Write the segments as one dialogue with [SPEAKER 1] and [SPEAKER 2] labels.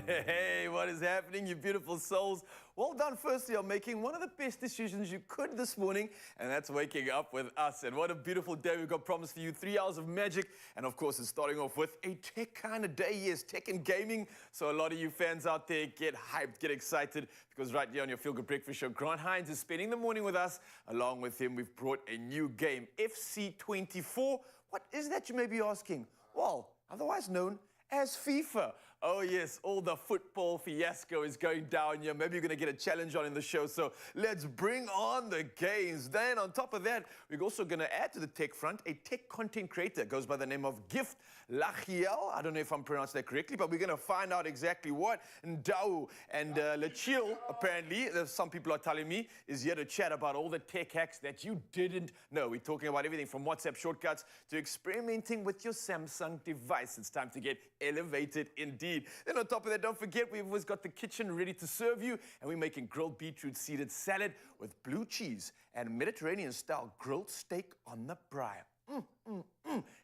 [SPEAKER 1] Hey, what is happening, you beautiful souls? Well done, firstly, on making one of the best decisions you could this morning, and that's waking up with us. And what a beautiful day we've got promised for you. 3 hours of magic, and of course, it's starting off with a tech kind of day. Yes, tech and gaming. So a lot of you fans out there, get hyped, get excited, because right here on your Feel Good Breakfast Show, Grant Hines is spending the morning with us. Along with him, we've brought a new game, FC24. What is that, you may be asking? Well, otherwise known as FIFA. Oh yes, all the football fiasco is going down here. Maybe you're going to get a challenge on in the show, so let's bring on the games. Then on top of that, we're also going to add to the tech front a tech content creator. Goes by the name of Gift Lachiel. I don't know if I'm pronouncing that correctly, but we're going to find out exactly what. Ndau and Lachiel, apparently, some people are telling me, is here to chat about all the tech hacks that you didn't know. We're talking about everything from WhatsApp shortcuts to experimenting with your Samsung device. It's time to get elevated indeed. Then on top of that, don't forget, we've always got the kitchen ready to serve you, and we're making grilled beetroot seeded salad with blue cheese and Mediterranean-style grilled steak on the braai.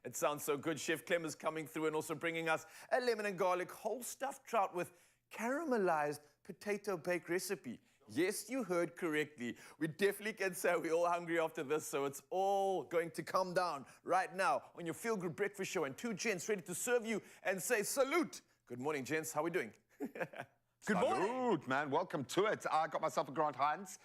[SPEAKER 1] It sounds so good. Chef Clem is coming through and also bringing us a lemon and garlic whole stuffed trout with caramelized potato bake recipe. Yes, you heard correctly. We definitely can say we're all hungry after this, so it's all going to come down right now on your Feel Good Breakfast Show, and two gents ready to serve you and say salute. Good morning, gents. How are we doing?
[SPEAKER 2] Good morning, man. Welcome to it. I got myself a Grant Hines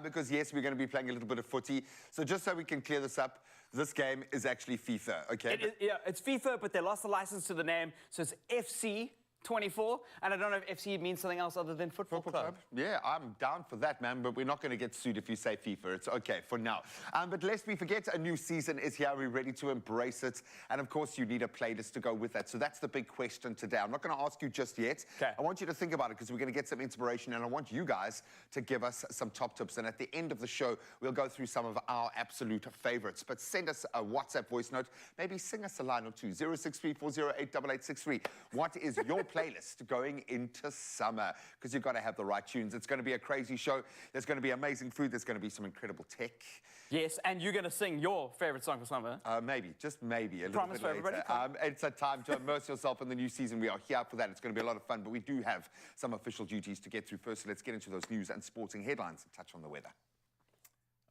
[SPEAKER 2] because, yes, we're going to be playing a little bit of footy. So just so we can clear this up, this game is actually FIFA, okay?
[SPEAKER 3] Yeah, it's FIFA, but they lost the license to the name, so it's FC24, and I don't know if FC means something else other than football club.
[SPEAKER 2] Yeah, I'm down for that, man, but we're not going to get sued if you say FIFA. It's okay for now. But lest we forget, a new season is here. We're ready to embrace it. And, of course, you need a playlist to go with that. So that's the big question today. I'm not going to ask you just yet.
[SPEAKER 3] Okay.
[SPEAKER 2] I want you to think about it because we're going to get some inspiration, and I want you guys to give us some top tips. And at the end of the show, we'll go through some of our absolute favorites. But send us a WhatsApp voice note. Maybe sing us a line or two. 063-408-8863. What is your playlist going into summer? Because you've got to have the right tunes. It's going to be a crazy show. There's going to be amazing food. There's going to be some incredible tech.
[SPEAKER 3] Yes, and you're going to sing your favorite song for summer.
[SPEAKER 2] Maybe, just maybe, a little
[SPEAKER 3] Promise
[SPEAKER 2] bit
[SPEAKER 3] for
[SPEAKER 2] later.
[SPEAKER 3] everybody.
[SPEAKER 2] It's a time to immerse yourself in the new season. We are here for that. It's going to be a lot of fun, but we do have some official duties to get through first. So let's get into those news and sporting headlines and touch on the weather.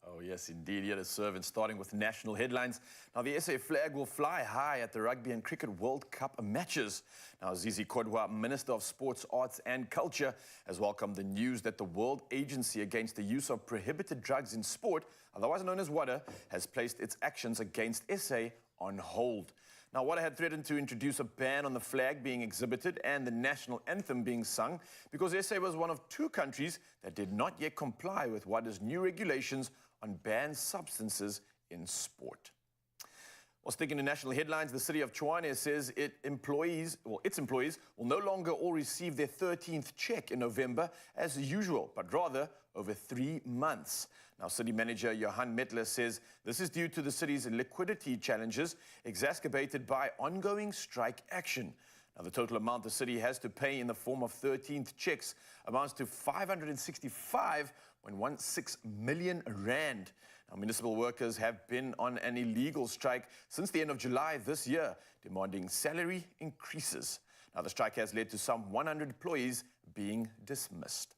[SPEAKER 1] Oh, yes, indeed, here to serve, and starting with national headlines. Now, the SA flag will fly high at the Rugby and Cricket World Cup matches. Now, Zizi Kodwa, Minister of Sports, Arts and Culture, has welcomed the news that the World Agency Against the Use of Prohibited Drugs in Sport, otherwise known as WADA, has placed its actions against SA on hold. Now, WADA had threatened to introduce a ban on the flag being exhibited and the national anthem being sung because SA was one of two countries that did not yet comply with WADA's new regulations on banned substances in sport. Well, sticking to national headlines, the city of Tshwane says its employees will no longer all receive their 13th check in November as usual, but rather over 3 months. Now, city manager Johan Metler says this is due to the city's liquidity challenges exacerbated by ongoing strike action. Now, the total amount the city has to pay in the form of 13th checks amounts to 565.16 million rand. Now, municipal workers have been on an illegal strike since the end of July this year, demanding salary increases. Now, the strike has led to some 100 employees being dismissed.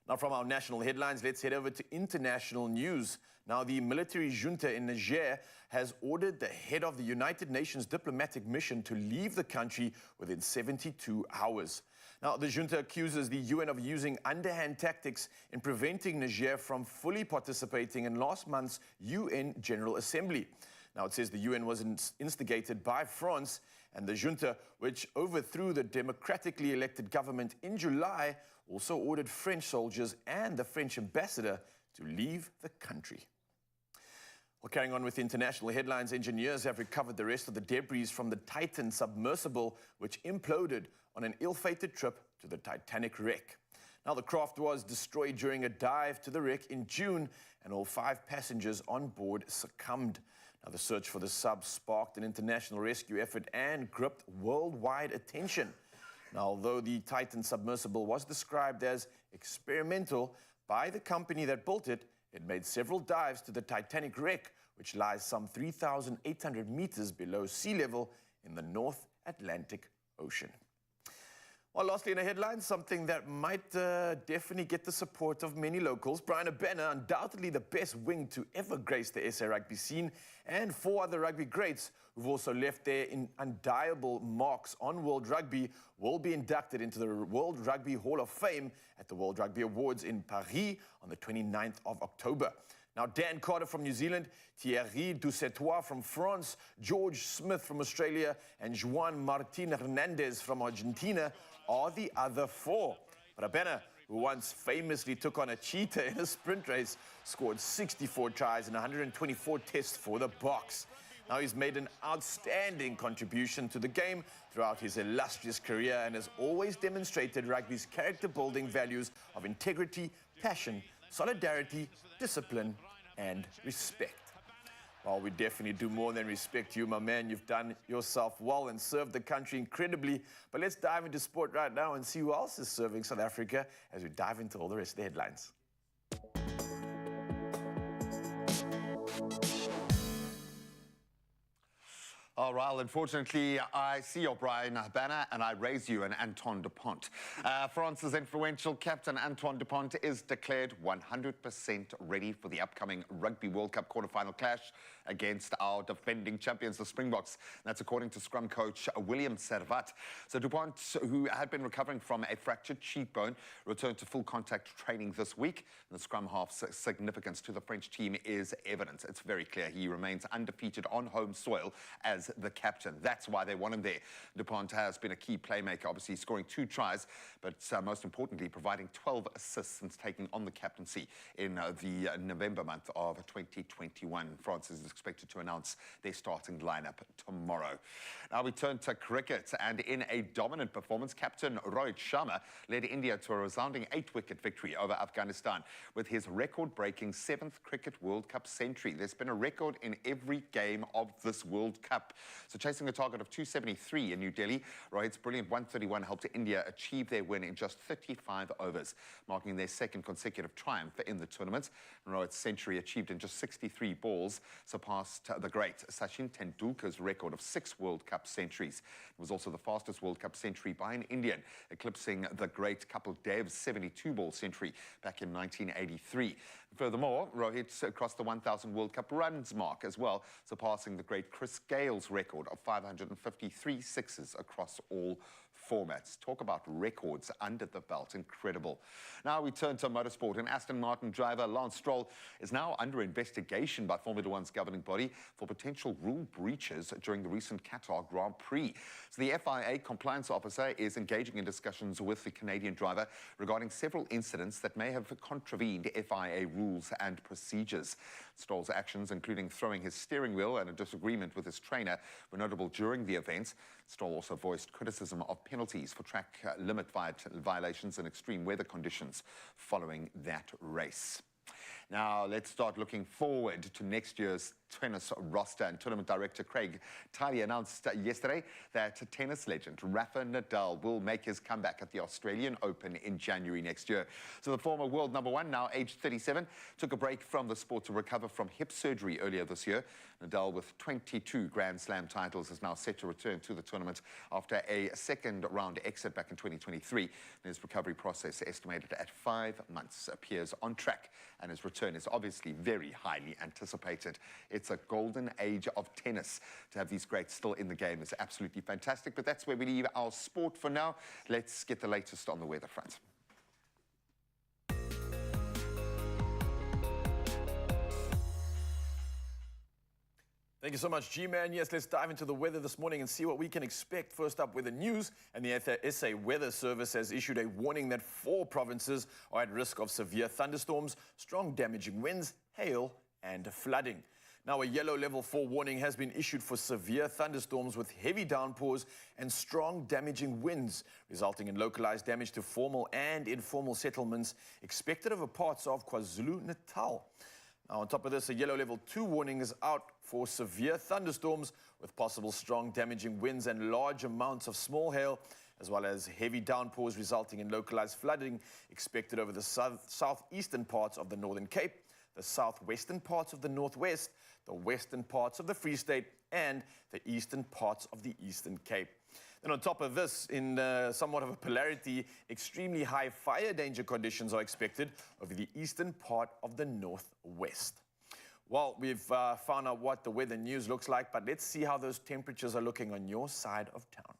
[SPEAKER 1] Now, from our national headlines, let's head over to international news. Now, the military junta in Niger has ordered the head of the United Nations diplomatic mission to leave the country within 72 hours. Now, the junta accuses the UN of using underhand tactics in preventing Niger from fully participating in last month's UN General Assembly. Now, it says the UN was instigated by France, and the junta, which overthrew the democratically elected government in July, also ordered French soldiers and the French ambassador to leave the country. Well, carrying on with international headlines, engineers have recovered the rest of the debris from the Titan submersible, which imploded on an ill-fated trip to the Titanic wreck. Now, the craft was destroyed during a dive to the wreck in June, and all 5 passengers on board succumbed. Now, the search for the sub sparked an international rescue effort and gripped worldwide attention. Now, although the Titan submersible was described as experimental by the company that built it, it made several dives to the Titanic wreck, which lies some 3,800 meters below sea level in the North Atlantic Ocean. Well, lastly in the headlines, something that might definitely get the support of many locals. Brian Abena, undoubtedly the best wing to ever grace the SA rugby scene, and 4 other rugby greats who've also left their undeniable marks on World Rugby will be inducted into the World Rugby Hall of Fame at the World Rugby Awards in Paris on the 29th of October. Now, Dan Carter from New Zealand, Thierry Dusetois from France, George Smith from Australia, and Juan Martin Hernandez from Argentina are the other 4. But Abena, who once famously took on a cheetah in a sprint race, scored 64 tries in 124 tests for the Boks. Now he's made an outstanding contribution to the game throughout his illustrious career and has always demonstrated rugby's character-building values of integrity, passion, solidarity, discipline, and respect. Well, we definitely do more than respect you, my man. You've done yourself well and served the country incredibly. But let's dive into sport right now and see who else is serving South Africa as we dive into all the rest of the headlines.
[SPEAKER 2] Oh, well, unfortunately, I see your Brian Abena and I raise you an Antoine Dupont. France's influential captain Antoine Dupont is declared 100% ready for the upcoming Rugby World Cup quarterfinal clash against our defending champions, the Springboks. That's according to scrum coach William Servat. So Dupont, who had been recovering from a fractured cheekbone, returned to full contact training this week. The scrum half's significance to the French team is evident. It's very clear he remains undefeated on home soil as the captain. That's why they want him there. Dupont has been a key playmaker, obviously scoring 2 tries, but most importantly, providing 12 assists since taking on the captaincy in the November month of 2021. France is expected to announce their starting lineup tomorrow. Now we turn to cricket, and in a dominant performance, captain Rohit Sharma led India to a resounding 8-wicket victory over Afghanistan with his record-breaking 7th Cricket World Cup century. There's been a record in every game of this World Cup. So chasing a target of 273 in New Delhi, Rohit's brilliant 131 helped India achieve their win in just 35 overs, marking their 2nd consecutive triumph in the tournament. Rohit's century achieved in just 63 balls surpassed the great Sachin Tendulkar's record of 6 World Cup centuries. It was also the fastest World Cup century by an Indian, eclipsing the great Kapil Dev's 72-ball century back in 1983. Furthermore, Rohit crossed the 1,000 World Cup runs mark as well, surpassing the great Chris Gale's record of 553 sixes across all formats. Talk about records under the belt. Incredible. Now we turn to motorsport, and Aston Martin driver Lance Stroll is now under investigation by Formula One's governing body for potential rule breaches during the recent Qatar Grand Prix. So the FIA compliance officer is engaging in discussions with the Canadian driver regarding several incidents that may have contravened FIA rules and procedures. Stroll's actions, including throwing his steering wheel and a disagreement with his trainer, were notable during the events. Stroll also voiced criticism of penalties for track limit violations and extreme weather conditions following that race. Now, let's start looking forward to next year's tennis roster. And tournament director Craig Tiley announced yesterday that tennis legend Rafa Nadal will make his comeback at the Australian Open in January next year. So the former world number 1, now aged 37, took a break from the sport to recover from hip surgery earlier this year. Nadal, with 22 Grand Slam titles, is now set to return to the tournament after a 2nd-round exit back in 2023. And his recovery process, estimated at 5 months, appears on track, and his return is obviously very highly anticipated. It's a golden age of tennis. To have these greats still in the game is absolutely fantastic, but that's where we leave our sport for now. Let's get the latest on the weather front.
[SPEAKER 1] Thank you so much, G-Man. Yes, let's dive into the weather this morning and see what we can expect. First up with the news, and the SA Weather Service has issued a warning that 4 provinces are at risk of severe thunderstorms, strong damaging winds, hail, and flooding. Now, a yellow level 4 warning has been issued for severe thunderstorms with heavy downpours and strong damaging winds, resulting in localized damage to formal and informal settlements expected over parts of KwaZulu-Natal. Now, on top of this, a yellow level 2 warning is out for severe thunderstorms with possible strong damaging winds and large amounts of small hail, as well as heavy downpours resulting in localized flooding expected over the southeastern parts of the Northern Cape, the southwestern parts of the Northwest, the western parts of the Free State, and the eastern parts of the Eastern Cape. And on top of this, in somewhat of a polarity, extremely high fire danger conditions are expected over the eastern part of the northwest. Well, we've found out what the weather news looks like, but let's see how those temperatures are looking on your side of town.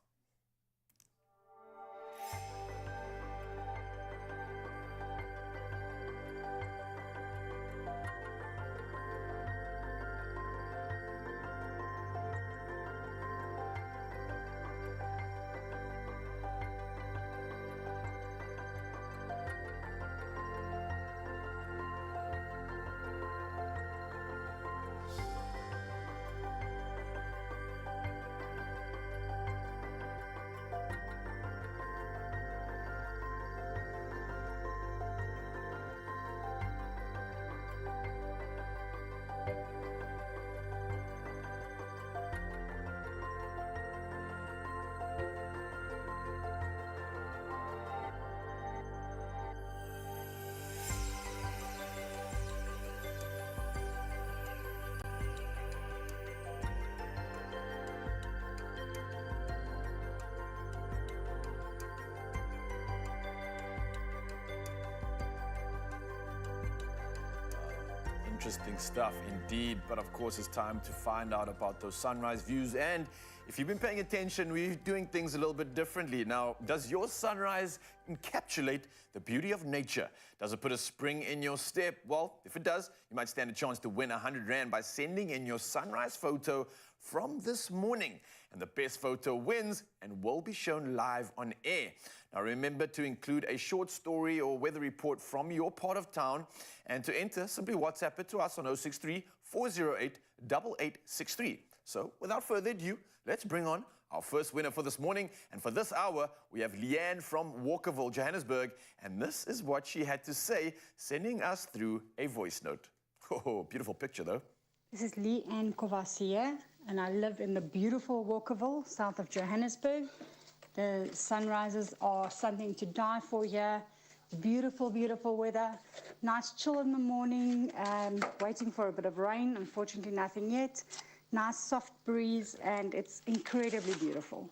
[SPEAKER 1] Interesting stuff indeed, but of course it's time to find out about those sunrise views. And if you've been paying attention, we're doing things a little bit differently. Now, does your sunrise encapsulate the beauty of nature? Does it put a spring in your step? Well, if it does, you might stand a chance to win 100 Rand by sending in your sunrise photo from this morning. And the best photo wins and will be shown live on air. Now remember to include a short story or weather report from your part of town, and to enter, simply WhatsApp it to us on 063 408 8863. So without further ado, let's bring on our first winner for this morning. And for this hour, we have Leanne from Walkerville, Johannesburg, and this is what she had to say, sending us through a voice note. Oh, beautiful picture though.
[SPEAKER 4] This is Leanne Kovasia, and I live in the beautiful Walkerville, south of Johannesburg. The sunrises are something to die for here. Beautiful, beautiful weather. Nice chill in the morning, waiting for a bit of rain. Unfortunately, nothing yet. Nice soft breeze, and it's incredibly beautiful.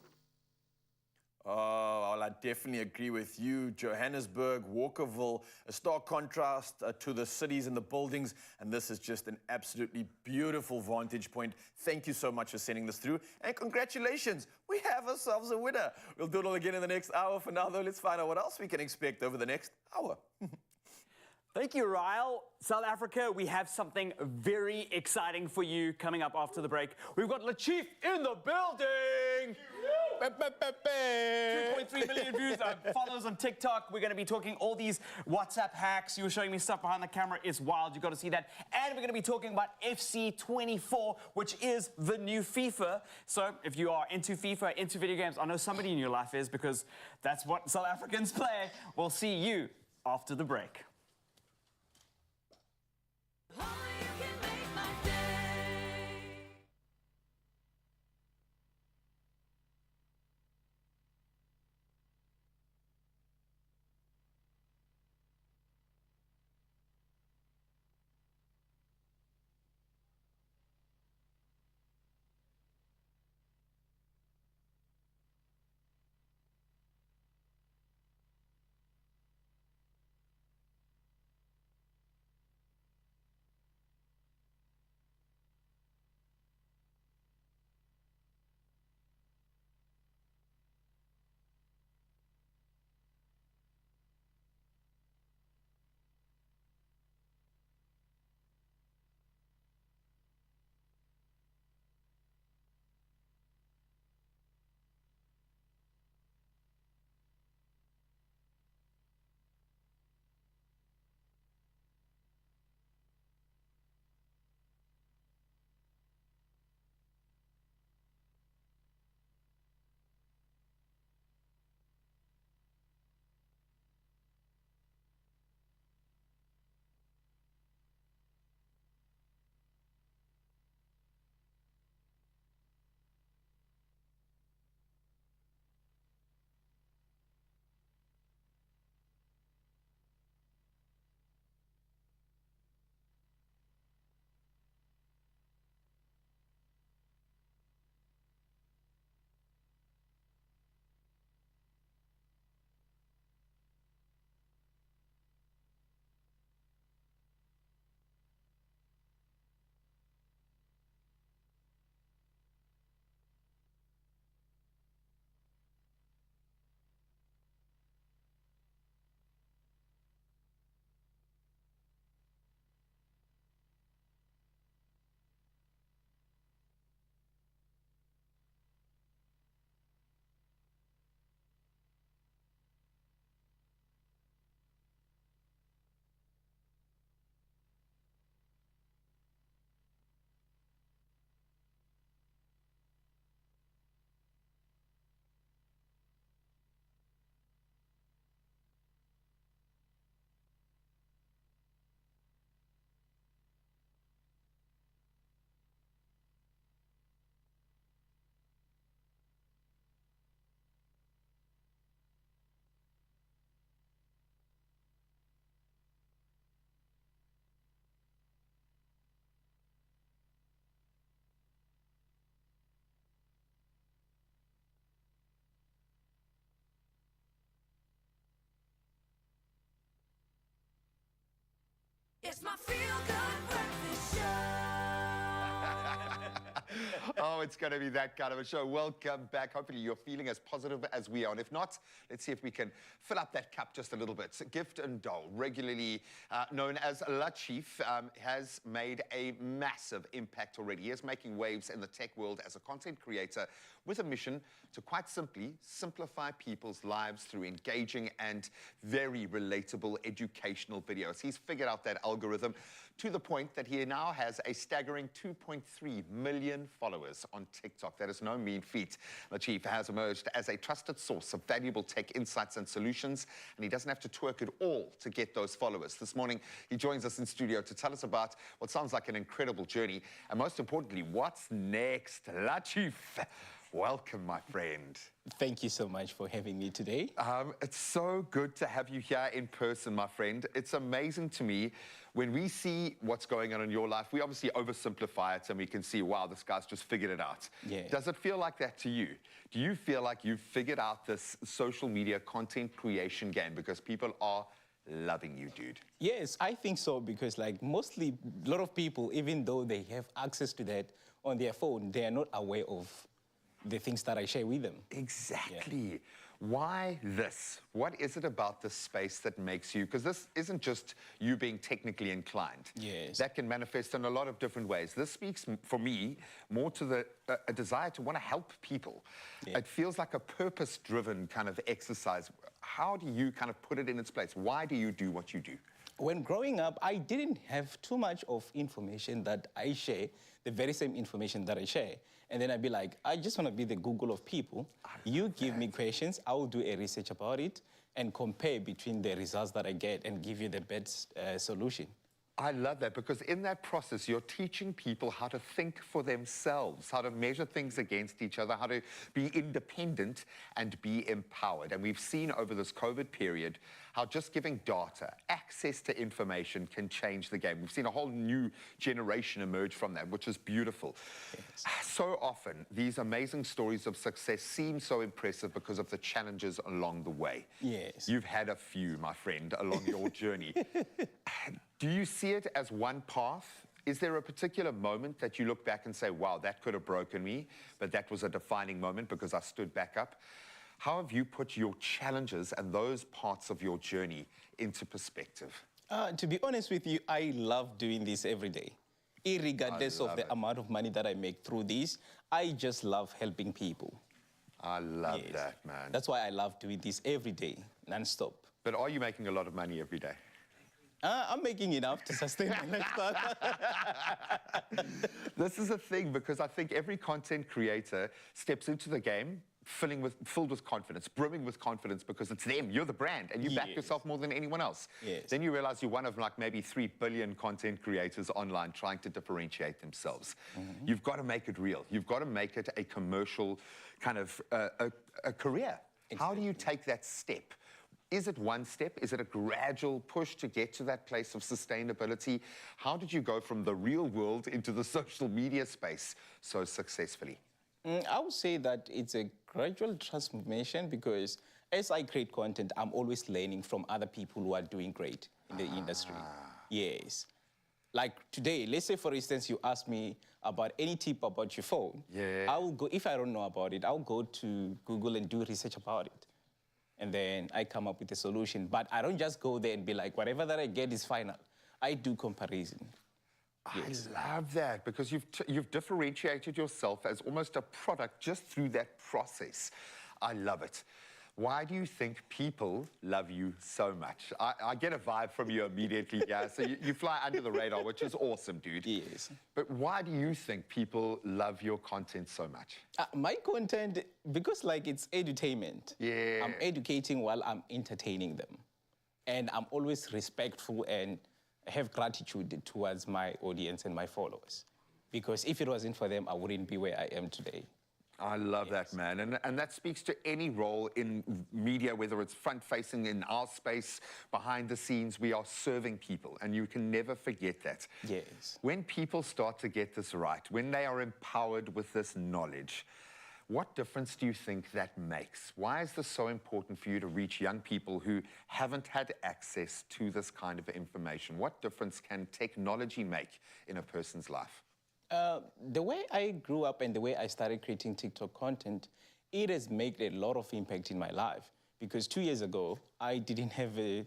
[SPEAKER 1] Oh, well, I definitely agree with you. Johannesburg, Walkerville, a stark contrast to the cities and the buildings, and this is just an absolutely beautiful vantage point. Thank you so much for sending this through, and congratulations, we have ourselves a winner. We'll do it all again in the next hour. For now, though, let's find out what else we can expect over the next hour.
[SPEAKER 3] Thank you, Ryle. South Africa, we have something very exciting for you coming up after the break. We've got Lachief in the building. 2.3 million views, followers on TikTok. We're going to be talking all these WhatsApp hacks. You were showing me stuff behind the camera. It's wild. You've got to see that. And we're going to be talking about FC24, which is the new FIFA. So if you are into FIFA, into video games, I know somebody in your life is, because that's what South Africans play. We'll see you after the break.
[SPEAKER 5] It's my feel-good breakfast show.
[SPEAKER 2] Oh, it's going to be that kind of a show. Welcome back. Hopefully you're feeling as positive as we are. And if not, let's see if we can fill up that cup just a little bit. Gift and Dole, regularly known as La Chief, has made a massive impact already. He is making waves in the tech world as a content creator with a mission to quite simply simplify people's lives through engaging and very relatable educational videos. He's figured out that algorithm to the point that he now has a staggering 2.3 million followers on TikTok. That is no mean feat. The Chief has emerged as a trusted source of valuable tech insights and solutions, and he doesn't have to twerk at all to get those followers. This morning, he joins us in studio to tell us about what sounds like an incredible journey, and most importantly, what's next. La Chief, welcome, my friend.
[SPEAKER 6] Thank you so much for having me today.
[SPEAKER 2] It's so good to have you here in person, my friend. It's amazing to me when we see what's going on in your life. We obviously oversimplify it and we can see, wow, this guy's just figured it out.
[SPEAKER 6] Yeah.
[SPEAKER 2] Does it feel like that to you? Do you feel like you've figured out this social media content creation game because people are loving you, dude?
[SPEAKER 6] Yes, I think so, because like mostly a lot of people, even though they have access to that on their phone, they are not aware of the things that I share with them.
[SPEAKER 2] Exactly. Yeah. Why this? What is it about this space that makes you, because this isn't just you being technically inclined.
[SPEAKER 6] Yes.
[SPEAKER 2] That can manifest in a lot of different ways. This speaks, for me, more to a desire to want to help people.
[SPEAKER 6] Yeah.
[SPEAKER 2] It feels like a purpose-driven kind of exercise. How do you kind of put it in its place? Why do you do what you do?
[SPEAKER 6] When growing up, I didn't have too much of information that I share, the very same information that I share. And then I'd be like, I just want to be the Google of people. You give me questions, I will do a research about it and compare between the results that I get and give you the best solution.
[SPEAKER 2] I love that, because in that process, you're teaching people how to think for themselves, how to measure things against each other, how to be independent and be empowered. And we've seen over this COVID period how just giving data, access to information can change the game. We've seen a whole new generation emerge from that, which is beautiful. Yes. So often, these amazing stories of success seem so impressive because of the challenges along the way.
[SPEAKER 6] Yes.
[SPEAKER 2] You've had a few, my friend, along your journey. Do you see it as one path? Is there a particular moment that you look back and say, wow, that could have broken me, but that was a defining moment because I stood back up? How have you put your challenges and those parts of your journey into perspective?
[SPEAKER 6] To be honest with you, I love doing this every day. Irregardless of the amount of money that I make through this, I just love helping people.
[SPEAKER 2] I love that, man.
[SPEAKER 6] That's why I love doing this every day, non-stop.
[SPEAKER 2] But are you making a lot of money every day?
[SPEAKER 6] I'm making enough to sustain my lifestyle.
[SPEAKER 2] This is a thing, because I think every content creator steps into the game filled with confidence, brimming with confidence, because it's them, you're the brand, and you back yourself more than anyone else.
[SPEAKER 6] Yes.
[SPEAKER 2] Then you realize you're one of like maybe 3 billion content creators online trying to differentiate themselves. Mm-hmm. You've got to make it real. You've got to make it a commercial kind of a career. Exactly. How do you take that step? Is it one step? Is it a gradual push to get to that place of sustainability? How did you go from the real world into the social media space so successfully?
[SPEAKER 6] I would say that it's a gradual transformation, because as I create content, I'm always learning from other people who are doing great in the industry. Yes. Like today, let's say, for instance, you ask me about any tip about your phone.
[SPEAKER 2] Yeah.
[SPEAKER 6] I will go, if I don't know about it, I'll go to Google and do research about it. And then I come up with a solution. But I don't just go there and be like, whatever that I get is final. I do comparison. Yes.
[SPEAKER 2] I love that, because you've differentiated yourself as almost a product just through that process. I love it. Why do you think people love you so much? I get a vibe from you immediately, yeah. So you fly under the radar, which is awesome, dude.
[SPEAKER 6] Yes.
[SPEAKER 2] But why do you think people love your content so much?
[SPEAKER 6] My content, because like it's edutainment.
[SPEAKER 2] Yeah.
[SPEAKER 6] I'm educating while I'm entertaining them. And I'm always respectful and have gratitude towards my audience and my followers. Because if it wasn't for them, I wouldn't be where I am today.
[SPEAKER 2] I love that, man. And that speaks to any role in media, whether it's front-facing in our space, behind the scenes, we are serving people, and you can never forget that.
[SPEAKER 6] Yes.
[SPEAKER 2] When people start to get this right, when they are empowered with this knowledge, What difference do you think that makes? Why is this so important for you to reach young people who haven't had access to this kind of information? What difference can technology make in a person's life?
[SPEAKER 6] The way I grew up and the way I started creating TikTok content, it has made a lot of impact in my life. Because 2 years ago, I didn't have a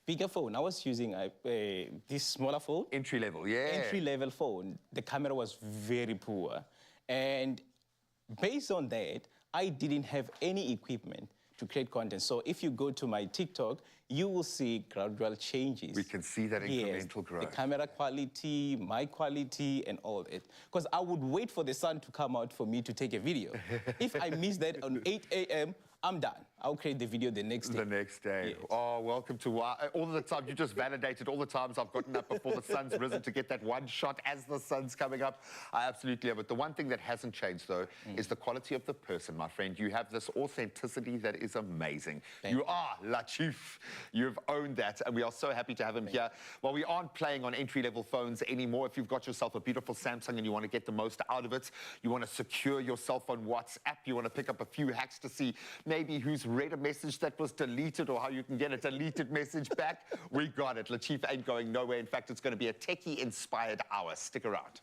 [SPEAKER 6] bigger phone. I was using this smaller phone.
[SPEAKER 2] Entry level, yeah.
[SPEAKER 6] Entry-level phone. The camera was very poor. And based on that, I didn't have any equipment to create content. So if you go to my TikTok, you will see gradual changes.
[SPEAKER 2] We can see that incremental growth.
[SPEAKER 6] The camera quality, my quality, and all that. Because I would wait for the sun to come out for me to take a video. If I miss that on 8 a.m., I'm done. I'll create the video the next day.
[SPEAKER 2] The next day.
[SPEAKER 6] Yes.
[SPEAKER 2] Oh, welcome to all the time. You just validated all the times I've gotten up before the sun's risen to get that one shot as the sun's coming up. I absolutely love it. The one thing that hasn't changed, though, is the quality of the person, my friend. You have this authenticity that is amazing. You are Latif. You've owned that, and we are so happy to have him here. Well, we aren't playing on entry-level phones anymore. If you've got yourself a beautiful Samsung and you want to get the most out of it, you want to secure yourself on WhatsApp, you want to pick up a few hacks to see maybe who's read a message that was deleted or how you can get a deleted message back, we got it. Latif ain't going nowhere. In fact, it's going to be a techie-inspired hour. Stick around.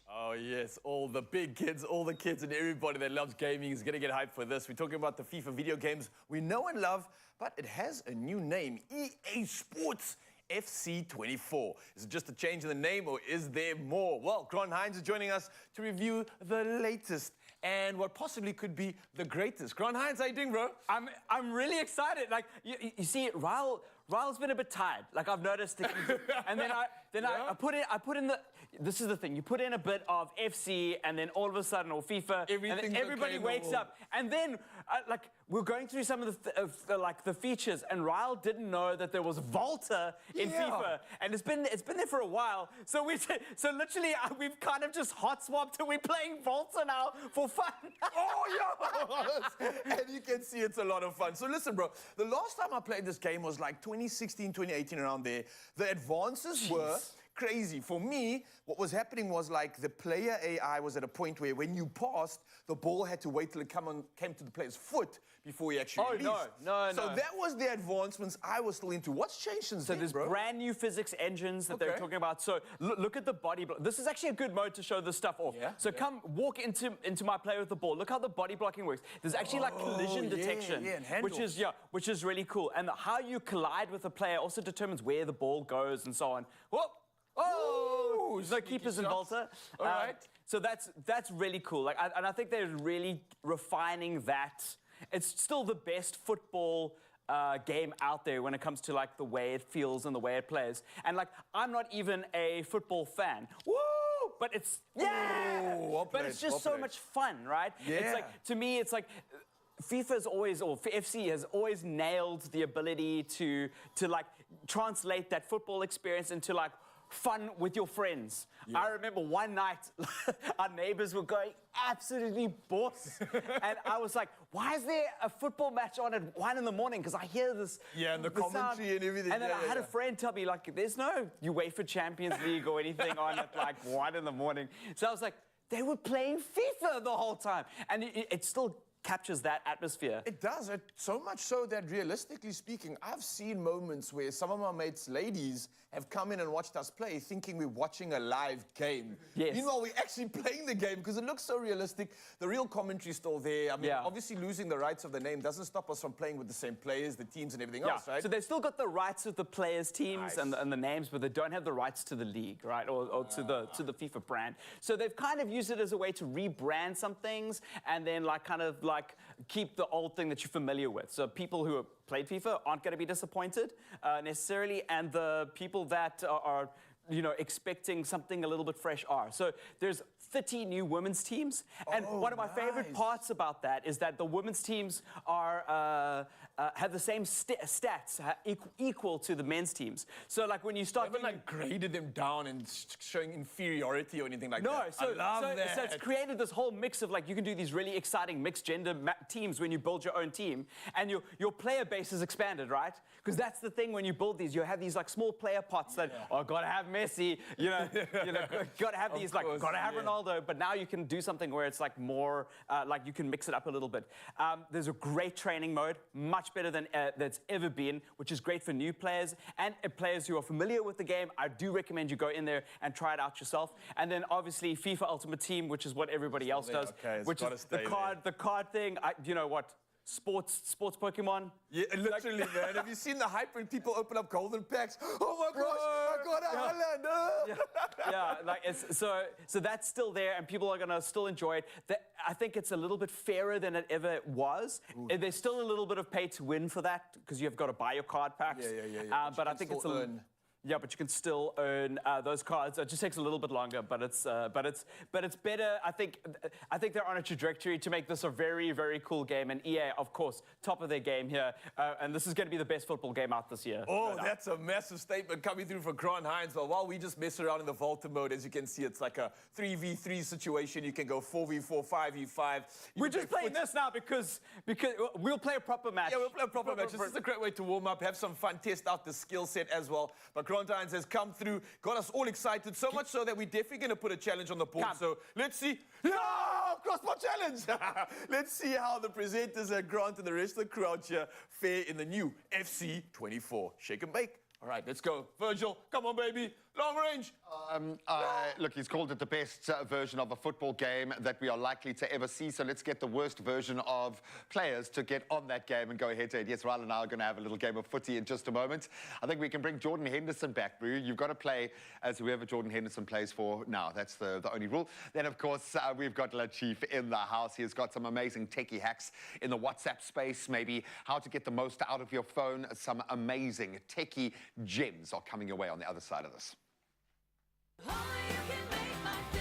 [SPEAKER 1] Oh, yes, all the big kids, all the kids and everybody that loves gaming is going to get hyped for this. We're talking about the FIFA video games we know and love, but it has a new name, EA Sports FC24. Is it just a change in the name or is there more? Well, Grant Hines is joining us to review the latest and what possibly could be the greatest. Grant Hines, how you doing, bro?
[SPEAKER 3] I'm really excited. Like you see, Ryle's been a bit tired. Like I've noticed, and then I put in the. This is the thing. You put in a bit of FC, and then all of a sudden, or FIFA, and then everybody wakes up, and then like we're going through some of the features, and Ryle didn't know that there was Volta in FIFA, and it's been there for a while. So literally we've kind of just hot swapped, and we're playing Volta now for fun.
[SPEAKER 1] Oh, yes! And you can see it's a lot of fun. So listen, bro, the last time I played this game was like 2016, 2018, around there. The advances were crazy. For me, what was happening was like the player AI was at a point where when you passed, the ball had to wait till it came to the player's foot before he actually released.
[SPEAKER 3] No.
[SPEAKER 1] So that was the advancements I was still into. What's changed since then,
[SPEAKER 3] there's
[SPEAKER 1] bro?
[SPEAKER 3] brand new physics engines that they're talking about. So look at the body block. This is actually a good mode to show this stuff off. So come walk into my play with the ball. Look how the body blocking works. There's actually like collision detection,
[SPEAKER 1] and
[SPEAKER 3] which is really cool. And how you collide with a player also determines where the ball goes and so on. Whoop! Oh, so keepers in Volta.
[SPEAKER 1] All right.
[SPEAKER 3] So that's really cool. Like, and I think they're really refining that. It's still the best football game out there when it comes to like the way it feels and the way it plays. And like, I'm not even a football fan. Woo! But it's but it's just so much fun, right?
[SPEAKER 1] Yeah.
[SPEAKER 3] It's like, to me, it's like. FIFA's always, or FC has always nailed the ability to like translate that football experience into like fun with your friends. I remember one night, our neighbors were going absolutely boss. And I was like, why is there a football match on at 1 in the morning? Because I hear this.
[SPEAKER 1] Yeah, and the commentary
[SPEAKER 3] sound.
[SPEAKER 1] and everything.
[SPEAKER 3] And then I had a friend tell me, like, there's no UEFA Champions League or anything on at like 1 in the morning. So I was like, they were playing FIFA the whole time. And it still captures that atmosphere.
[SPEAKER 1] It does. So much so that realistically speaking, I've seen moments where some of my mates' ladies have come in and watched us play thinking we're watching a live game.
[SPEAKER 3] Yes.
[SPEAKER 1] Meanwhile, we're actually playing the game because it looks so realistic. The real commentary is still there. I mean, obviously losing the rights of the name doesn't stop us from playing with the same players, the teams and everything else, right?
[SPEAKER 3] So they've still got the rights of the players' teams and the names, but they don't have the rights to the league, right? Or to the FIFA brand. So they've kind of used it as a way to rebrand some things and then like kind of like keep the old thing that you're familiar with. So people who have played FIFA aren't going to be disappointed necessarily, and the people that are you know, expecting something a little bit fresh are. So there's 30 new women's teams, and one of my favorite parts about that is that the women's teams are have the same stats equal to the men's teams. So like when you start,
[SPEAKER 1] haven't like graded them down and showing inferiority or anything like that.
[SPEAKER 3] No,
[SPEAKER 1] I love that.
[SPEAKER 3] so it's created this whole mix of like you can do these really exciting mixed gender teams when you build your own team, and your player base is expanded, right? Because that's the thing when you build these, you have these like small player pots that gotta have Messi, gotta have these like gotta have Ronaldo, but now you can do something where it's like more like you can mix it up a little bit. There's a great training mode, much better than that's ever been, which is great for new players and players who are familiar with the game. I do recommend you go in there and try it out yourself. And then obviously FIFA Ultimate Team, which is what everybody else does,
[SPEAKER 1] okay,
[SPEAKER 3] which is the card thing. You know what? Sports Pokemon.
[SPEAKER 1] Yeah, literally, man. Have you seen the hype when people open up golden packs? Oh my gosh, I got a Holland.
[SPEAKER 3] Yeah, like so that's still there, and people are gonna still enjoy it. I think it's a little bit fairer than it ever was. There's still a little bit of pay to win for that because you've got to buy your card packs.
[SPEAKER 1] Yeah.
[SPEAKER 3] But I think it's yeah, but you can still earn those cards. It just takes a little bit longer, but it's better. I think they're on a trajectory to make this a very, very cool game. And EA, of course, top of their game here. And this is going to be the best football game out this year.
[SPEAKER 1] Oh, that's a massive statement coming through from Grant Hines. Well, while we just mess around in the Volta mode, as you can see, it's like a 3v3 situation. You can go 4v4, 5v5.
[SPEAKER 3] We're just playing this now because we'll play a proper match.
[SPEAKER 1] Yeah, we'll play a proper match. This is a great way to warm up, have some fun, test out the skill set as well. But Grant Hines has come through, got us all excited, so much so that we're definitely going to put a challenge on the board. So let's see. Yeah, crossbar challenge. Let's see how the presenters at Grant and the rest of the crowd here fare in the new FC 24. Shake and bake. All right, let's go. Virgil, come on, baby. Long range.
[SPEAKER 2] Look, he's called it the best version of a football game that we are likely to ever see. So let's get the worst version of players to get on that game and go head to head. Yes, Rhino and I are going to have a little game of footy in just a moment. I think we can bring Jordan Henderson back, Brew. You've got to play as whoever Jordan Henderson plays for now. That's the only rule. Then, of course, we've got La Chief in the house. He has got some amazing techie hacks in the WhatsApp space, maybe how to get the most out of your phone. Some amazing techie gems are coming your way on the other side of this.
[SPEAKER 5] Only you can make my day.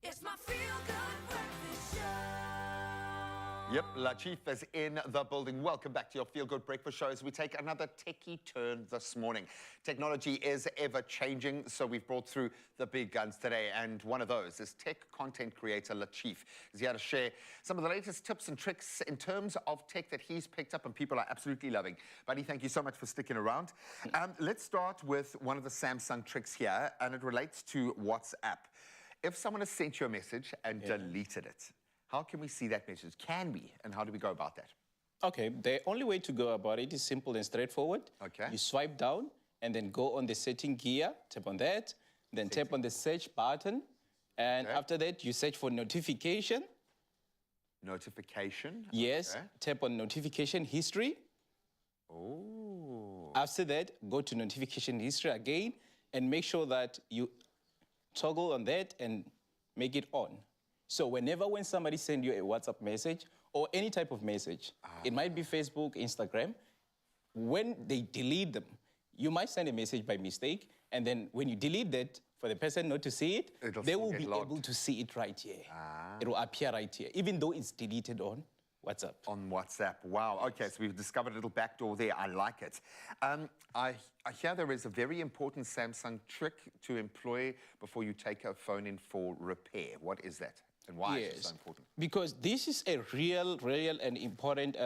[SPEAKER 5] It's my feel-good breakfast show.
[SPEAKER 2] Yep, Latif is in the building. Welcome back to your Feel Good Breakfast Show as we take another techie turn this morning. Technology is ever changing, so we've brought through the big guns today, and one of those is tech content creator Latif. He's here to share some of the latest tips and tricks in terms of tech that he's picked up and people are absolutely loving. Buddy, thank you so much for sticking around. Let's start with one of the Samsung tricks here, and it relates to WhatsApp. If someone has sent you a message and deleted it, how can we see that message? Can we? And how do we go about that?
[SPEAKER 6] Okay, the only way to go about it is simple and straightforward.
[SPEAKER 2] Okay.
[SPEAKER 6] You swipe down and then go on the setting gear, tap on that, then tap on the search button, and after that, you search for notification.
[SPEAKER 2] Notification?
[SPEAKER 6] Yes,
[SPEAKER 2] Okay.
[SPEAKER 6] tap on notification history.
[SPEAKER 2] Oh.
[SPEAKER 6] After that, go to notification history again and make sure that you toggle on that and make it on. So when somebody sends you a WhatsApp message or any type of message, it might be Facebook, Instagram, when they delete them, you might send a message by mistake, and then when you delete that, for the person not to see it,
[SPEAKER 2] It'll
[SPEAKER 6] they
[SPEAKER 2] still
[SPEAKER 6] will
[SPEAKER 2] get
[SPEAKER 6] be
[SPEAKER 2] logged.
[SPEAKER 6] able to see it right here. It will appear right here, even though it's deleted on WhatsApp.
[SPEAKER 2] On WhatsApp. Wow. Okay, so we've discovered a little backdoor there. I like it. I hear there is a very important Samsung trick to employ before you take a phone in for repair. What is that? And why is it so important?
[SPEAKER 6] Because this is a real and important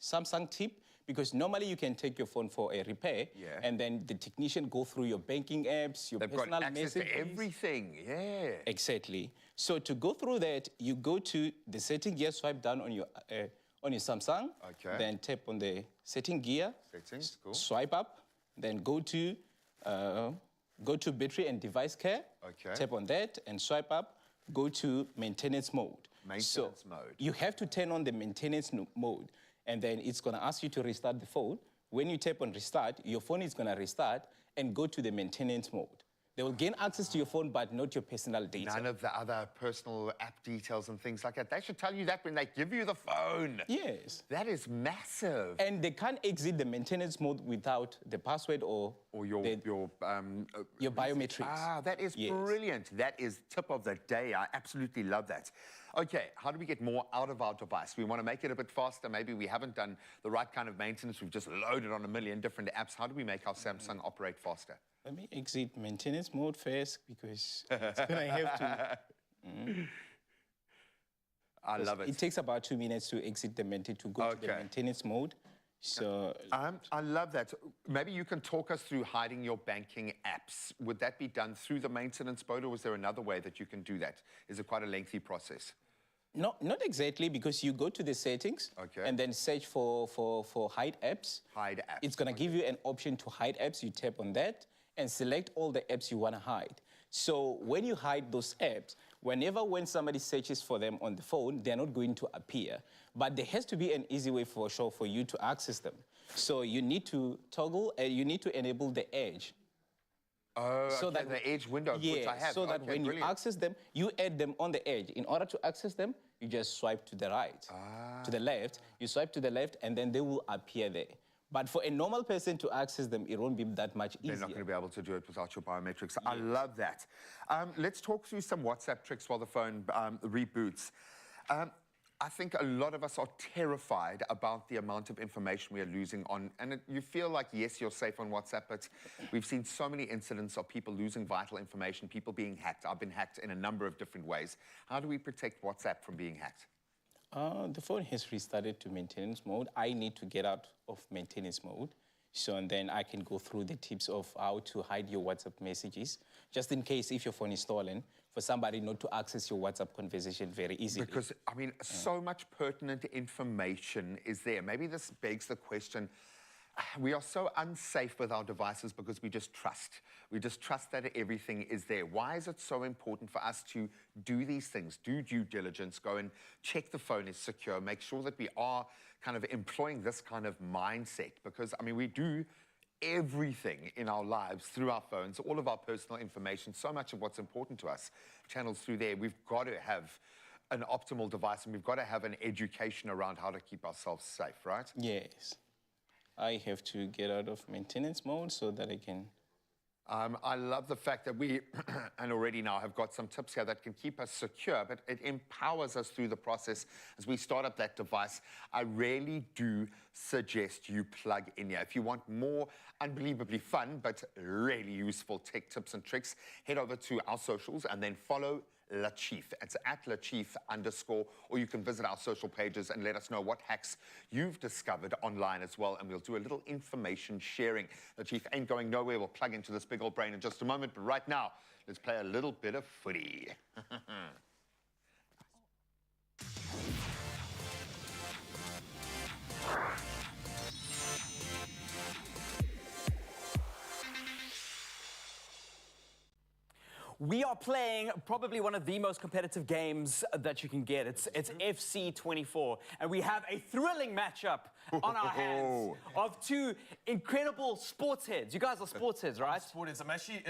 [SPEAKER 6] Samsung tip, because normally you can take your phone for a repair, and then the technician go through your banking apps, your
[SPEAKER 2] They've
[SPEAKER 6] personal
[SPEAKER 2] got access
[SPEAKER 6] messages.
[SPEAKER 2] to everything. Yeah.
[SPEAKER 6] Exactly. So to go through that, you go to the setting gear, swipe down on your Samsung, then tap on the setting gear,
[SPEAKER 2] Settings, cool.
[SPEAKER 6] swipe up, then go to battery and device care, tap on that and swipe up, go to maintenance mode.
[SPEAKER 2] Maintenance mode.
[SPEAKER 6] You have to turn on the maintenance mode, and then it's going to ask you to restart the phone. When you tap on restart, your phone is going to restart and go to the maintenance mode. They will gain access to your phone, but not your personal data.
[SPEAKER 2] None of the other personal app details and things like that. They should tell you that when they give you the phone.
[SPEAKER 6] Yes.
[SPEAKER 2] That is massive.
[SPEAKER 6] And they can't exit the maintenance mode without the password or
[SPEAKER 2] your
[SPEAKER 6] biometrics.
[SPEAKER 2] Ah, that is brilliant. That is tip of the day. I absolutely love that. Okay, how do we get more out of our device? We want to make it a bit faster. Maybe we haven't done the right kind of maintenance. We've just loaded on a million different apps. How do we make our Samsung operate faster?
[SPEAKER 6] Let me exit maintenance mode first, because it's going to have to...
[SPEAKER 2] I love it.
[SPEAKER 6] It takes about 2 minutes to exit the to go to the maintenance mode. So
[SPEAKER 2] I love that. Maybe you can talk us through hiding your banking apps. Would that be done through the maintenance mode, or is there another way that you can do that? Is it quite a lengthy process?
[SPEAKER 6] No, not exactly, because you go to the settings and then search for hide apps.
[SPEAKER 2] Hide apps.
[SPEAKER 6] It's going to give you an option to hide apps. You tap on that and select all the apps you want to hide. So when you hide those apps, when somebody searches for them on the phone, they're not going to appear. But there has to be an easy way for you to access them. So you need to toggle, you need to enable the edge.
[SPEAKER 2] Oh, so that the edge window, which I have.
[SPEAKER 6] So that when you access them, you add them on the edge. In order to access them, you just swipe to the right, to the left. You swipe to the left, and then they will appear there. But for a normal person to access them, it won't be that much easier.
[SPEAKER 2] They're not going to be able to do it without your biometrics. I love that. Let's talk through some WhatsApp tricks while the phone reboots. I think a lot of us are terrified about the amount of information we are losing on, and you feel like, yes, you're safe on WhatsApp, but we've seen so many incidents of people losing vital information, people being hacked. I've been hacked in a number of different ways. How do we protect WhatsApp from being hacked?
[SPEAKER 6] The phone has restarted to maintenance mode. I need to get out of maintenance mode. So, and then I can go through the tips of how to hide your WhatsApp messages, just in case if your phone is stolen, for somebody not to access your WhatsApp conversation very easily.
[SPEAKER 2] Because, I mean, so much pertinent information is there. Maybe this begs the question, we are so unsafe with our devices because we just trust. We just trust that everything is there. Why is it so important for us to do these things, do due diligence, go and check the phone is secure, make sure that we are kind of employing this kind of mindset? Because, I mean, we do everything in our lives through our phones, all of our personal information, so much of what's important to us channels through there. We've got to have an optimal device, and we've got to have an education around how to keep ourselves safe, right?
[SPEAKER 6] Yes. I have to get out of maintenance mode so that I can
[SPEAKER 2] I love the fact that we, and already now have got some tips here that can keep us secure, but it empowers us through the process as we start up that device. I really do suggest you plug in here. If you want more unbelievably fun, but really useful tech tips and tricks, head over to our socials and then follow Lachief. It's at @Lachief_, or you can visit our social pages and let us know what hacks you've discovered online as well, and we'll do a little information sharing. Lachief ain't going nowhere. We'll plug into this big old brain in just a moment, but right now, let's play a little bit of footy.
[SPEAKER 3] We are playing probably one of the most competitive games that you can get. It's FC 24, and we have a thrilling matchup on our hands of two incredible sports heads. You guys are sports heads, right?
[SPEAKER 1] Sports. I'm actually,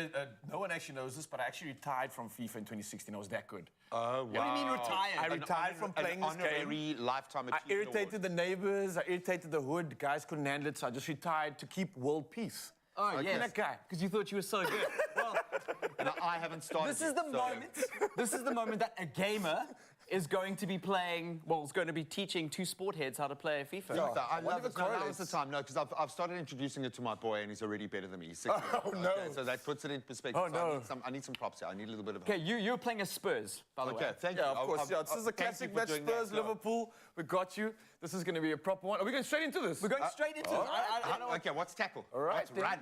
[SPEAKER 1] no one actually knows this, but I actually retired from FIFA in 2016. I was that good.
[SPEAKER 2] Oh, wow.
[SPEAKER 3] What do you mean retired?
[SPEAKER 1] I retired from playing this game.
[SPEAKER 2] Honorary lifetime
[SPEAKER 1] I
[SPEAKER 2] achievement
[SPEAKER 1] irritated
[SPEAKER 2] award.
[SPEAKER 1] the neighbors, I irritated the hood. Guys couldn't handle it, so I just retired to keep world peace.
[SPEAKER 3] Oh, yes.
[SPEAKER 1] That guy.
[SPEAKER 3] Because you thought you were so good. Well,
[SPEAKER 2] No, I haven't started
[SPEAKER 3] this is the
[SPEAKER 2] yet,
[SPEAKER 3] moment. This is the moment that a gamer is going to be playing. Well, is going to be teaching two sport heads how to play FIFA.
[SPEAKER 2] I
[SPEAKER 1] wonder
[SPEAKER 2] love
[SPEAKER 1] if
[SPEAKER 2] it.
[SPEAKER 1] it
[SPEAKER 2] No, that was
[SPEAKER 1] correlates.
[SPEAKER 2] the time. No, because I've started introducing it to my boy, and he's already better than me. He's 6 years old.
[SPEAKER 1] no.
[SPEAKER 2] Okay, so that puts it in perspective.
[SPEAKER 1] Oh,
[SPEAKER 2] So
[SPEAKER 1] no.
[SPEAKER 2] I need some props here. I need a little bit of
[SPEAKER 3] Okay, you're playing as Spurs, by the way.
[SPEAKER 2] Okay, thank you.
[SPEAKER 1] Yeah, of course.
[SPEAKER 2] I'll-
[SPEAKER 1] Yeah, this is a
[SPEAKER 2] thank you
[SPEAKER 1] classic
[SPEAKER 2] for
[SPEAKER 1] match.
[SPEAKER 2] doing that,
[SPEAKER 1] Spurs,
[SPEAKER 2] yeah.
[SPEAKER 1] Liverpool. We got you. This is going to be a proper one. Are we going straight into this?
[SPEAKER 3] We're going straight into it. I know
[SPEAKER 2] Okay, what's tackle?
[SPEAKER 1] All right,
[SPEAKER 2] What's
[SPEAKER 1] then.
[SPEAKER 2] run?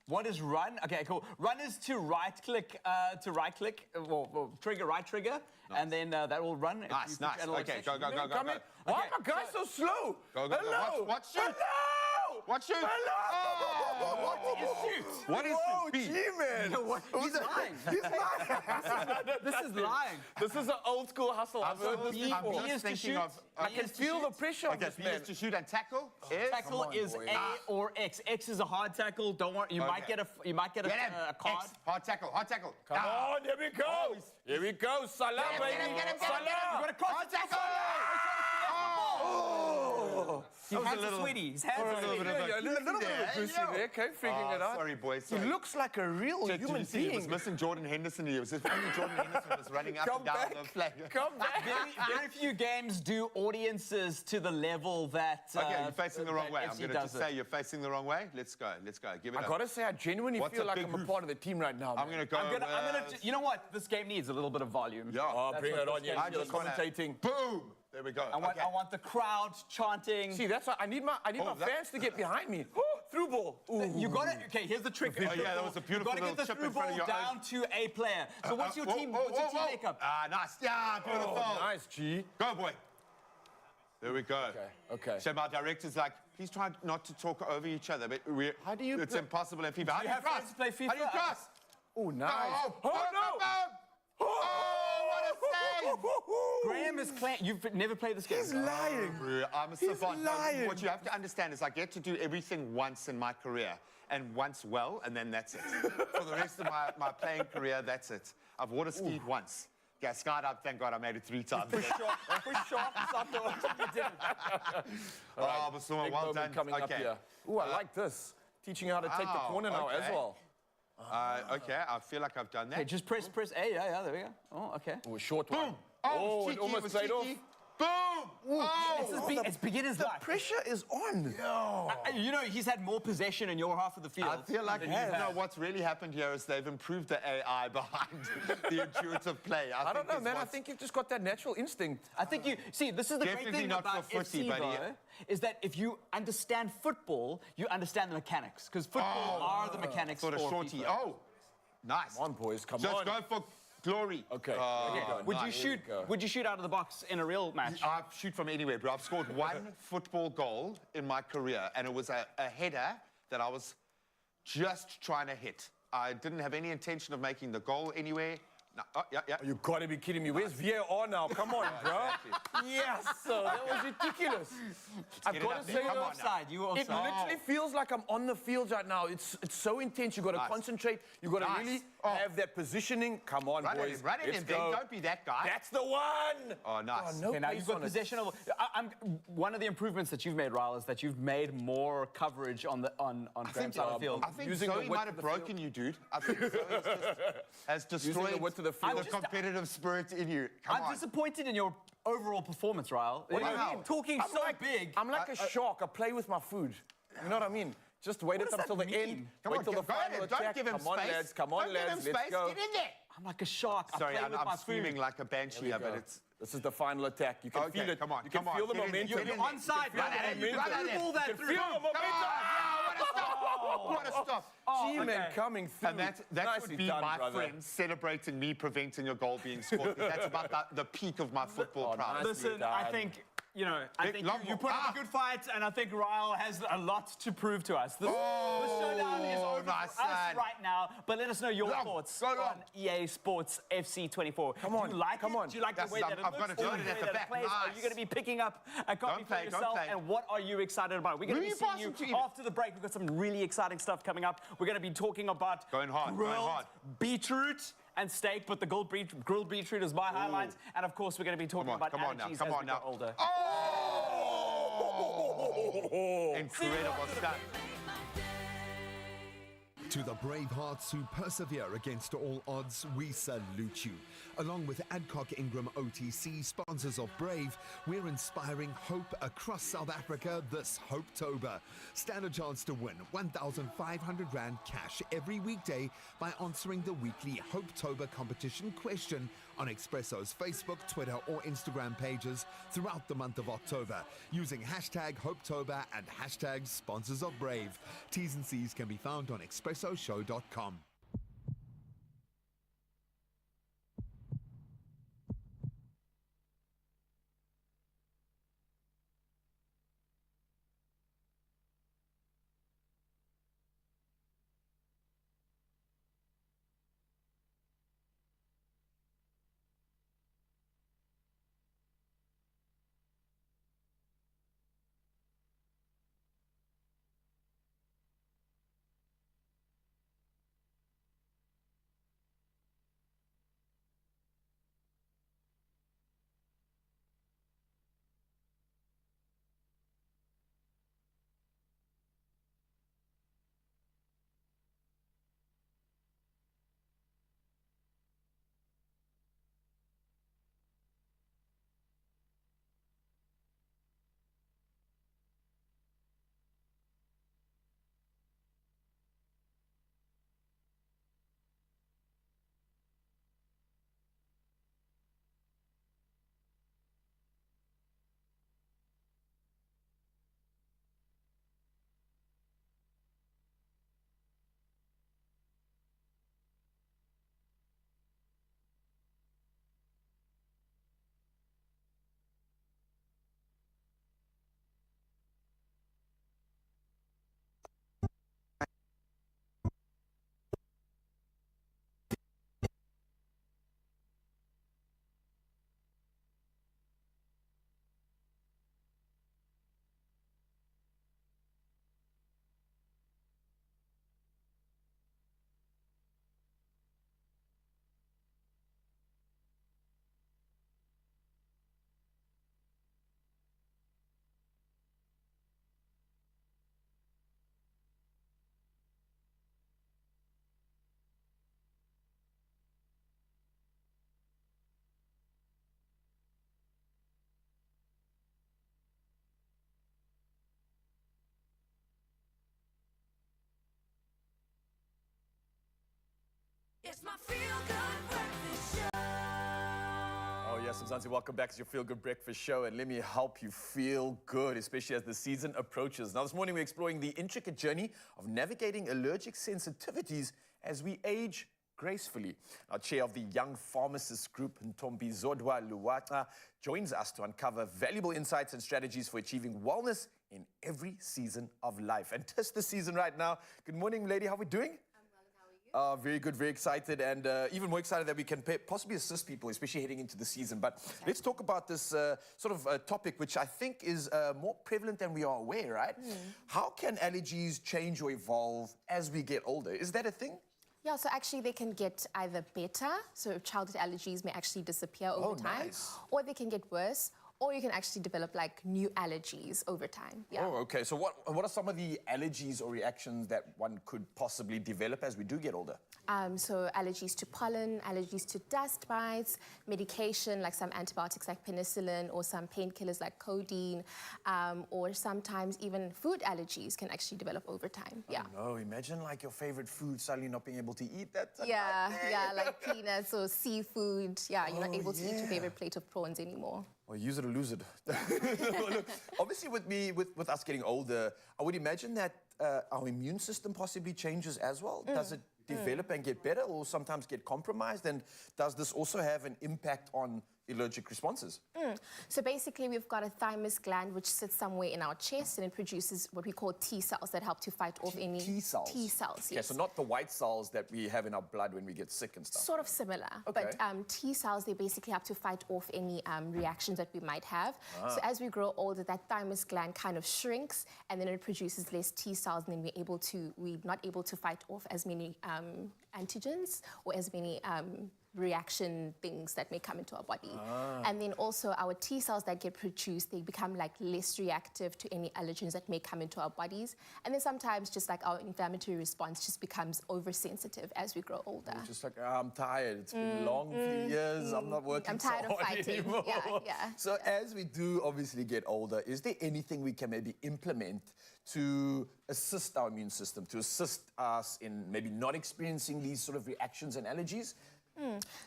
[SPEAKER 3] What is run? Okay, cool. Run is to right click, well, trigger, right trigger, and then that will run. if
[SPEAKER 2] Nice,
[SPEAKER 3] you
[SPEAKER 2] nice.
[SPEAKER 3] push analog
[SPEAKER 2] Okay,
[SPEAKER 3] section.
[SPEAKER 2] go, go, go,
[SPEAKER 1] Come
[SPEAKER 2] go.
[SPEAKER 1] in. Why are my guys so slow?
[SPEAKER 2] Go, go, go.
[SPEAKER 1] Hello.
[SPEAKER 2] Watch shoot.
[SPEAKER 1] Hello.
[SPEAKER 2] Watch shoot.
[SPEAKER 1] Hello.
[SPEAKER 2] What is shoot? What is
[SPEAKER 1] Whoa,
[SPEAKER 2] shoot?
[SPEAKER 1] G-man.
[SPEAKER 3] He's lying.
[SPEAKER 1] He's lying.
[SPEAKER 3] This is lying.
[SPEAKER 1] This is an old school hustle. I've heard this
[SPEAKER 3] B-
[SPEAKER 1] before.
[SPEAKER 3] B is to
[SPEAKER 2] thinking
[SPEAKER 3] shoot.
[SPEAKER 2] of-
[SPEAKER 1] I can feel the pressure of
[SPEAKER 2] Okay,
[SPEAKER 1] this
[SPEAKER 2] B
[SPEAKER 1] man.
[SPEAKER 2] is to shoot and tackle. Is?
[SPEAKER 3] Tackle
[SPEAKER 1] on,
[SPEAKER 3] is
[SPEAKER 1] boy.
[SPEAKER 3] A or X. X is a hard tackle. Don't worry, you might get a
[SPEAKER 2] Get him.
[SPEAKER 3] card.
[SPEAKER 2] X. Hard tackle, hard tackle.
[SPEAKER 1] Come on, here we go. Here we go. Salah,
[SPEAKER 2] Get him,
[SPEAKER 1] baby.
[SPEAKER 2] get him, get him,
[SPEAKER 1] Salah.
[SPEAKER 2] get him.
[SPEAKER 3] You got to cross
[SPEAKER 2] Hard
[SPEAKER 3] it to the
[SPEAKER 2] tackle.
[SPEAKER 1] Oh.
[SPEAKER 3] His hands are sweaty. His hands are sweaty.
[SPEAKER 1] Yeah, a little bit of a goosey there. Okay, figuring it out.
[SPEAKER 2] Sorry, boys.
[SPEAKER 1] He looks like a real
[SPEAKER 2] Did you
[SPEAKER 1] human
[SPEAKER 2] see he was
[SPEAKER 1] being.
[SPEAKER 2] missing Jordan Henderson here. It was if only Jordan Henderson was running up
[SPEAKER 1] Come
[SPEAKER 2] and down
[SPEAKER 1] back.
[SPEAKER 2] the flag.
[SPEAKER 1] Come back.
[SPEAKER 3] Very few games do audiences to the level that.
[SPEAKER 2] Okay, you're facing the wrong
[SPEAKER 3] that
[SPEAKER 2] way. I'm
[SPEAKER 3] FC
[SPEAKER 2] going to
[SPEAKER 3] does
[SPEAKER 2] just
[SPEAKER 3] it.
[SPEAKER 2] say you're facing the wrong way. Let's go. Let's go. Give it
[SPEAKER 1] I
[SPEAKER 2] up.
[SPEAKER 1] gotta say, I genuinely
[SPEAKER 2] What's
[SPEAKER 1] feel
[SPEAKER 2] a
[SPEAKER 1] like
[SPEAKER 2] big
[SPEAKER 1] I'm a
[SPEAKER 2] hoof?
[SPEAKER 1] part of the team right now.
[SPEAKER 2] I'm
[SPEAKER 1] man.
[SPEAKER 2] going to go.
[SPEAKER 3] I'm gonna. You know what? This game needs a little bit of volume.
[SPEAKER 2] Yeah.
[SPEAKER 1] Oh,
[SPEAKER 3] That's
[SPEAKER 1] bring
[SPEAKER 3] what
[SPEAKER 1] it on,
[SPEAKER 3] this
[SPEAKER 1] yeah.
[SPEAKER 3] game
[SPEAKER 2] I
[SPEAKER 1] You're
[SPEAKER 2] just wanna-
[SPEAKER 1] commentating.
[SPEAKER 2] Boom. There we go.
[SPEAKER 3] I want,
[SPEAKER 2] Okay.
[SPEAKER 3] I want the crowd chanting.
[SPEAKER 1] See, that's why I need my
[SPEAKER 2] that-
[SPEAKER 1] fans to get behind me. Through ball. Ooh.
[SPEAKER 3] You got it. Okay, here's the trick.
[SPEAKER 2] Oh, yeah, that was a beautiful
[SPEAKER 3] You got to get
[SPEAKER 2] little
[SPEAKER 3] the
[SPEAKER 2] chip
[SPEAKER 3] through
[SPEAKER 2] in front of
[SPEAKER 3] ball
[SPEAKER 2] your
[SPEAKER 3] down to a player. So what's your team?
[SPEAKER 2] Whoa,
[SPEAKER 3] What's your
[SPEAKER 2] whoa,
[SPEAKER 3] team
[SPEAKER 2] whoa.
[SPEAKER 3] makeup?
[SPEAKER 2] Ah, nice. Yeah, beautiful.
[SPEAKER 1] Oh, nice, G.
[SPEAKER 2] Go, boy. There we go.
[SPEAKER 1] Okay.
[SPEAKER 2] So my director's like, please try not to talk over each other, but
[SPEAKER 1] How do you
[SPEAKER 2] it's
[SPEAKER 1] play-
[SPEAKER 2] impossible in FIFA. How do
[SPEAKER 3] you
[SPEAKER 2] you
[SPEAKER 3] have
[SPEAKER 2] cross?
[SPEAKER 3] friends play FIFA?
[SPEAKER 2] How do you cross?
[SPEAKER 1] Oh, nice.
[SPEAKER 2] Oh,
[SPEAKER 1] Oh, no.
[SPEAKER 2] Oh, what a save!
[SPEAKER 3] Graham is playing. You've never played this game.
[SPEAKER 1] He's lying.
[SPEAKER 2] I'm a
[SPEAKER 1] He's
[SPEAKER 2] savant.
[SPEAKER 1] lying.
[SPEAKER 2] What you have to understand is I get to do everything once in my career, and once well, and then that's it. For the rest of my playing career, that's it. I've water skied once. Yeah, skydived, thank God I made it 3 times.
[SPEAKER 3] For sure. Something you didn't.
[SPEAKER 2] Oh, but so
[SPEAKER 1] Big
[SPEAKER 2] well
[SPEAKER 1] moment
[SPEAKER 2] done.
[SPEAKER 1] coming up
[SPEAKER 2] Okay.
[SPEAKER 1] here. Ooh, I like this. Teaching you how to take the
[SPEAKER 2] Oh,
[SPEAKER 1] corner now as
[SPEAKER 2] okay.
[SPEAKER 1] well.
[SPEAKER 2] Okay, I feel like I've done that.
[SPEAKER 3] Hey, just press A. Yeah, there we go. Oh, okay.
[SPEAKER 1] Ooh, a short one.
[SPEAKER 2] Boom! Oh,
[SPEAKER 1] it
[SPEAKER 2] cheeky,
[SPEAKER 1] almost
[SPEAKER 2] was
[SPEAKER 1] played off.
[SPEAKER 2] cheeky. Boom! Oh!
[SPEAKER 3] It's beginner's
[SPEAKER 1] The
[SPEAKER 3] luck.
[SPEAKER 1] pressure is on.
[SPEAKER 3] You know, he's had more possession in your half of the field.
[SPEAKER 2] I feel like
[SPEAKER 3] than
[SPEAKER 2] you
[SPEAKER 3] you
[SPEAKER 2] know
[SPEAKER 3] have.
[SPEAKER 2] what's really happened here is they've improved the AI behind the intuitive play.
[SPEAKER 1] I don't
[SPEAKER 2] think
[SPEAKER 1] know,
[SPEAKER 2] is
[SPEAKER 1] man. I
[SPEAKER 2] what's-
[SPEAKER 1] think you've just got that natural instinct.
[SPEAKER 3] I think you see. This is the great
[SPEAKER 2] Definitely
[SPEAKER 3] thing
[SPEAKER 2] not
[SPEAKER 3] about
[SPEAKER 2] for footy,
[SPEAKER 3] FC,
[SPEAKER 2] buddy.
[SPEAKER 3] though, is that if you understand football, you understand the mechanics. Because football are the mechanics
[SPEAKER 2] sort of
[SPEAKER 3] for
[SPEAKER 2] shorty.
[SPEAKER 3] FIFA.
[SPEAKER 2] Oh, nice.
[SPEAKER 1] Come on, boys. Come
[SPEAKER 2] Just
[SPEAKER 1] on.
[SPEAKER 2] go for glory.
[SPEAKER 1] Okay.
[SPEAKER 3] Would you
[SPEAKER 1] Here
[SPEAKER 3] shoot?
[SPEAKER 1] we go.
[SPEAKER 3] Would you shoot out of the box in a real match?
[SPEAKER 2] I shoot from anywhere, bro. I've scored 1 football goal in my career, and it was a header that I was just trying to hit. I didn't have any intention of making the goal anywhere. No. Oh, yeah, yeah.
[SPEAKER 1] You gotta be kidding me. Where's VAR now? Come on, bro. Yes, sir. That was ridiculous. I've
[SPEAKER 2] get it
[SPEAKER 1] got
[SPEAKER 2] up
[SPEAKER 1] to
[SPEAKER 2] there.
[SPEAKER 1] say,
[SPEAKER 2] Come
[SPEAKER 1] though,
[SPEAKER 2] on now.
[SPEAKER 3] Offside, you were
[SPEAKER 1] it
[SPEAKER 3] offside.
[SPEAKER 1] literally feels like I'm on the field right now. It's so intense. You got to
[SPEAKER 2] Nice.
[SPEAKER 1] concentrate. You got to
[SPEAKER 2] Nice.
[SPEAKER 1] really
[SPEAKER 2] Oh.
[SPEAKER 1] have that positioning. Come on,
[SPEAKER 2] Run it
[SPEAKER 1] boys.
[SPEAKER 2] in, run it
[SPEAKER 1] Let's
[SPEAKER 2] in, Ben.
[SPEAKER 1] go.
[SPEAKER 2] Don't be that guy.
[SPEAKER 1] That's the one.
[SPEAKER 2] Oh, nice.
[SPEAKER 1] no
[SPEAKER 3] Okay, now
[SPEAKER 1] pace
[SPEAKER 3] you've got
[SPEAKER 1] on it.
[SPEAKER 3] possession of. One of the improvements that you've made, Ryle, is that you've made more coverage on Graham's side of the field.
[SPEAKER 2] I think
[SPEAKER 1] Using the
[SPEAKER 2] Zoe
[SPEAKER 1] width
[SPEAKER 2] might
[SPEAKER 1] of
[SPEAKER 2] have
[SPEAKER 1] the
[SPEAKER 2] broken you, dude. I think Zoe has destroyed
[SPEAKER 1] the width of the field.
[SPEAKER 2] the competitive spirit in you. Come
[SPEAKER 3] I'm
[SPEAKER 2] on.
[SPEAKER 3] disappointed in your overall performance, Ryle.
[SPEAKER 1] What do you
[SPEAKER 2] Wow.
[SPEAKER 1] mean?
[SPEAKER 3] Talking so big.
[SPEAKER 1] I'm like a shark. I play with my food. You know what I mean? Just wait
[SPEAKER 3] What does
[SPEAKER 1] until
[SPEAKER 3] that
[SPEAKER 1] the end.
[SPEAKER 3] mean?
[SPEAKER 2] Come
[SPEAKER 1] Wait
[SPEAKER 2] on,
[SPEAKER 1] till
[SPEAKER 2] go
[SPEAKER 1] the final
[SPEAKER 2] ahead. Don't
[SPEAKER 1] attack.
[SPEAKER 2] give him
[SPEAKER 1] Come on,
[SPEAKER 2] space.
[SPEAKER 1] lads. Come on,
[SPEAKER 2] Don't give him
[SPEAKER 1] lads. Let's
[SPEAKER 2] space.
[SPEAKER 1] go.
[SPEAKER 2] Get in there.
[SPEAKER 3] I'm like a shark. I
[SPEAKER 2] Sorry,
[SPEAKER 3] play with
[SPEAKER 2] I'm
[SPEAKER 3] my
[SPEAKER 2] screaming
[SPEAKER 3] food.
[SPEAKER 2] like a banshee here, but it's...
[SPEAKER 1] This is the final attack. You can
[SPEAKER 2] Okay,
[SPEAKER 1] feel it.
[SPEAKER 2] come on,
[SPEAKER 1] You can
[SPEAKER 2] come on,
[SPEAKER 1] feel the
[SPEAKER 2] get in there.
[SPEAKER 1] momentum.
[SPEAKER 2] You're
[SPEAKER 3] You're onside.
[SPEAKER 2] Run at it,
[SPEAKER 3] You
[SPEAKER 2] run
[SPEAKER 3] can
[SPEAKER 2] at it.
[SPEAKER 3] pull that
[SPEAKER 1] You can
[SPEAKER 3] through.
[SPEAKER 1] feel the
[SPEAKER 2] Come
[SPEAKER 1] momentum.
[SPEAKER 2] on. Yeah, what a stop. What a stop.
[SPEAKER 1] G-men
[SPEAKER 3] okay.
[SPEAKER 1] coming through.
[SPEAKER 2] And that
[SPEAKER 1] Nicely
[SPEAKER 2] would be
[SPEAKER 1] done,
[SPEAKER 2] my
[SPEAKER 1] brother.
[SPEAKER 2] friend celebrating me preventing a goal being scored. That's about the peak of my football
[SPEAKER 1] Oh,
[SPEAKER 2] prowess.
[SPEAKER 1] nice.
[SPEAKER 3] Listen,
[SPEAKER 1] done.
[SPEAKER 3] I think, I think
[SPEAKER 2] long
[SPEAKER 3] you put up
[SPEAKER 2] ball.
[SPEAKER 3] a good fight, and I think Ryle has a lot to prove to us. This showdown is over
[SPEAKER 2] nice,
[SPEAKER 3] for us
[SPEAKER 2] son.
[SPEAKER 3] right now, but let us know your
[SPEAKER 2] Long,
[SPEAKER 3] thoughts
[SPEAKER 2] go long.
[SPEAKER 3] on EA Sports FC 24.
[SPEAKER 1] Come on,
[SPEAKER 3] Do you like
[SPEAKER 1] come
[SPEAKER 3] it?
[SPEAKER 1] on.
[SPEAKER 3] Do you like
[SPEAKER 2] That's-
[SPEAKER 3] the way that it
[SPEAKER 2] I've got
[SPEAKER 3] looks?
[SPEAKER 2] it
[SPEAKER 3] Or
[SPEAKER 2] loaded
[SPEAKER 3] the
[SPEAKER 2] at
[SPEAKER 3] way
[SPEAKER 2] the
[SPEAKER 3] that it
[SPEAKER 2] back.
[SPEAKER 3] plays? Are you
[SPEAKER 2] Nice.
[SPEAKER 3] going to be picking up a copy
[SPEAKER 2] Don't play,
[SPEAKER 3] for
[SPEAKER 2] don't
[SPEAKER 3] yourself?
[SPEAKER 2] play.
[SPEAKER 3] And what are you excited about? We're going to
[SPEAKER 2] Who
[SPEAKER 3] be
[SPEAKER 2] are you
[SPEAKER 3] seeing
[SPEAKER 2] passing
[SPEAKER 3] you
[SPEAKER 2] to?
[SPEAKER 3] after the break. We've got some really exciting stuff coming up. We're going to be talking about
[SPEAKER 2] Going hard, going
[SPEAKER 3] grilled
[SPEAKER 2] hard.
[SPEAKER 3] beetroot and steak, but the grilled beetroot is my highlight. And of course, we're going to be talking about
[SPEAKER 2] Come on now,
[SPEAKER 3] allergies
[SPEAKER 2] come
[SPEAKER 3] as
[SPEAKER 2] on
[SPEAKER 3] we
[SPEAKER 2] now.
[SPEAKER 3] get older.
[SPEAKER 2] Incredible stuff.
[SPEAKER 7] To the Bravehearts who persevere against all odds, we salute you. Along with Adcock Ingram OTC, sponsors of Brave, we're inspiring hope across South Africa this Hopetober. Stand a chance to win 1,500 Rand cash every weekday by answering the weekly Hopetober competition question on Expresso's Facebook, Twitter or Instagram pages throughout the month of October using hashtag Hopetober and hashtag sponsors of Brave. T's and C's can be found on expressoshow.com.
[SPEAKER 5] It's my feel-good breakfast show.
[SPEAKER 1] Oh, yes, Mzansi, welcome back to your Feel Good Breakfast Show, and let me help you feel good, especially as the season approaches. Now, this morning we're exploring the intricate journey of navigating allergic sensitivities as we age gracefully. Our chair of the Young Pharmacists Group, Ntombi Zodwa Luwata, joins us to uncover valuable insights and strategies for achieving wellness in every season of life. And 'tis the season right now. Good morning, lady. How are we doing? Very good, very excited, and even more excited that we can possibly assist people, especially heading into the season. But let's talk about this sort of topic, which I think is more prevalent than we are aware, right? How can allergies change or evolve as we get older? Is that a thing?
[SPEAKER 8] Yeah, so actually they can get either better, so childhood allergies may actually disappear over time,
[SPEAKER 1] nice.
[SPEAKER 8] or they can get worse, or you can actually develop like new allergies over time. Yeah.
[SPEAKER 1] Oh, okay. So what are some of the allergies or reactions that one could possibly develop as we do get older?
[SPEAKER 8] So allergies to pollen, allergies to dust mites, medication like some antibiotics like penicillin or some painkillers like codeine, or sometimes even food allergies can actually develop over time. Yeah.
[SPEAKER 1] No, imagine like your favorite food suddenly not being able to eat that.
[SPEAKER 8] Yeah, like peanuts or seafood. Yeah, you're not able to eat your favorite plate of prawns anymore.
[SPEAKER 1] Or use it or lose it. Look, obviously with us getting older, I would imagine that our immune system possibly changes as well. Does it develop and get better or sometimes get compromised? And does this also have an impact on allergic responses?
[SPEAKER 8] So basically we've got a thymus gland which sits somewhere in our chest and it produces what we call T cells that help to fight off any...
[SPEAKER 1] T cells?
[SPEAKER 8] T cells,
[SPEAKER 1] Okay,
[SPEAKER 8] yes.
[SPEAKER 1] so not the white cells that we have in our blood when we get sick and stuff.
[SPEAKER 8] Sort of similar,
[SPEAKER 1] Okay.
[SPEAKER 8] but T cells, they basically have to fight off any reactions that we might have. So as we grow older, that thymus gland kind of shrinks and then it produces less T cells and then we're not able to fight off as many antigens or as many reaction things that may come into our body. And then also our T cells that get produced, they become like less reactive to any allergens that may come into our bodies. And then sometimes just like our inflammatory response just becomes oversensitive as we grow older.
[SPEAKER 1] Just like, I'm tired. It's been a long few years. I'm not working
[SPEAKER 8] I'm tired
[SPEAKER 1] so
[SPEAKER 8] of
[SPEAKER 1] hard
[SPEAKER 8] fighting.
[SPEAKER 1] anymore.
[SPEAKER 8] Yeah.
[SPEAKER 1] So as we do obviously get older, is there anything we can maybe implement to assist our immune system, to assist us in maybe not experiencing these sort of reactions and allergies?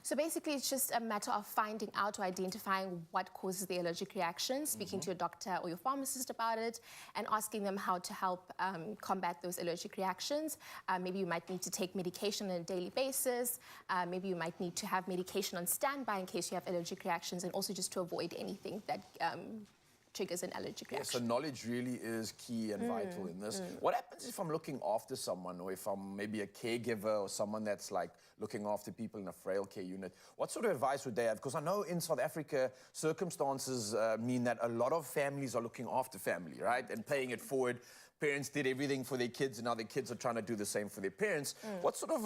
[SPEAKER 8] So basically, it's just a matter of finding out or identifying what causes the allergic reaction, speaking to your doctor or your pharmacist about it, and asking them how to help combat those allergic reactions. Maybe you might need to take medication on a daily basis. Maybe you might need to have medication on standby in case you have allergic reactions, and also just to avoid anything that triggers an allergic reaction.
[SPEAKER 1] So knowledge really is key and vital in this. What happens if I'm looking after someone, or if I'm maybe a caregiver or someone that's like looking after people in a frail care unit? What sort of advice would they have? Because I know in South Africa, circumstances mean that a lot of families are looking after family, right? And paying it forward. Parents did everything for their kids, and now their kids are trying to do the same for their parents. What sort of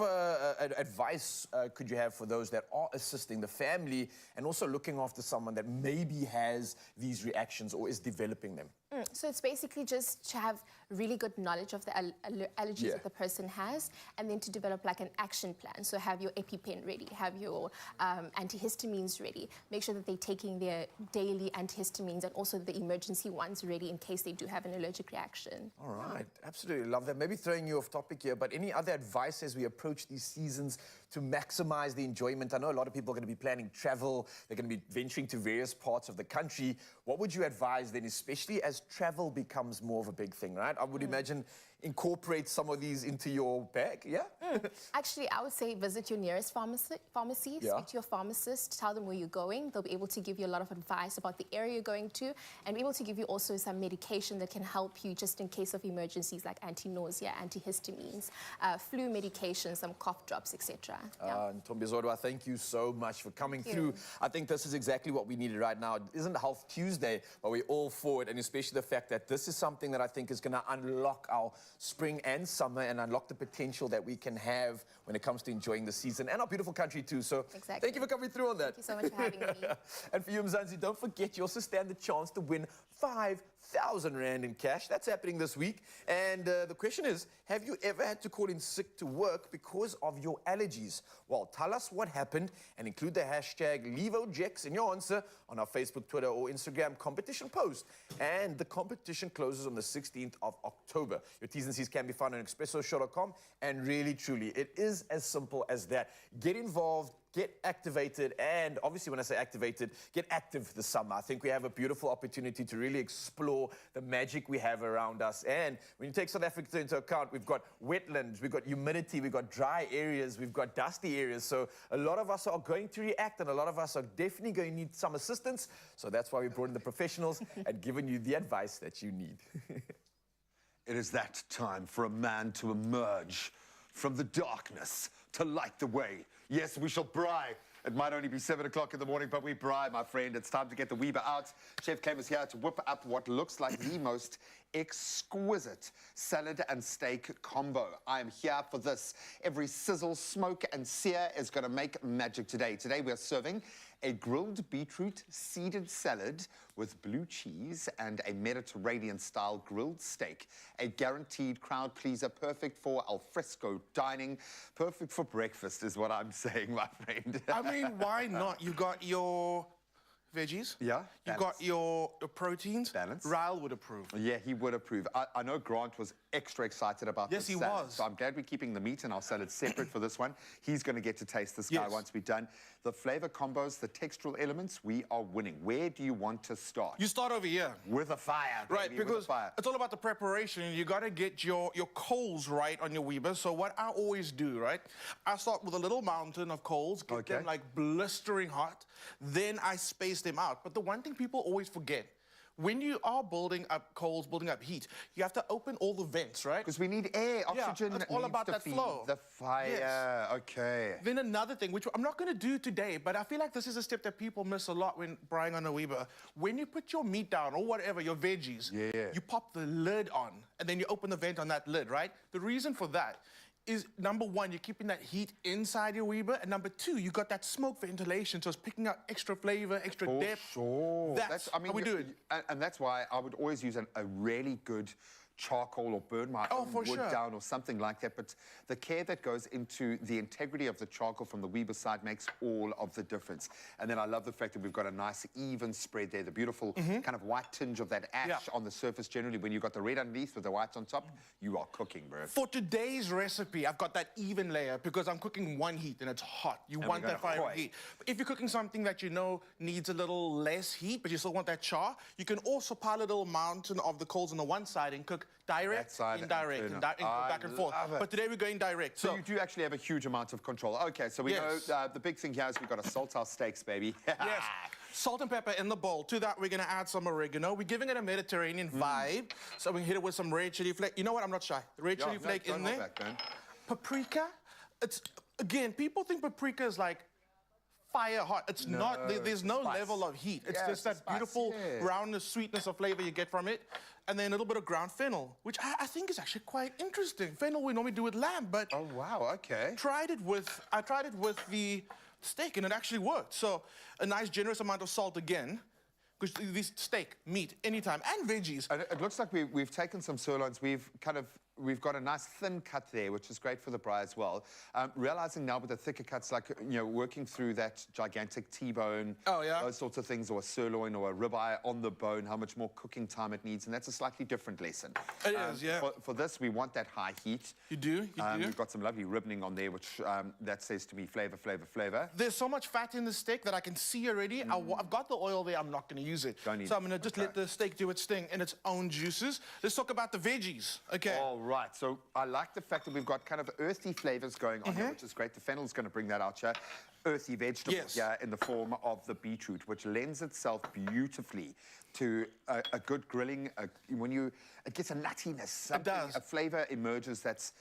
[SPEAKER 1] advice could you have for those that are assisting the family and also looking after someone that maybe has these reactions or is developing them?
[SPEAKER 8] So it's basically just to have really good knowledge of the allergies that the person has, and then to develop like an action plan. So have your EpiPen ready, have your antihistamines ready. Make sure that they're taking their daily antihistamines and also the emergency ones ready in case they do have an allergic reaction.
[SPEAKER 1] All right, absolutely love that. Maybe throwing you off topic here, but any other advice as we approach these seasons to maximize the enjoyment? I know a lot of people are going to be planning travel. They're going to be venturing to various parts of the country. What would you advise then, especially as travel becomes more of a big thing, right? I would imagine incorporate some of these into your bag, yeah?
[SPEAKER 8] Actually, I would say visit your nearest pharmacy,
[SPEAKER 1] Yeah.
[SPEAKER 8] speak to your pharmacist, tell them where you're going. They'll be able to give you a lot of advice about the area you're going to, and be able to give you also some medication that can help you just in case of emergencies like anti-nausea, antihistamines, flu medication, some cough drops, etc.
[SPEAKER 1] Ntombizodwa, thank you so much for coming through. I think this is exactly what we needed right now. It isn't Health Tuesday, but we're all for it, and especially the fact that this is something that I think is going to unlock our spring and summer and unlock the potential that we can have when it comes to enjoying the season and our beautiful country too. So thank you for coming through on that.
[SPEAKER 8] Thank you so much for having me.
[SPEAKER 1] And for you, Mzansi, don't forget you also stand the chance to win 5,000 Rand in cash. That's happening this week. And the question is, have you ever had to call in sick to work because of your allergies? Well, tell us what happened and include the hashtag LeavoJex in your answer on our Facebook, Twitter, or Instagram competition post. And the competition closes on the 16th of October. Your T's and C's can be found on expressoshow.com. And really, truly, it is as simple as that. Get involved, get activated, and obviously when I say activated, get active this summer. I think we have a beautiful opportunity to really explore the magic we have around us. And when you take South Africa into account, we've got wetlands, we've got humidity, we've got dry areas, we've got dusty areas. So a lot of us are going to react, and a lot of us are definitely going to need some assistance. So that's why we brought in the professionals and given you the advice that you need.
[SPEAKER 2] It is that time for a man to emerge from the darkness to light the way. Yes, we shall braai. It might only be 7 o'clock in the morning, but we braai, my friend. It's time to get the Weber out. Chef Clem is here to whip up what looks like the most exquisite salad and steak combo. I am here for this. Every sizzle, smoke, and sear is going to make magic today. Today we are serving a grilled beetroot seeded salad with blue cheese and a Mediterranean-style grilled steak. A guaranteed crowd pleaser, perfect for alfresco dining, perfect for breakfast is what I'm saying, my friend.
[SPEAKER 9] I mean, why not? You got your veggies.
[SPEAKER 2] Yeah,
[SPEAKER 9] You got your proteins.
[SPEAKER 2] Balance.
[SPEAKER 9] Ryle would approve.
[SPEAKER 2] Yeah, he would approve. I know Grant was extra excited about
[SPEAKER 9] Yes,
[SPEAKER 2] this
[SPEAKER 9] he
[SPEAKER 2] salad,
[SPEAKER 9] was.
[SPEAKER 2] so I'm glad we're keeping the meat and our salad separate for this one. He's going to get to taste this guy
[SPEAKER 9] Yes.
[SPEAKER 2] once we're done. The flavor combos, the textural elements, we are winning. Where do you want to start?
[SPEAKER 9] You start over here.
[SPEAKER 2] With a fire,
[SPEAKER 9] Right,
[SPEAKER 2] baby, with a
[SPEAKER 9] because
[SPEAKER 2] fire.
[SPEAKER 9] it's all about the preparation. You got to get your coals right on your Weber. So what I always do, right, I start with a little mountain of coals, get them
[SPEAKER 2] Okay.
[SPEAKER 9] like blistering hot. Then I space them out. But the one thing people always forget, when you are building up coals, building up heat, you have to open all the vents, right?
[SPEAKER 2] Because we need air, oxygen.
[SPEAKER 9] it's all
[SPEAKER 2] needs
[SPEAKER 9] about
[SPEAKER 2] to
[SPEAKER 9] that
[SPEAKER 2] feed
[SPEAKER 9] flow.
[SPEAKER 2] the fire.
[SPEAKER 9] Yes.
[SPEAKER 2] Okay.
[SPEAKER 9] Then another thing, which I'm not going to do today, but I feel like this is a step that people miss a lot when braaiing on a Weber. When you put your meat down, or whatever, your veggies,
[SPEAKER 2] Yeah.
[SPEAKER 9] you pop the lid on, and then you open the vent on that lid, right? The reason for that is, number one, you're keeping that heat inside your Weber, and number two, you got that smoke ventilation, so it's picking up extra flavor, extra
[SPEAKER 2] For
[SPEAKER 9] depth.
[SPEAKER 2] sure.
[SPEAKER 9] That's how we do it.
[SPEAKER 2] And that's why I would always use a really good charcoal or burn my own
[SPEAKER 9] for
[SPEAKER 2] wood
[SPEAKER 9] sure.
[SPEAKER 2] down or something like that. But the care that goes into the integrity of the charcoal from the Weber side makes all of the difference. And then I love the fact that we've got a nice even spread there, the beautiful kind of white tinge of that ash
[SPEAKER 9] Yeah.
[SPEAKER 2] on the surface generally. When you've got the red underneath with the white on top, you are cooking, bro.
[SPEAKER 9] For today's recipe, I've got that even layer because I'm cooking one heat and it's hot. You want
[SPEAKER 2] we're
[SPEAKER 9] that
[SPEAKER 2] gonna
[SPEAKER 9] fire
[SPEAKER 2] fry.
[SPEAKER 9] heat. But if you're cooking something that you know needs a little less heat, but you still want that char, you can also pile a little mountain of the coals on the one side and cook direct,
[SPEAKER 2] That side and
[SPEAKER 9] indirect,
[SPEAKER 2] turn
[SPEAKER 9] and
[SPEAKER 2] up. I
[SPEAKER 9] back and forth.
[SPEAKER 2] love it.
[SPEAKER 9] But today we're going direct.
[SPEAKER 2] So you do actually have a huge amount of control. Okay, so we
[SPEAKER 9] Yes.
[SPEAKER 2] know the big thing here is we've got to salt our steaks, baby.
[SPEAKER 9] Yes. Salt and pepper in the bowl. To that, we're gonna add some oregano. We're giving it a Mediterranean vibe. So we hit it with some red chili flake. You know what? I'm not shy. The red chili flake
[SPEAKER 2] don't
[SPEAKER 9] in
[SPEAKER 2] hold
[SPEAKER 9] there.
[SPEAKER 2] back, man.
[SPEAKER 9] Paprika. It's, again, people think paprika is like fire hot. It's not. There's
[SPEAKER 2] it's
[SPEAKER 9] no
[SPEAKER 2] spice.
[SPEAKER 9] level of heat. It's
[SPEAKER 2] Yeah,
[SPEAKER 9] just
[SPEAKER 2] it's a
[SPEAKER 9] that beautiful
[SPEAKER 2] spice, yeah.
[SPEAKER 9] roundness, sweetness of flavor you get from it. And then a little bit of ground fennel, which I think is actually quite interesting. Fennel we normally do with lamb, but
[SPEAKER 2] Oh, wow, okay.
[SPEAKER 9] I tried it with the steak and it actually worked. So a nice generous amount of salt again, because this steak, meat, anytime, and veggies.
[SPEAKER 2] And it looks like we've taken some sirloins. We've got a nice thin cut there, which is great for the braai as well. Realizing now with the thicker cuts, like, you know, working through that gigantic T-bone,
[SPEAKER 9] Oh, yeah?
[SPEAKER 2] those sorts of things, or a sirloin or a ribeye on the bone, how much more cooking time it needs, and that's a slightly different lesson.
[SPEAKER 9] It is, yeah.
[SPEAKER 2] For this, we want that high heat.
[SPEAKER 9] You do, you do.
[SPEAKER 2] We've got some lovely ribboning on there, which that says to me flavor, flavor, flavor.
[SPEAKER 9] There's so much fat in the steak that I can see already. I've got the oil there. I'm not going to use it.
[SPEAKER 2] Don't need
[SPEAKER 9] so I'm
[SPEAKER 2] it.
[SPEAKER 9] going to just
[SPEAKER 2] Okay.
[SPEAKER 9] let the steak do its thing in its own juices. Let's talk about the veggies. Okay.
[SPEAKER 2] All right, so I like the fact that we've got kind of earthy flavors going on here, which is great. The fennel's going to bring that out here. Earthy vegetables
[SPEAKER 9] Yes.
[SPEAKER 2] here in the form of the beetroot, which lends itself beautifully to a good grilling. It gets a nuttiness. Something,
[SPEAKER 9] does.
[SPEAKER 2] A flavor emerges that's,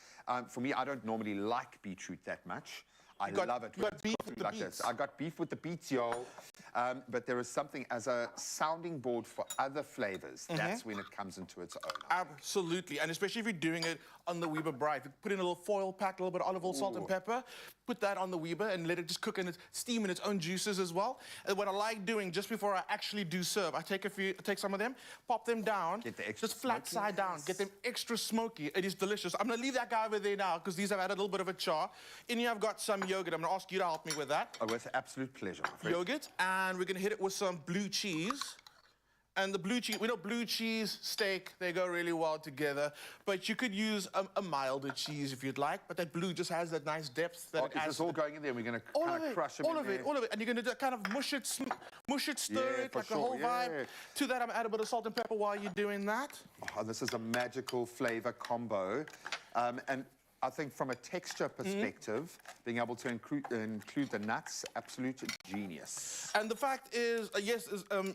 [SPEAKER 2] for me, I don't normally like beetroot that much. I love it.
[SPEAKER 9] you
[SPEAKER 2] when
[SPEAKER 9] got
[SPEAKER 2] it's
[SPEAKER 9] beef
[SPEAKER 2] cooked
[SPEAKER 9] with the
[SPEAKER 2] like this.
[SPEAKER 9] beets.
[SPEAKER 2] I got beef with the beets, yo. But there is something as a sounding board for other flavors. That's when it comes into its own.
[SPEAKER 9] Absolutely, and especially if you're doing it on the Weber braai. If you put in a little foil pack, a little bit of olive oil, salt and pepper, put that on the Weber and let it just cook and steam in its own juices as well. And what I like doing just before I actually do serve, I take some of them, pop them down,
[SPEAKER 2] Get the extra
[SPEAKER 9] just flat
[SPEAKER 2] smokiness.
[SPEAKER 9] side down, get them extra smoky. It is delicious. I'm gonna leave that guy over there now because these have added a little bit of a char. In here I've got some yogurt. I'm gonna ask you to help me with that.
[SPEAKER 2] Oh, with absolute pleasure, my friend.
[SPEAKER 9] Yogurt, and we're gonna hit it with some blue cheese. And the blue cheese, we know blue cheese, steak, they go really well together. But you could use a milder cheese if you'd like, but that blue just has that nice depth that
[SPEAKER 2] Oh,
[SPEAKER 9] it
[SPEAKER 2] is
[SPEAKER 9] adds.
[SPEAKER 2] this all going in there? We're going to
[SPEAKER 9] all
[SPEAKER 2] kind
[SPEAKER 9] of
[SPEAKER 2] of crush them
[SPEAKER 9] all
[SPEAKER 2] in
[SPEAKER 9] of
[SPEAKER 2] there?
[SPEAKER 9] it, all of it. And you're gonna kind of mush it, stir
[SPEAKER 2] Yeah,
[SPEAKER 9] it,
[SPEAKER 2] for
[SPEAKER 9] like
[SPEAKER 2] sure,
[SPEAKER 9] the whole
[SPEAKER 2] yeah.
[SPEAKER 9] vibe. To that, I'm gonna add a bit of salt and pepper while you're doing that.
[SPEAKER 2] Oh, this is a magical flavor combo. And I think from a texture perspective, being able to include the nuts, absolute genius.
[SPEAKER 9] And the fact is,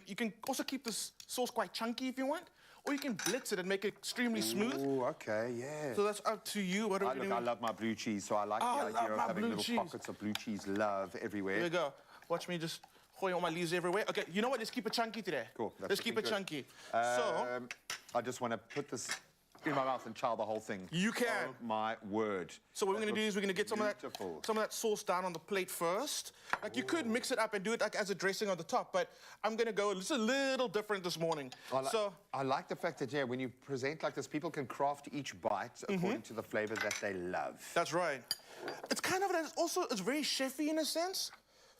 [SPEAKER 9] you can also keep this sauce quite chunky if you want. or you can blitz it and make it extremely smooth.
[SPEAKER 2] Oh, okay, yeah.
[SPEAKER 9] So that's up to you. What are we
[SPEAKER 2] Look,
[SPEAKER 9] doing?
[SPEAKER 2] I love my blue cheese, so I like
[SPEAKER 9] Oh, I
[SPEAKER 2] the
[SPEAKER 9] love
[SPEAKER 2] idea of
[SPEAKER 9] my
[SPEAKER 2] having
[SPEAKER 9] blue
[SPEAKER 2] little
[SPEAKER 9] cheese.
[SPEAKER 2] pockets of blue cheese love everywhere.
[SPEAKER 9] There you go. Watch me just hoy all my leaves everywhere. Okay, you know what? Let's keep it chunky today.
[SPEAKER 2] Cool. That's
[SPEAKER 9] Let's keep it
[SPEAKER 2] looking
[SPEAKER 9] chunky.
[SPEAKER 2] good.
[SPEAKER 9] So,
[SPEAKER 2] I just want to put this in my mouth and chow the whole thing.
[SPEAKER 9] You can.
[SPEAKER 2] Oh, my word.
[SPEAKER 9] so what we're
[SPEAKER 2] That
[SPEAKER 9] gonna do is we're gonna get
[SPEAKER 2] beautiful.
[SPEAKER 9] some of that sauce down on the plate first. Like you could mix it up and do it like as a dressing on the top, but I'm gonna go just a little different this morning.
[SPEAKER 2] I like the fact that, yeah, when you present like this, people can craft each bite according to the flavor that they love.
[SPEAKER 9] That's right. It's kind of it's very chefy in a sense,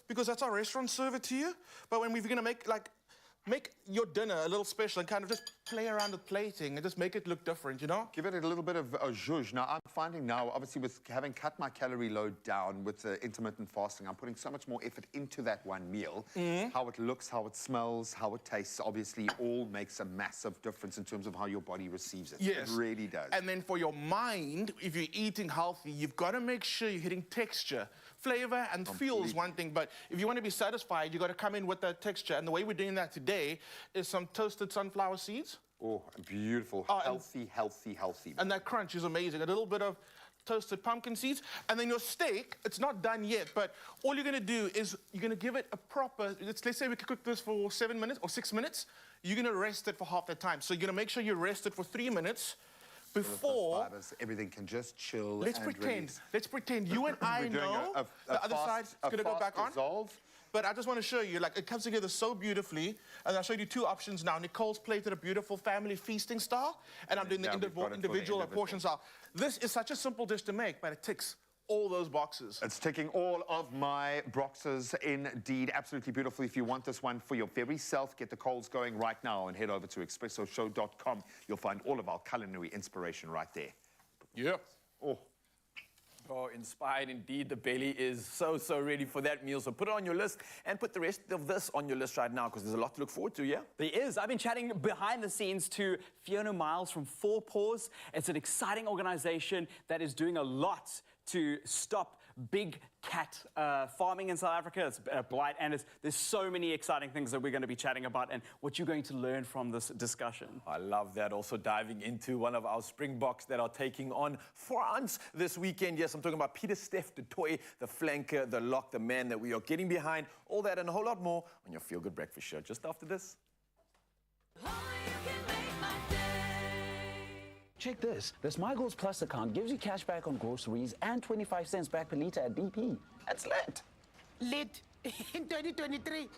[SPEAKER 9] because that's how restaurants serve it to you. But when we're gonna make your dinner a little special and kind of just play around with plating and just make it look different, you know?
[SPEAKER 2] Give it a little bit of a zhuzh. Now, I'm finding now, obviously, with having cut my calorie load down with the intermittent fasting, I'm putting so much more effort into that one meal. How it looks, how it smells, how it tastes, obviously, all makes a massive difference in terms of how your body receives it.
[SPEAKER 9] Yes.
[SPEAKER 2] It really does.
[SPEAKER 9] And then for your mind, if you're eating healthy, you've got to make sure you're hitting texture. Flavor and feel is one thing, but if you want to be satisfied, you got to come in with that texture. And the way we're doing that today is some toasted sunflower seeds.
[SPEAKER 2] Oh, beautiful. Healthy, healthy, healthy.
[SPEAKER 9] And that crunch is amazing. A little bit of toasted pumpkin seeds. And then your steak, it's not done yet, but all you're going to do is you're going to give it a proper, let's say we cook this for 7 minutes or 6 minutes. You're going to rest it for half the time. So you're going to make sure you rest it for 3 minutes. Before
[SPEAKER 2] everything can just chill.
[SPEAKER 9] Let's pretend you and I know the other side's gonna go back on.
[SPEAKER 2] Dissolve.
[SPEAKER 9] But I just want to show you, like, it comes together so beautifully. And I'll show you two options now. Nicole's plated a beautiful family feasting style, and I'm doing the individual portion style. This is such a simple dish to make, but it ticks all those boxes.
[SPEAKER 2] It's ticking all of my boxes indeed. Absolutely beautiful. If you want this one for your very self, get the coals going right now and head over to expressoshow.com. You'll find all of our culinary inspiration right there.
[SPEAKER 9] Yeah.
[SPEAKER 1] Oh, inspired indeed. The belly is so ready for that meal. So put it on your list and put the rest of this on your list right now, because there's a lot to look forward to, yeah?
[SPEAKER 3] There is. I've been chatting behind the scenes to Fiona Miles from Four Paws. It's an exciting organization that is doing a lot to stop big cat farming in South Africa. It's blight, and there's so many exciting things that we're going to be chatting about and what you're going to learn from this discussion.
[SPEAKER 1] I love that. Also diving into one of our Springboks that are taking on France this weekend. Yes, I'm talking about Peter Steph du Toit, the flanker, the lock, the man that we are getting behind. All that and a whole lot more on your Feel Good Breakfast Show just after this.
[SPEAKER 10] Check this. The Smile Goals Plus account gives you cash back on groceries and 25 cents back per litre at BP. That's lit.
[SPEAKER 11] Lit in 2023.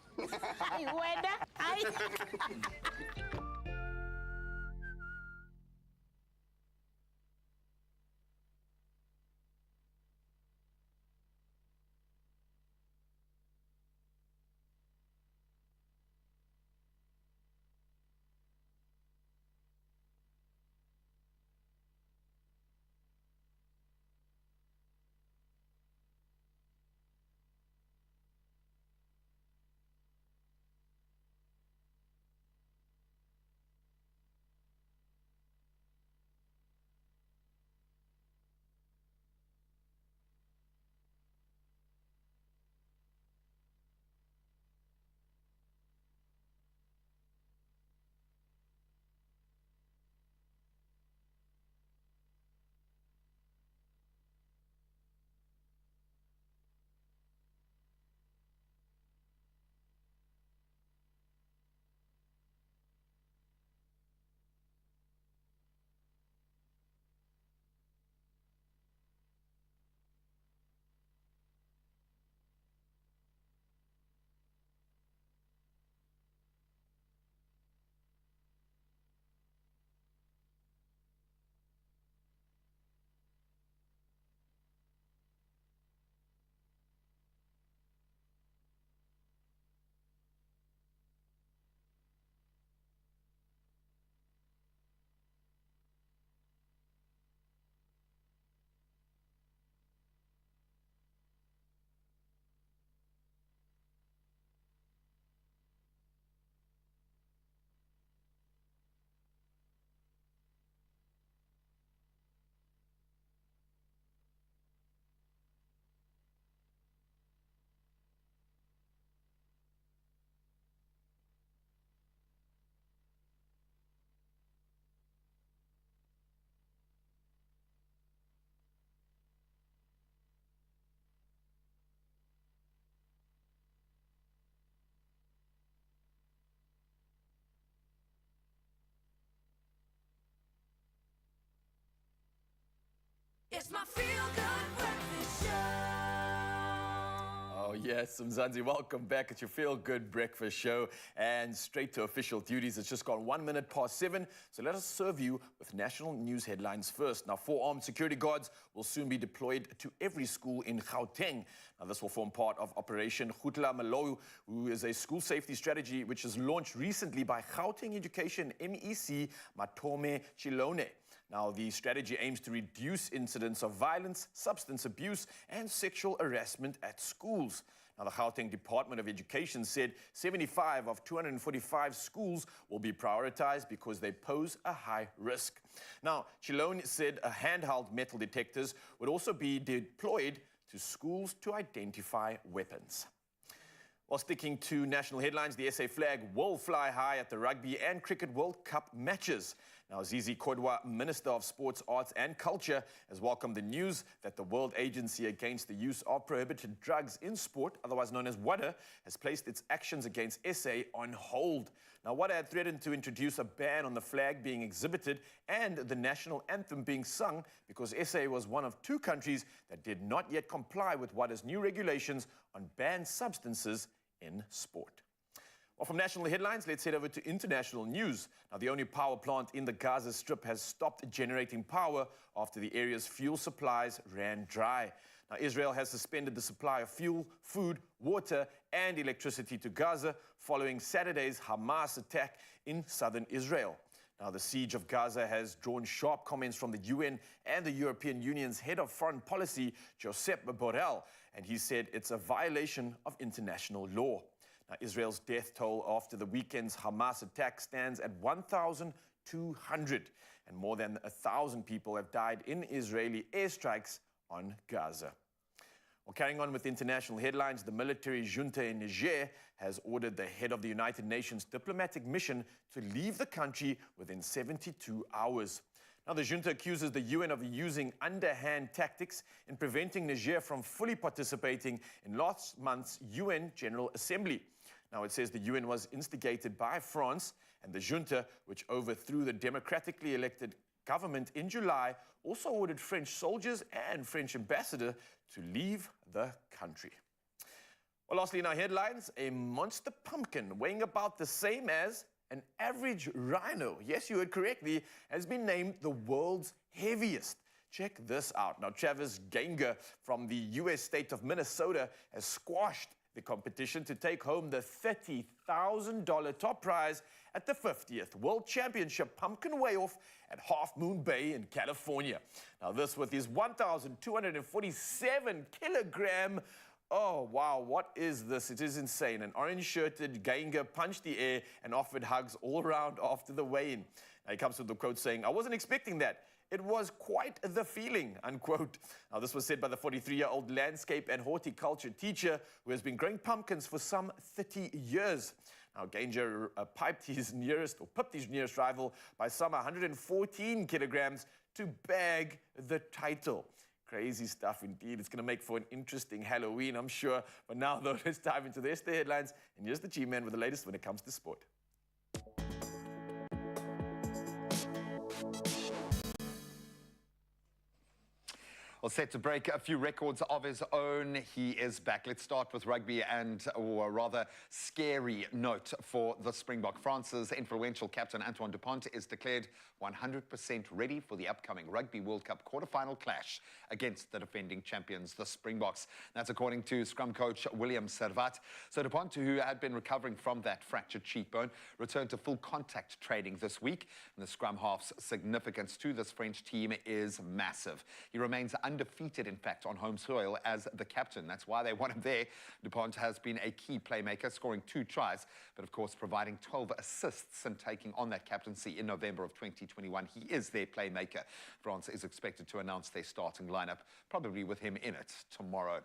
[SPEAKER 5] Feel Good Breakfast Show.
[SPEAKER 1] Oh, yes, Mzansi, welcome back at your Feel Good Breakfast Show. And straight to official duties. It's just gone 1 minute past 7. So let us serve you with national news headlines first. Now, 4 armed security guards will soon be deployed to every school in Gauteng. Now, this will form part of Operation Aquila, who is a school safety strategy which was launched recently by Gauteng Education MEC Matome Chilone. Now, the strategy aims to reduce incidents of violence, substance abuse, and sexual harassment at schools. Now, the Gauteng Department of Education said 75 of 245 schools will be prioritized because they pose a high risk. Now, Chilone said handheld metal detectors would also be deployed to schools to identify weapons. While sticking to national headlines, the SA flag will fly high at the Rugby and Cricket World Cup matches. Now, Zizi Kodwa, Minister of Sports, Arts and Culture, has welcomed the news that the World Agency Against the Use of Prohibited Drugs in Sport, otherwise known as WADA, has placed its actions against SA on hold. Now, WADA had threatened to introduce a ban on the flag being exhibited and the national anthem being sung because SA was one of 2 countries that did not yet comply with WADA's new regulations on banned substances in sport. Well, from national headlines, let's head over to international news. Now, the only power plant in the Gaza Strip has stopped generating power after the area's fuel supplies ran dry. Now, Israel has suspended the supply of fuel, food, water, and electricity to Gaza following Saturday's Hamas attack in southern Israel. Now, the siege of Gaza has drawn sharp comments from the UN and the European Union's head of foreign policy, Josep Borrell, and he said it's a violation of international law. Now, Israel's death toll after the weekend's Hamas attack stands at 1,200, and more than 1,000 people have died in Israeli airstrikes on Gaza. Well, carrying on with international headlines, the military junta in Niger has ordered the head of the United Nations diplomatic mission to leave the country within 72 hours. Now, the junta accuses the UN of using underhand tactics in preventing Niger from fully participating in last month's UN General Assembly. Now, it says the UN was instigated by France, and the junta, which overthrew the democratically elected government in July, also ordered French soldiers and French ambassador to leave the country. Well, lastly in our headlines, a monster pumpkin weighing about the same as an average rhino, yes, you heard correctly, has been named the world's heaviest. Check this out. Now, Travis Ganger from the US state of Minnesota has squashed the competition to take home the $30,000 top prize at the 50th World Championship Pumpkin Weigh-Off at Half Moon Bay in California. Now, this with his 1,247 kilogram. Oh, wow, what is this? It is insane. An orange-shirted Ganger punched the air and offered hugs all around after the weigh-in. Now, he comes with the quote saying, "I wasn't expecting that. It was quite the feeling," unquote. Now, this was said by the 43-year-old landscape and horticulture teacher who has been growing pumpkins for some 30 years. Now, Ganger pipped his nearest rival by some 114 kilograms to bag the title. Crazy stuff indeed. It's going to make for an interesting Halloween, I'm sure. But now, though, let's dive into the rest of the headlines. And here's the G-Man with the latest when it comes to sport.
[SPEAKER 2] Well, set to break a few records of his own. He is back. Let's start with rugby and a rather scary note for the Springbok. France's influential captain Antoine Dupont is declared 100% ready for the upcoming Rugby World Cup quarter-final clash against the defending champions, the Springboks. That's according to scrum coach William Servat. So Dupont, who had been recovering from that fractured cheekbone, returned to full contact training this week. And the scrum half's significance to this French team is massive. He remains undefeated, in fact, on home soil as the captain. That's why they want him there. Dupont has been a key playmaker, scoring 2 tries, but of course providing 12 assists and taking on that captaincy in November of 2021. He is their playmaker. France is expected to announce their starting lineup, probably with him in it tomorrow.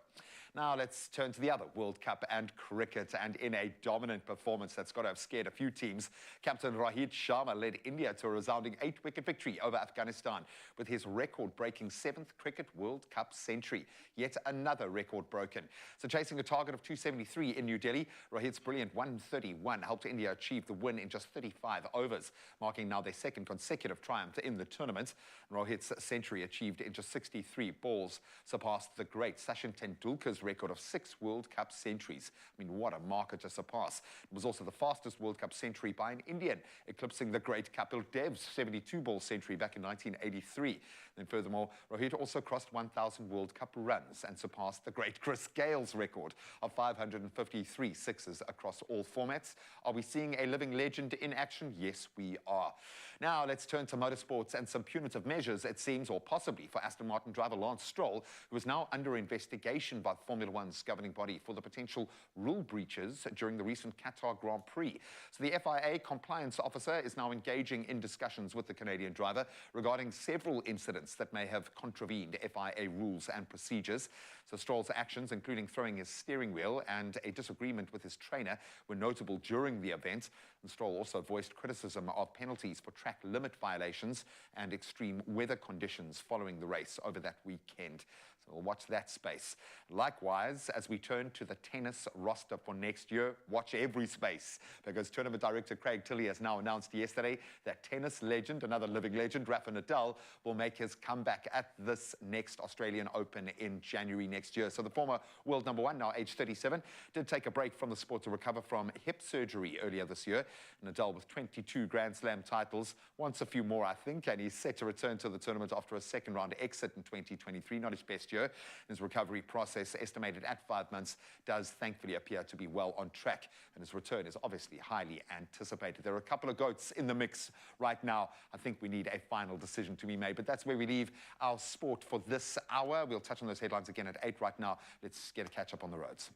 [SPEAKER 2] Now let's turn to the other World Cup and cricket, and in a dominant performance that's got to have scared a few teams, Captain Rohit Sharma led India to a resounding 8-wicket victory over Afghanistan with his record-breaking 7th cricket World Cup century. Yet another record broken. So chasing a target of 273 in New Delhi, Rohit's brilliant 131 helped India achieve the win in just 35 overs, marking now their second consecutive triumph in the tournament. Rohit's century achieved in just 63 balls surpassed the great Sachin Tendulkar's record of 6 World Cup centuries. I mean, what a marker to surpass. It was also the fastest World Cup century by an Indian, eclipsing the great Kapil Dev's 72-ball century back in 1983. Then furthermore, Rohit also crossed 1,000 World Cup runs and surpassed the great Chris Gale's record of 553 sixes across all formats. Are we seeing a living legend in action? Yes, we are. Now, let's turn to motorsports and some punitive measures, it seems, or possibly, for Aston Martin driver Lance Stroll, who is now under investigation by Formula One's governing body for the potential rule breaches during the recent Qatar Grand Prix. So the FIA compliance officer is now engaging in discussions with the Canadian driver regarding several incidents that may have contravened FIA rules and procedures. So Stroll's actions, including throwing his steering wheel and a disagreement with his trainer, were notable during the event. And Stroll also voiced criticism of penalties for track limit violations and extreme weather conditions following the race over that weekend. So we'll watch that space. Likewise, as we turn to the tennis roster for next year, watch every space, because tournament director Craig Tilley has now announced yesterday that tennis legend, another living legend, Rafa Nadal, will make his comeback at this next Australian Open in January next year. So the former world number one, now age 37, did take a break from the sport to recover from hip surgery earlier this year. Nadal, with 22 Grand Slam titles, wants a few more, I think, and he's set to return to the tournament after a second-round exit in 2023, not his best year. His recovery process, estimated at 5 months, does thankfully appear to be well on track, and his return is obviously highly anticipated. There are a couple of goats in the mix right now. I think we need a final decision to be made, but that's where we leave our sport for this hour. We'll touch on those headlines again at 8 right now. Let's get a catch-up on the roads.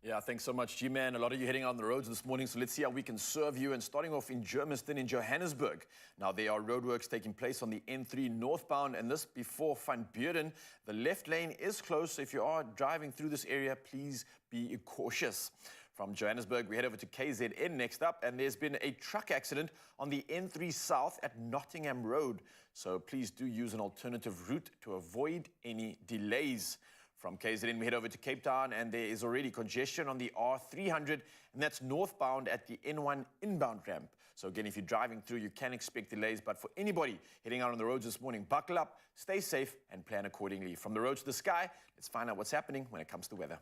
[SPEAKER 1] Yeah, thanks so much, G-Man. A lot of you heading out on the roads this morning, so let's see how we can serve you. And starting off in Germiston in Johannesburg. Now, there are roadworks taking place on the N3 northbound, and this before Van Buren. The left lane is closed, so if you are driving through this area, please be cautious. From Johannesburg, we head over to KZN next up, and there's been a truck accident on the N3 South at Nottingham Road. So please do use an alternative route to avoid any delays. From KZN, we head over to Cape Town, and there is already congestion on the R300, and that's northbound at the N1 inbound ramp. So again, if you're driving through, you can expect delays, but for anybody heading out on the roads this morning, buckle up, stay safe, and plan accordingly. From the road to the sky, let's find out what's happening when it comes to weather.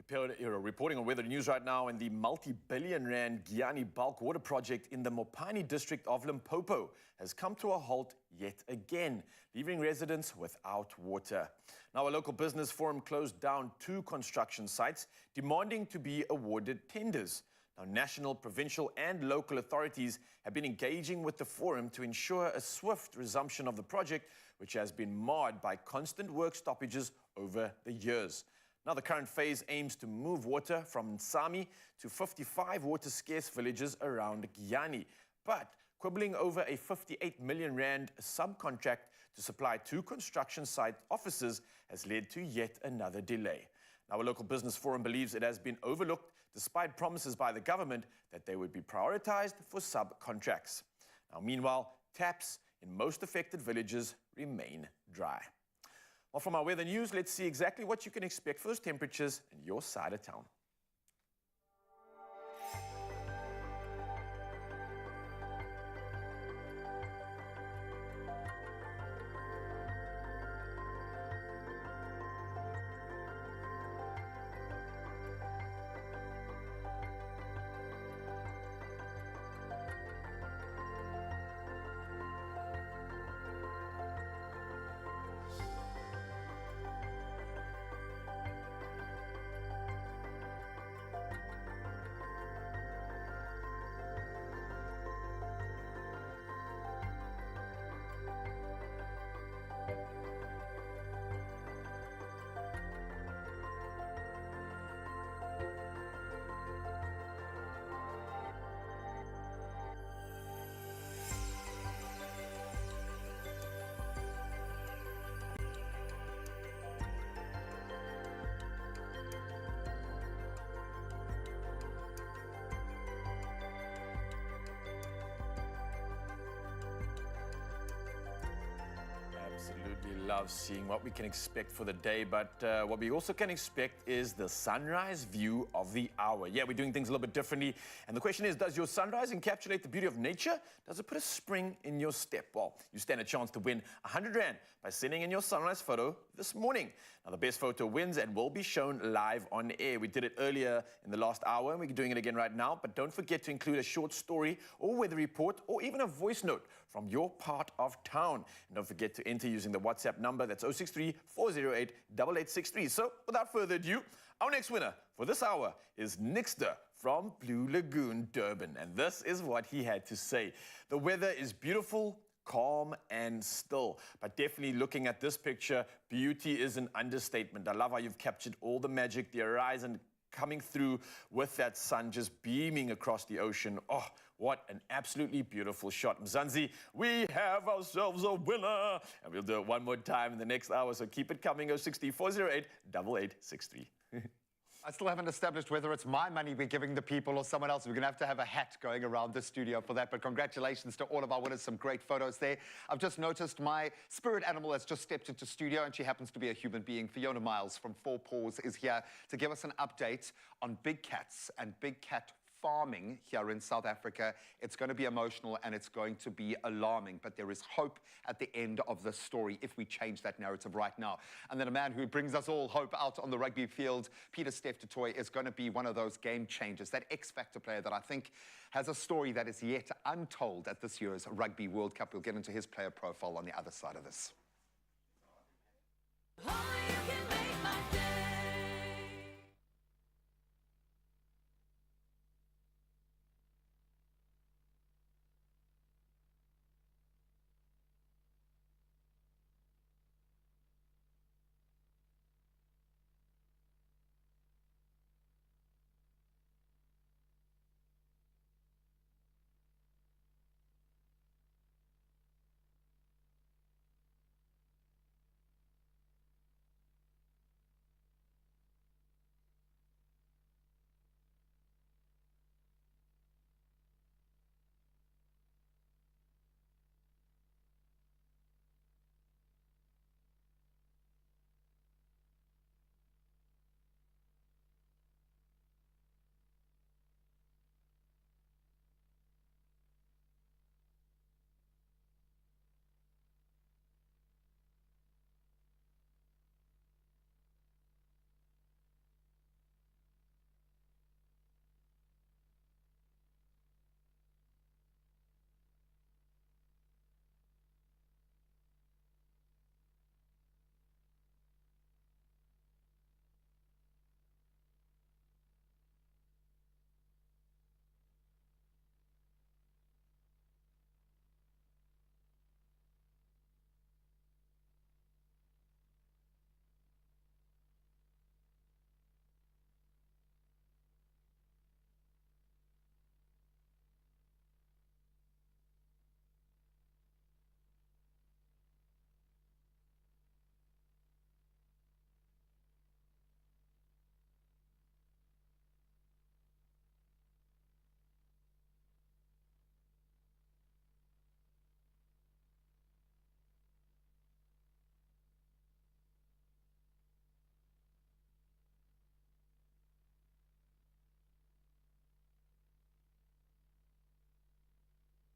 [SPEAKER 1] Reporting on weather news right now, in the multi-billion rand Giyani bulk water project in the Mopani district of Limpopo has come to a halt yet again, leaving residents without water. Now, a local business forum closed down 2 construction sites, demanding to be awarded tenders. Now, national, provincial and local authorities have been engaging with the forum to ensure a swift resumption of the project, which has been marred by constant work stoppages over the years. Now, the current phase aims to move water from Nsami to 55 water-scarce villages around Giyani, but quibbling over a 58 million rand subcontract to supply 2 construction site offices has led to yet another delay. Now, a local business forum believes it has been overlooked despite promises by the government that they would be prioritized for subcontracts. Now, meanwhile, taps in most affected villages remain dry. Well, from our weather news, let's see exactly what you can expect for those temperatures in your side of town. absolutely love seeing what we can expect for the day, but what we also can expect is the sunrise view of the hour. Yeah, we're doing things a little bit differently, and the question is, does your sunrise encapsulate the beauty of nature? Does it put a spring in your step? Well, you stand a chance to win 100 Rand by sending in your sunrise photo this morning. Now, the best photo wins and will be shown live on air. We did it earlier in the last hour, and we're doing it again right now, but don't forget to include a short story or weather report or even a voice note from your part of town. And don't forget to enter using the WhatsApp number, that's 063 408 8863. So, without further ado, our next winner for this hour is Nixter from Blue Lagoon, Durban. And this is what he had to say. The weather is beautiful, calm and still. But definitely looking at this picture, beauty is an understatement. I love how you've captured all the magic, the horizon coming through with that sun just beaming across the ocean. Oh, what an absolutely beautiful shot. Mzansi, we have ourselves a winner. And we'll do it one more time in the next hour, so keep it coming, 064 408 8863.
[SPEAKER 2] I still haven't established whether it's my money we're giving the people or someone else. We're going to have a hat going around the studio for that. But congratulations to all of our winners. Some great photos there. I've just noticed my spirit animal has just stepped into studio, and she happens to be a human being. Fiona Miles from Four Paws is here to give us an update on big cats and big cat farming here in South Africa. It's going to be emotional and it's going to be alarming, but there is hope at the end of the story if we change that narrative right now. And then a man who brings us all hope out on the rugby field, Peter Steph du Toit, is going to be one of those game changers, that X-Factor player that I think has a story that is yet untold at this year's Rugby World Cup. We'll get into his player profile on the other side of this.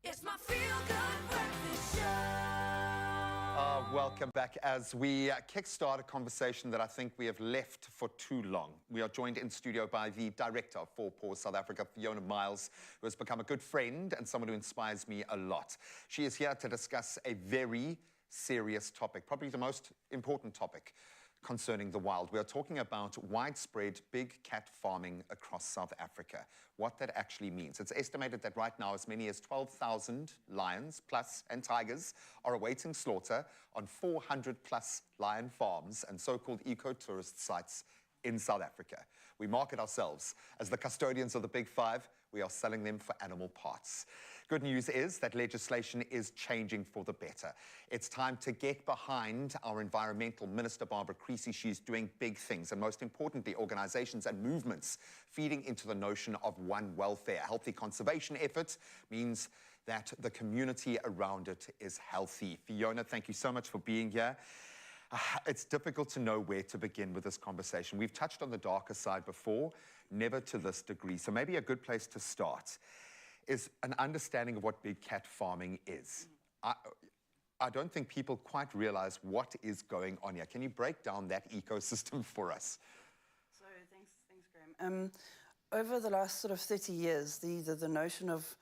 [SPEAKER 5] It's my feel-good breakfast show.
[SPEAKER 2] Welcome back as we kickstart a conversation that I think we have left for too long. We are joined in studio by the director of Four Paws South Africa, Fiona Miles, who has become a good friend and someone who inspires me a lot. She is here to discuss a very serious topic, probably the most important topic concerning the wild. We are talking about widespread big cat farming across South Africa, what that actually means. It's estimated that right now as many as 12,000 lions plus and tigers are awaiting slaughter on 400 plus lion farms and so-called eco-tourist sites in South Africa. We market ourselves as the custodians of the Big Five. We are selling them for animal parts. Good news is that legislation is changing for the better. It's time to get behind our environmental minister, Barbara Creecy. She's doing big things, and most importantly, organizations and movements feeding into the notion of one welfare. A healthy conservation effort means that the community around it is healthy. Fiona, thank you so much for being here. It's difficult to know where to begin with this conversation. We've touched on the darker side before, never to this degree. So maybe a good place to start is an understanding of what big cat farming is. I don't think people quite realize what is going on here. Can you break down that ecosystem for us?
[SPEAKER 12] So thanks, Graham. Over the last sort of 30 years, the notion of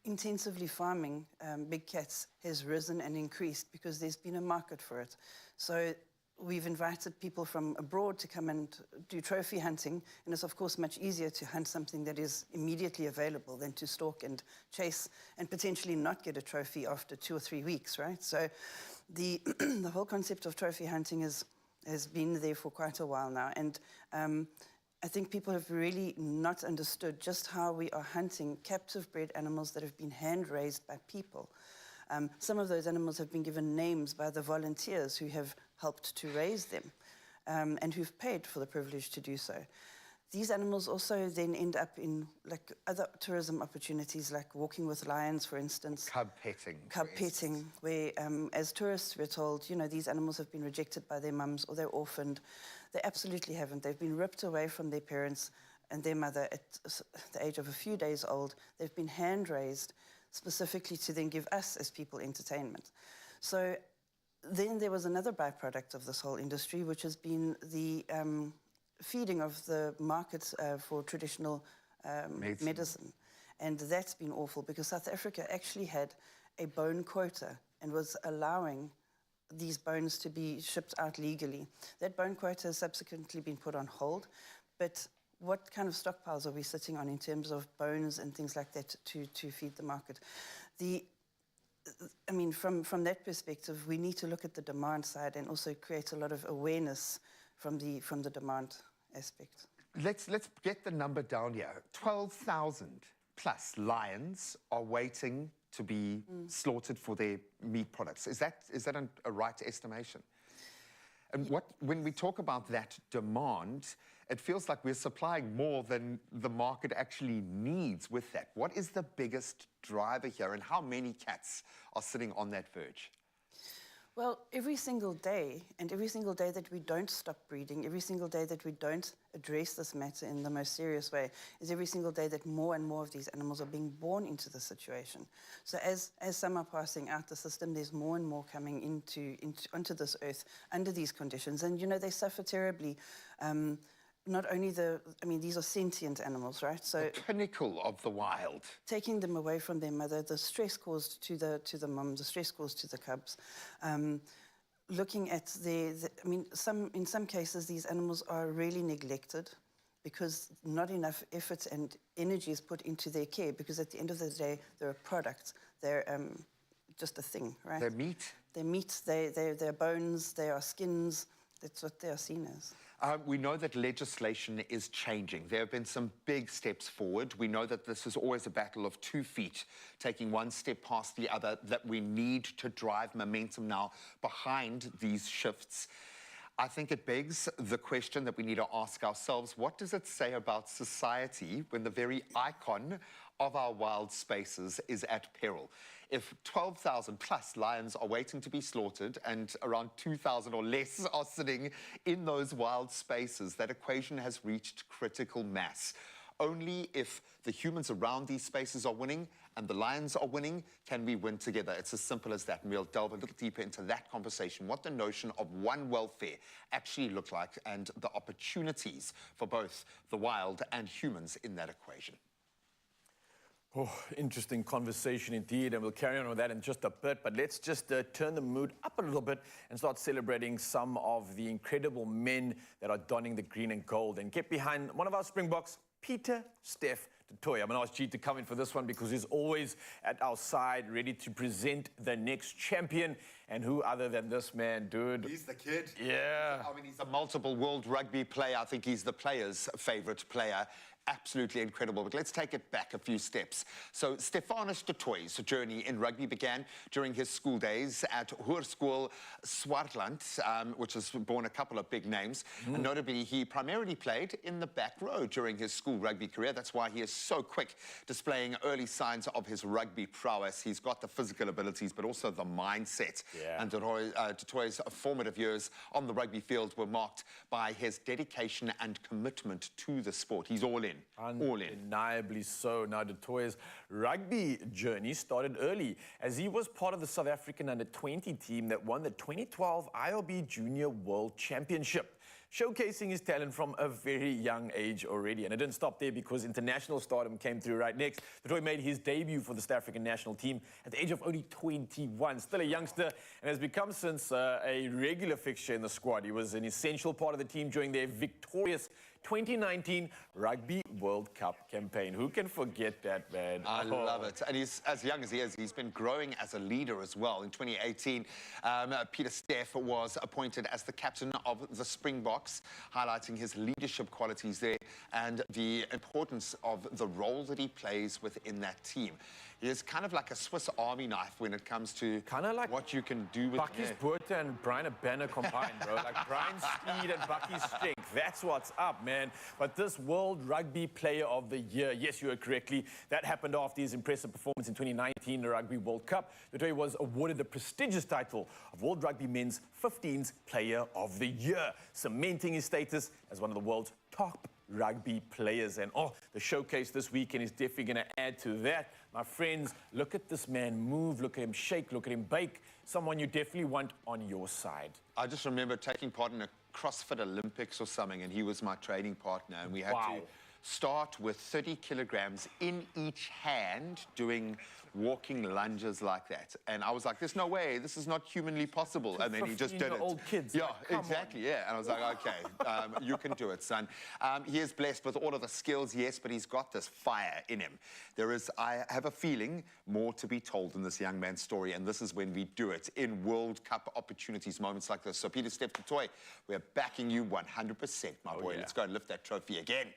[SPEAKER 12] intensively farming big cats has risen and increased because there's been a market for it. So we've invited people from abroad to come and do trophy hunting, and it's of course much easier to hunt something that is immediately available than to stalk and chase and potentially not get a trophy after 2 or 3 weeks, right? So the the whole concept of trophy hunting has been there for quite a while now, and I think people have really not understood just how we are hunting captive bred animals that have been hand-raised by people. Some of those animals have been given names by the volunteers who have helped to raise them and who've paid for the privilege to do so. These animals also then end up in like other tourism opportunities, like walking with lions, for instance.
[SPEAKER 2] Cub petting.
[SPEAKER 12] Cub petting, where as tourists we're told, you know, these animals have been rejected by their mums or they're orphaned. They absolutely haven't. They've been ripped away from their parents and their mother at the age of a few days old. They've been hand-raised specifically to then give us as people entertainment. So then there was another byproduct of this whole industry, which has been the feeding of the market for traditional medicine. And that's been awful because South Africa actually had a bone quota and was allowing these bones to be shipped out legally. That bone quota has subsequently been put on hold, but what kind of stockpiles are we sitting on in terms of bones and things like that to feed the market? I mean, from that perspective, we need to look at the demand side and also create a lot of awareness from the demand aspect.
[SPEAKER 2] Let's get the number down here. 12,000 plus lions are waiting to be slaughtered for their meat products. Is that a right estimation? And when we talk about that demand, it feels like we're supplying more than the market actually needs with that. What is the biggest driver here, and how many cats are sitting on that verge?
[SPEAKER 12] Well, every single day, and every single day that we don't stop breeding, every single day that we don't address this matter in the most serious way, is every single day that more and more of these animals are being born into the situation. So as some are passing out the system, there's more and more coming onto this earth under these conditions. And, you know, they suffer terribly. Not only these are sentient animals, right? So
[SPEAKER 2] the pinnacle of the wild.
[SPEAKER 12] Taking them away from their mother, the stress caused to the mum, the stress caused to the cubs. Looking at in some cases, these animals are really neglected because not enough effort and energy is put into their care, because at the end of the day, they're a product. They're just a thing, right?
[SPEAKER 2] They're meat.
[SPEAKER 12] They're meat, they're bones, they are skins. That's what they are seen as.
[SPEAKER 2] We know that legislation is changing. There have been some big steps forward. We know that this is always a battle of 2 feet, taking one step past the other, that we need to drive momentum now behind these shifts. I think it begs the question that we need to ask ourselves: what does it say about society when the very icon of our wild spaces is at peril? If 12,000 plus lions are waiting to be slaughtered and around 2,000 or less are sitting in those wild spaces, that equation has reached critical mass. Only if the humans around these spaces are winning and the lions are winning can we win together. It's as simple as that, and we'll delve a little deeper into that conversation, what the notion of one welfare actually look like and the opportunities for both the wild and humans in that equation.
[SPEAKER 1] Oh, interesting conversation indeed, and we'll carry on with that in just a bit. But let's just turn the mood up a little bit and start celebrating some of the incredible men that are donning the green and gold. And get behind one of our Springboks, Peter, Steph, Toy. I'm going to ask G to come in for this one because he's always at our side, ready to present the next champion. And who other than this man, dude?
[SPEAKER 2] He's the kid.
[SPEAKER 1] Yeah.
[SPEAKER 2] I mean, he's a multiple world rugby player. I think he's the player's favourite player. Absolutely incredible. But let's take it back a few steps. So Stefanus de Tooy's journey in rugby began during his school days at Hoërskool Swartland, which has borne a couple of big names. And notably, he primarily played in the back row during his school rugby career. That's why he is so quick, displaying early signs of his rugby prowess. He's got the physical abilities, but also the mindset.
[SPEAKER 1] Yeah.
[SPEAKER 2] And Toy's formative years on the rugby field were marked by his dedication and commitment to the sport. He's all in. All in.
[SPEAKER 1] Undeniably so. Now, Toy's rugby journey started early as he was part of the South African under-20 team that won the 2012 IRB Junior World Championship, showcasing his talent from a very young age already. And it didn't stop there because international stardom came through right next. Toy made his debut for the South African national team at the age of only 21, still a youngster, and has become since a regular fixture in the squad. He was an essential part of the team during their victorious 2019 Rugby World Cup campaign. Who can forget that, man?
[SPEAKER 2] I love it. And he's, as young as he is, he's been growing as a leader as well. In 2018, Peter Steff was appointed as the captain of the Springboks, highlighting his leadership qualities there and the importance of the role that he plays within that team. He is kind of like a Swiss Army knife when it comes to
[SPEAKER 1] kind of like
[SPEAKER 2] what you can do with
[SPEAKER 1] Bucky's Buerta and Brian Banner combined, bro. Like Brian's speed and Bucky's strength. That's what's up, man. But this World Rugby Player of the Year, yes, you heard correctly, that happened after his impressive performance in 2019, the Rugby World Cup. Toy was awarded the prestigious title of World Rugby Men's 15th Player of the Year, cementing his status as one of the world's top rugby players. And the showcase this weekend is definitely going to add to that. My friends, look at this man move, look at him shake, look at him bake. Someone you definitely want on your side.
[SPEAKER 2] I just remember taking part in a CrossFit Olympics or something, and he was my training partner, and we had to start with 30 kilograms in each hand doing walking lunges like that. And I was like, there's no way, this is not humanly possible. And then he just did it.
[SPEAKER 1] Old kids.
[SPEAKER 2] Yeah, exactly, yeah. And I was like, okay, you can do it, son. He is blessed with all of the skills, yes, but he's got this fire in him. There is, I have a feeling, more to be told in this young man's story, and this is when we do it in World Cup opportunities, moments like this. So Peter Steff Toy, we're backing you 100%, my boy.
[SPEAKER 1] Yeah.
[SPEAKER 2] Let's go and lift that trophy again.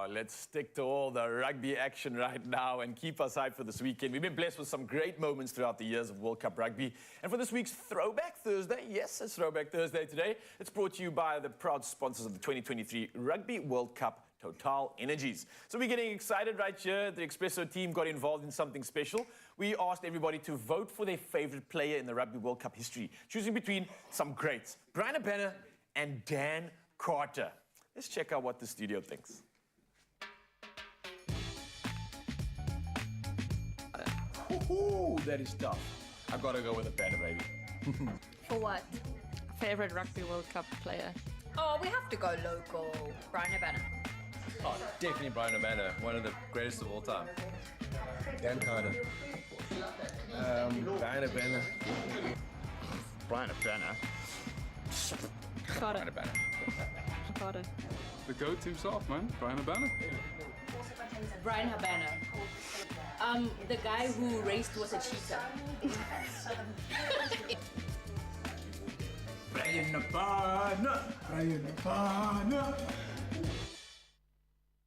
[SPEAKER 1] Let's stick to all the rugby action right now and keep us hyped for this weekend. We've been blessed with some great moments throughout the years of World Cup rugby. And for this week's Throwback Thursday, yes, it's Throwback Thursday today, it's brought to you by the proud sponsors of the 2023 Rugby World Cup, Total Energies. So we're getting excited right here. The Expresso team got involved in something special. We asked everybody to vote for their favorite player in the Rugby World Cup history, choosing between some greats, Brian Banner and Dan Carter. Let's check out what the studio thinks. Ooh, that is tough. I've got to go with a Banner, baby.
[SPEAKER 13] For what?
[SPEAKER 14] Favorite Rugby World Cup player?
[SPEAKER 13] Oh, we have to go local. Rhino Banner.
[SPEAKER 15] Oh, definitely Brian Banner, one of the greatest of all time. Dan Carter.
[SPEAKER 1] Brian Banner.
[SPEAKER 2] Brian Banner.
[SPEAKER 14] Carter.
[SPEAKER 15] Brian Banner.
[SPEAKER 14] Carter.
[SPEAKER 16] The go-to soft, man. Brian Banner.
[SPEAKER 13] Brian Banner. The guy who raced was a cheetah.
[SPEAKER 1] Brian Banner. Brian Banner.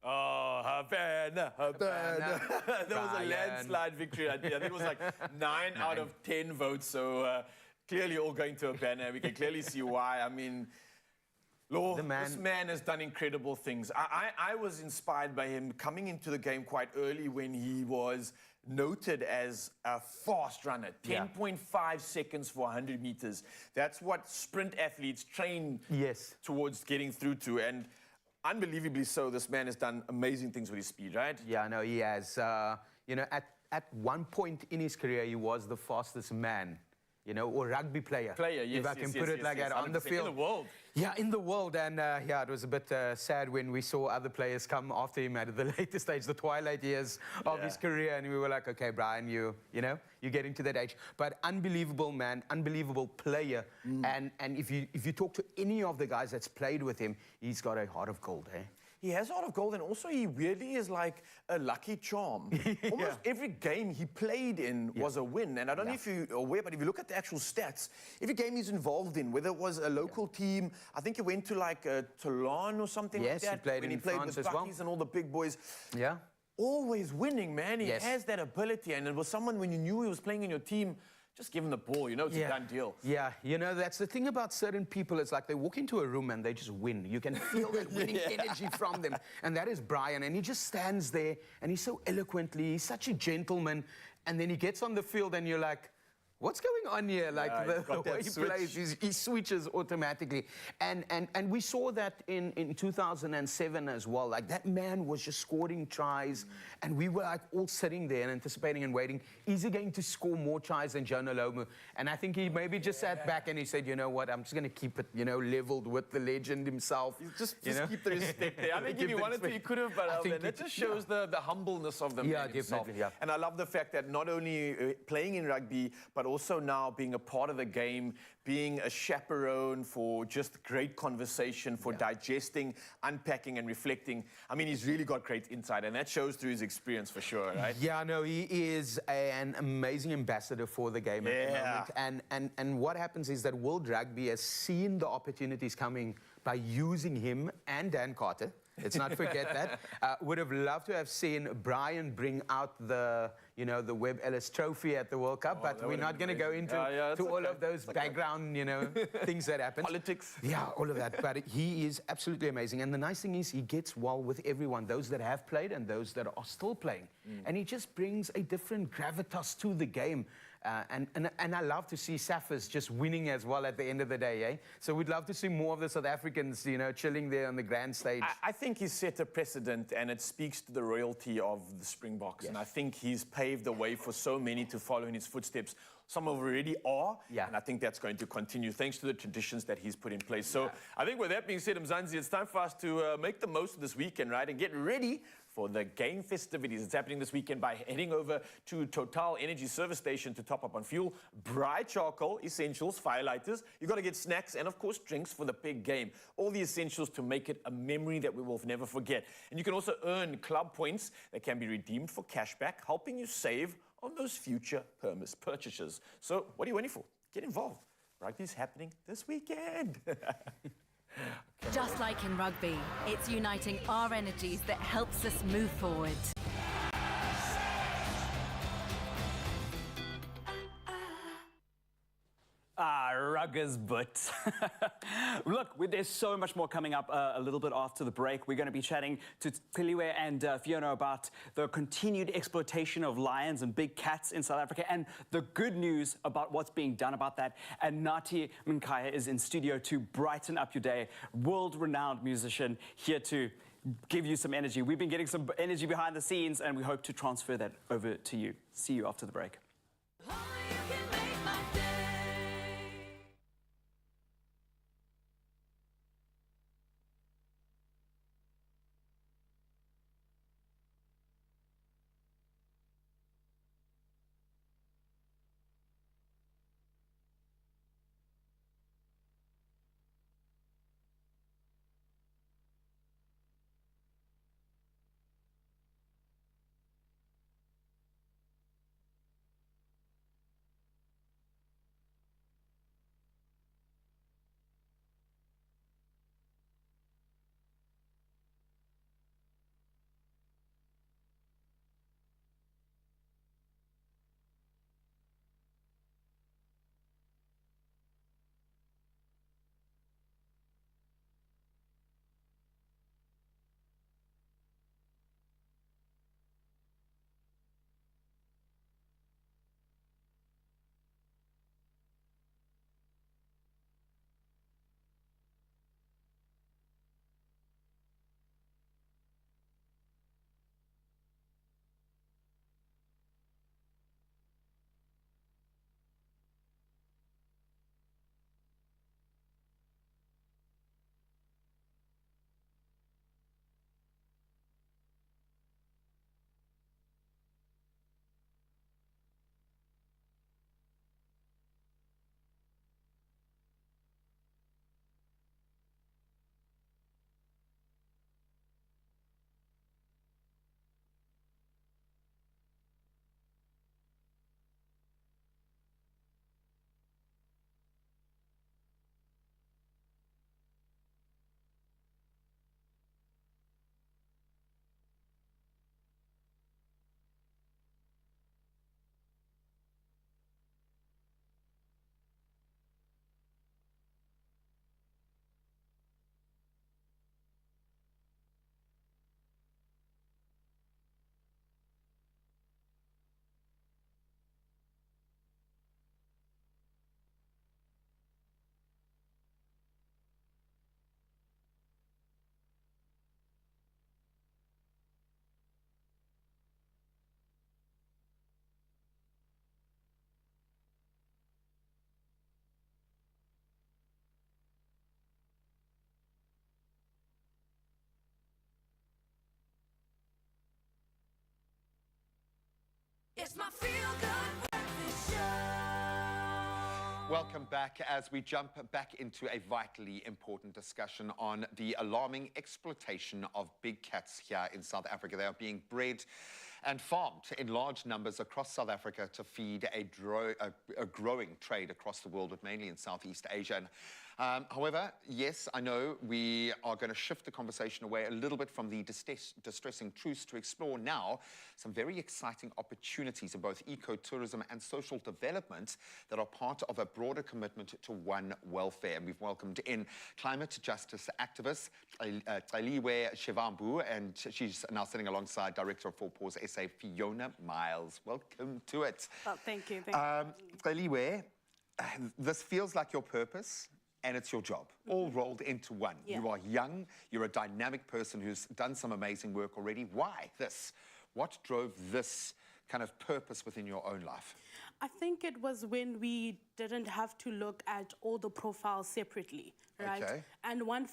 [SPEAKER 1] Oh, Havana. That was a landslide victory. I think it was like 9 out of 10 votes. So clearly all going to a Banner. We can clearly see why. I mean, this man has done incredible things. I was inspired by him coming into the game quite early when he was noted as a fast runner, 10.5 seconds for 100 meters. That's what sprint athletes train towards getting through to. And unbelievably so, this man has done amazing things with his speed, right?
[SPEAKER 17] Yeah, no, he has. You know, at one point in his career, he was the fastest man, you know, or rugby player. If I can put it like that, on the field.
[SPEAKER 1] In the world.
[SPEAKER 17] Yeah, in the world. And yeah, it was a bit sad when we saw other players come after him at the later stage, the twilight years of his career. And we were like, okay, Brian, you know, you're getting to that age. But unbelievable man, unbelievable player. And if you talk to any of the guys that's played with him, he's got a heart of gold, eh?
[SPEAKER 1] He has a heart of gold, and also he really is like a lucky charm. Almost every game he played in was a win. And I don't know if you're aware, but if you look at the actual stats, every game he's involved in, whether it was a local team, I think he went to like Toulon or something like that.
[SPEAKER 17] Yes, he played in France
[SPEAKER 1] with
[SPEAKER 17] as well.
[SPEAKER 1] Buckies and all the big boys.
[SPEAKER 17] Yeah.
[SPEAKER 1] Always winning, man. He has that ability. And it was someone, when you knew he was playing in your team, just give him the ball. You know, it's a done deal.
[SPEAKER 17] Yeah, you know, that's the thing about certain people. It's like they walk into a room and they just win. You can feel that winning energy from them. And that is Brian. And he just stands there and he's so eloquently, he's such a gentleman. And then he gets on the field and you're like, what's going on here? Like the way he plays, he switches automatically. And we saw that in 2007 as well. Like that man was just scoring tries and we were like all sitting there and anticipating and waiting. Is he going to score more tries than Jonah Lomu? And I think he maybe just sat back and he said, you know what, I'm just going to keep it, you know, leveled with the legend himself.
[SPEAKER 1] Just keep the respect there. I think if he wanted to, he could have, but that just shows the humbleness of the man himself.
[SPEAKER 17] Definitely, yeah.
[SPEAKER 1] And I love the fact that not only playing in rugby, but also now being a part of the game, being a chaperone for just great conversation, for digesting, unpacking and reflecting. I mean, he's really got great insight and that shows through his experience for sure, right?
[SPEAKER 17] Yeah, no, he is an amazing ambassador for the game at the moment. And what happens is that World Rugby has seen the opportunities coming by using him and Dan Carter. Let's not forget that. Would have loved to have seen Brian bring out the, you know, the Webb Ellis Trophy at the World Cup, but we're not going to go into all of those background, you know, things that happen.
[SPEAKER 1] Politics.
[SPEAKER 17] Yeah, all of that. But he is absolutely amazing. And the nice thing is he gets well with everyone, those that have played and those that are still playing. And he just brings a different gravitas to the game. And I love to see Saffers just winning as well at the end of the day, eh? So we'd love to see more of the South Africans, you know, chilling there on the grand stage.
[SPEAKER 1] I think he's set a precedent and it speaks to the royalty of the Springboks. And I think he's paved the way for so many to follow in his footsteps. Some already are, and I think that's going to continue thanks to the traditions that he's put in place. So I think with that being said, Mzansi, it's time for us to make the most of this weekend, right? And get ready for the game festivities. It's happening this weekend by heading over to Total Energy service station to top up on fuel, bright charcoal, essentials, firelighters. You've got to get snacks and, of course, drinks for the big game. All the essentials to make it a memory that we will never forget. And you can also earn club points that can be redeemed for cashback, helping you save on those future purchases. So what are you waiting for? Get involved. Rugby's happening this weekend.
[SPEAKER 18] Just like in rugby, it's uniting our energies that helps us move forward.
[SPEAKER 3] Ruggers but look, there's so much more coming up a little bit after the break. We're going to be chatting to Tiliwe and Fiona about the continued exploitation of lions and big cats in South Africa and the good news about what's being done about that. And Nati Mkaya is in studio to brighten up your day. World-renowned musician here to give you some energy. We've been getting some energy behind the scenes and we hope to transfer that over to you. See you after the break.
[SPEAKER 5] It's my feel-good breakfast show.
[SPEAKER 2] Welcome back as we jump back into a vitally important discussion on the alarming exploitation of big cats here in South Africa. They are being bred and farmed in large numbers across South Africa to feed a growing trade across the world, but mainly in Southeast Asia. And, however, yes, I know we are going to shift the conversation away a little bit from the distressing truths to explore now some very exciting opportunities in both ecotourism and social development that are part of a broader commitment to one welfare. And we've welcomed in climate justice activist Xeliwe Shivambu, and she's now sitting alongside Director of 4Paws SA, Fiona Miles. Welcome to it.
[SPEAKER 19] Well, thank you.
[SPEAKER 2] Xeliwe, this feels like your purpose. And it's your job, all rolled into one.
[SPEAKER 19] Yeah.
[SPEAKER 2] You are young, you're a dynamic person who's done some amazing work already. Why this? What drove this kind of purpose within your own life?
[SPEAKER 19] I think it was when we didn't have to look at all the profiles separately, right?
[SPEAKER 2] Okay.
[SPEAKER 19] And one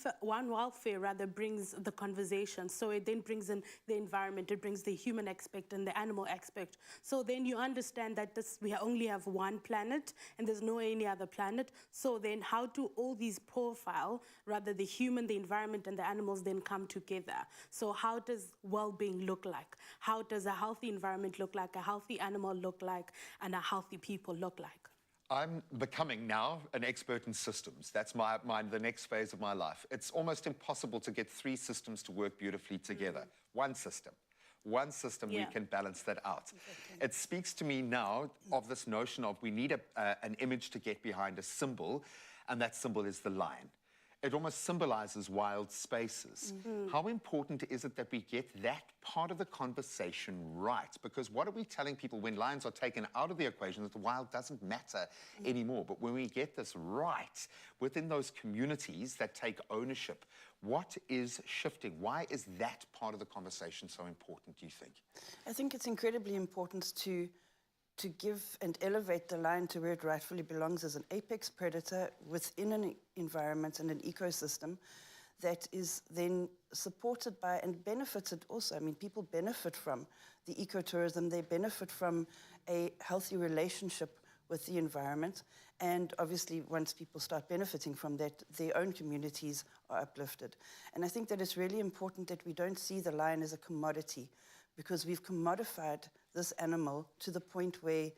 [SPEAKER 19] welfare rather brings the conversation. So it then brings in the environment, it brings the human aspect and the animal aspect. So then you understand that we only have one planet and there's no any other planet. So then how do all these profile, rather the human, the environment and the animals then come together? So how does well-being look like? How does a healthy environment look like, a healthy animal look like, and a healthy people look like?
[SPEAKER 2] I'm becoming now an expert in systems. That's the next phase of my life. It's almost impossible to get three systems to work beautifully together. One system, we can balance that out. It speaks to me now of this notion of we need an image to get behind, a symbol, and that symbol is the lion. It almost symbolizes wild spaces. How important is it that we get that part of the conversation right? Because what are we telling people when lions are taken out of the equation, that the wild doesn't matter anymore? But when we get this right within those communities that take ownership, what is shifting? Why is that part of the conversation so important, do you think?
[SPEAKER 12] I think it's incredibly important to give and elevate the lion to where it rightfully belongs as an apex predator within an environment and an ecosystem that is then supported by and benefited also. I mean, people benefit from the ecotourism, they benefit from a healthy relationship with the environment, and obviously once people start benefiting from that, their own communities are uplifted. And I think that it's really important that we don't see the lion as a commodity, because we've commodified this animal to the point where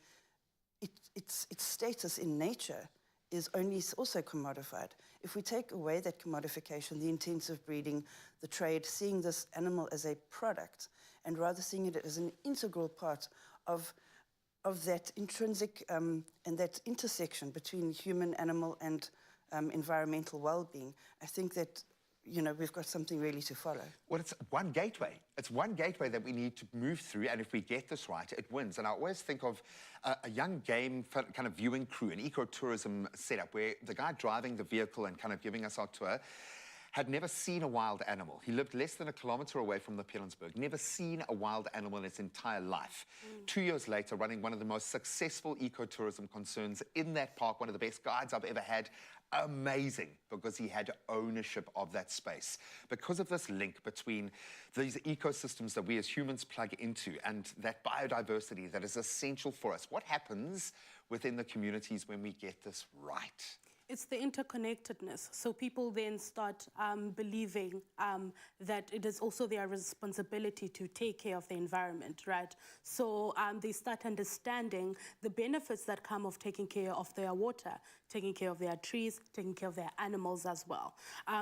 [SPEAKER 12] its status in nature is also commodified. If we take away that commodification, the intensive breeding, the trade, seeing this animal as a product, and rather seeing it as an integral part of that intrinsic and that intersection between human, animal, and environmental well-being, I think that we've got something really to follow.
[SPEAKER 2] Well, it's one gateway. It's one gateway that we need to move through, and if we get this right, it wins. And I always think of a young game kind of viewing crew, an ecotourism setup, where the guy driving the vehicle and kind of giving us our tour had never seen a wild animal. He lived less than a kilometer away from the Pilanesberg, never seen a wild animal in his entire life. 2 years later, running one of the most successful ecotourism concerns in that park, one of the best guides I've ever had. Amazing, because he had ownership of that space. Because of this link between these ecosystems that we as humans plug into and that biodiversity that is essential for us, what happens within the communities when we get this right?
[SPEAKER 19] It's the interconnectedness. So people then start believing that it is also their responsibility to take care of the environment, right? So they start understanding the benefits that come of taking care of their water, taking care of their trees, taking care of their animals as well.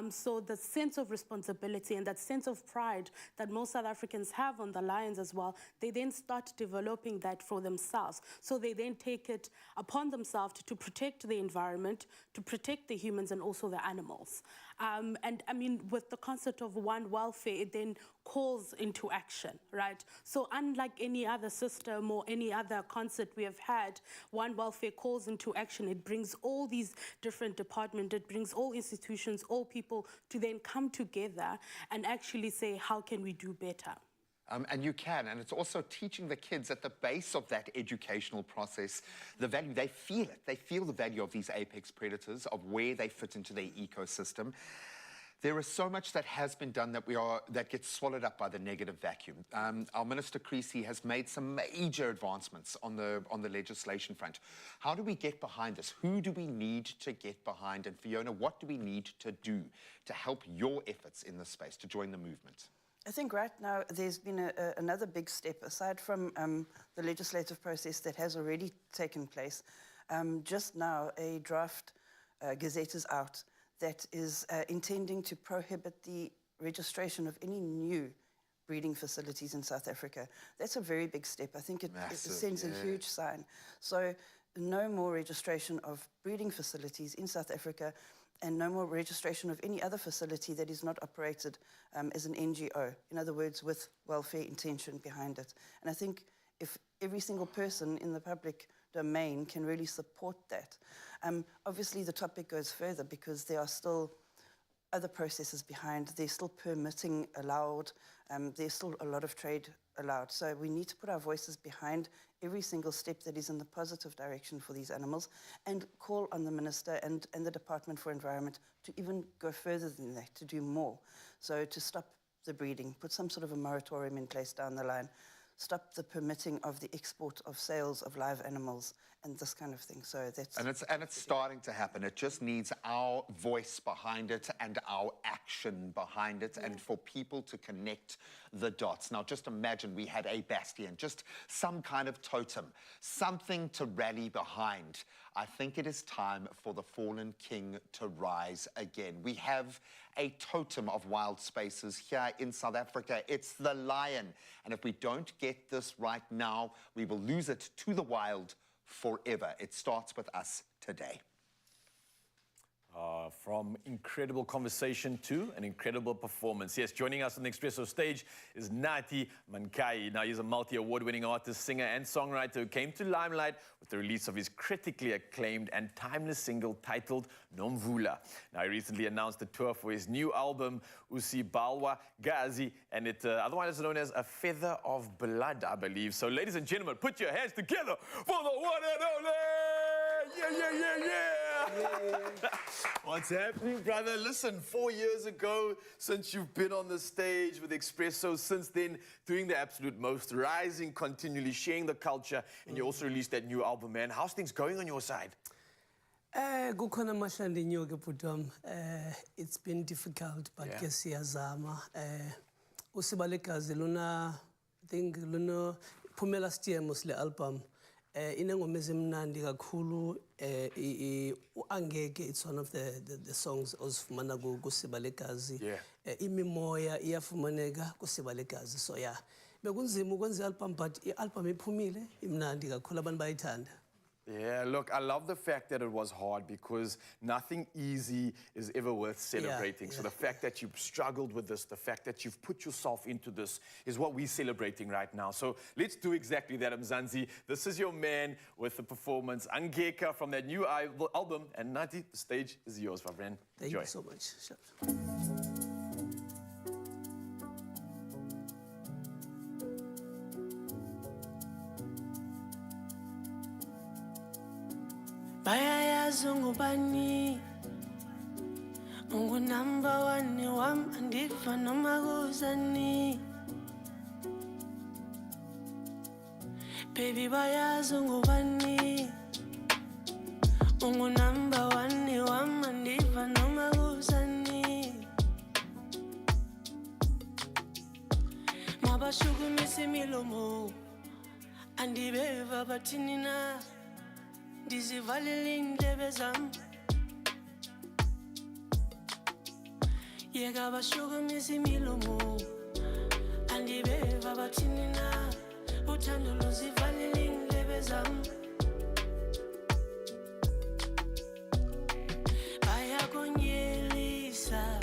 [SPEAKER 19] So the sense of responsibility and that sense of pride that most South Africans have on the lions as well, they then start developing that for themselves. So they then take it upon themselves to protect the environment, to protect the humans and also the animals. And I mean, with the concept of one welfare, it then calls into action, right? So unlike any other system or any other concept we have had, one welfare calls into action. It brings all these different departments, it brings all institutions, all people to then come together and actually say, how can we do better?
[SPEAKER 2] And you can, and it's also teaching the kids at the base of that educational process the value. They feel it. They feel the value of these apex predators, of where they fit into their ecosystem. There is so much that has been done that gets swallowed up by the negative vacuum. Our Minister Creasy has made some major advancements on the legislation front. How do we get behind this? Who do we need to get behind? And Fiona, what do we need to do to help your efforts in this space, to join the movement?
[SPEAKER 12] I think right now there's been another big step, aside from the legislative process that has already taken place. Just now, a draft gazette is out that is intending to prohibit the registration of any new breeding facilities in South Africa. That's a very big step. I think it sends a huge sign. So no more registration of breeding facilities in South Africa, and no more registration of any other facility that is not operated as an NGO, in other words, with welfare intention behind it. And I think if every single person in the public domain can really support that. Obviously, the topic goes further because there are still other processes behind. There's still permitting allowed. There's still a lot of trade allowed. So we need to put our voices behind every single step that is in the positive direction for these animals, and call on the Minister and the Department for Environment to even go further than that, to do more. So to stop the breeding, put some sort of a moratorium in place down the line, stop the permitting of the export of sales of live animals and this kind of thing. So that's...
[SPEAKER 2] And it's starting to happen. It just needs our voice behind it and our action behind it, and for people to connect the dots. Now, just imagine we had a bastion, just some kind of totem, something to rally behind. I think it is time for the fallen king to rise again. We have a totem of wild spaces here in South Africa. It's the lion. And if we don't get this right now, we will lose it to the wild forever. It starts with us today.
[SPEAKER 1] From incredible conversation to an incredible performance. Yes, joining us on the Expresso stage is Nathi Mankai. Now, he's a multi-award-winning artist, singer, and songwriter who came to limelight with the release of his critically acclaimed and timeless single titled Nomvula. Now, he recently announced a tour for his new album, Usibalwa Gazi, and it otherwise known as A Feather of Blood, I believe. So, ladies and gentlemen, put your hands together for the one and only! Yeah. What's happening, brother? Listen, 4 years ago, since you've been on the stage with Expresso, since then, doing the absolute most, rising continually, sharing the culture, and you also released that new album, man. How's things going on your side?
[SPEAKER 20] Kukhona amahlandinyo ke bhutam. It's been difficult, but ke siyazama. Usibalekazi luna, I think luna phume last year mostly album. Inengoma ezimnandi kakhulu Angeke, it's one of the songs ozifumana kuSibalekazi. Imimoya iyafumaneka kuSibalekazi. So yeah, bekunzima ukwenza album, but i-album iphumile imnandi kakhulu, abantu bayithanda.
[SPEAKER 1] Yeah, look, I love the fact that it was hard, because nothing easy is ever worth celebrating. So the fact that you've struggled with this, the fact that you've put yourself into this is what we're celebrating right now. So let's do exactly that, Mzansi. This is your man with the performance, Angeka, from that new album. And Nathi, the stage is yours, my friend.
[SPEAKER 20] Thank you so much.
[SPEAKER 11] Bayayazi ungubani, ungunumber one wam andiva noma kuzani. Baby bayazi ungubani, ungunumber one wam andiva noma kuzani. Mabashukumisa imilomo andibeva bathini na. Ndizivalile indlebe zam, yeka bashukumisa imilomo andibeva bathini na. Uthando luzivalile indlebe zam, bayakonyelisa,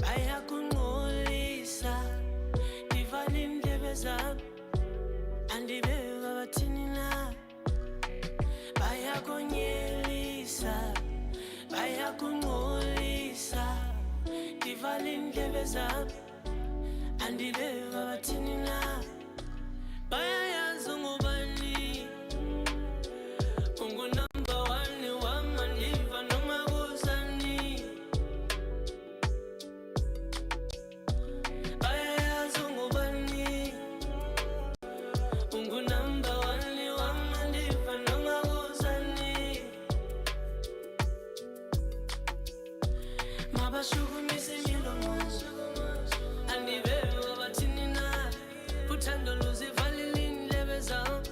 [SPEAKER 11] bayakungcolisa. Ndivalile indlebe zam andibeva bathini na. Bayakonyelisa, bayakungcolisa. Ndivalile indlebe zam andibeva bathini na. Bayayazi ungubani, ungunumber one wam andiva noma kuzani. mabashukumisa imilomo andibeva bathini na uthando luzivalile indlebe zam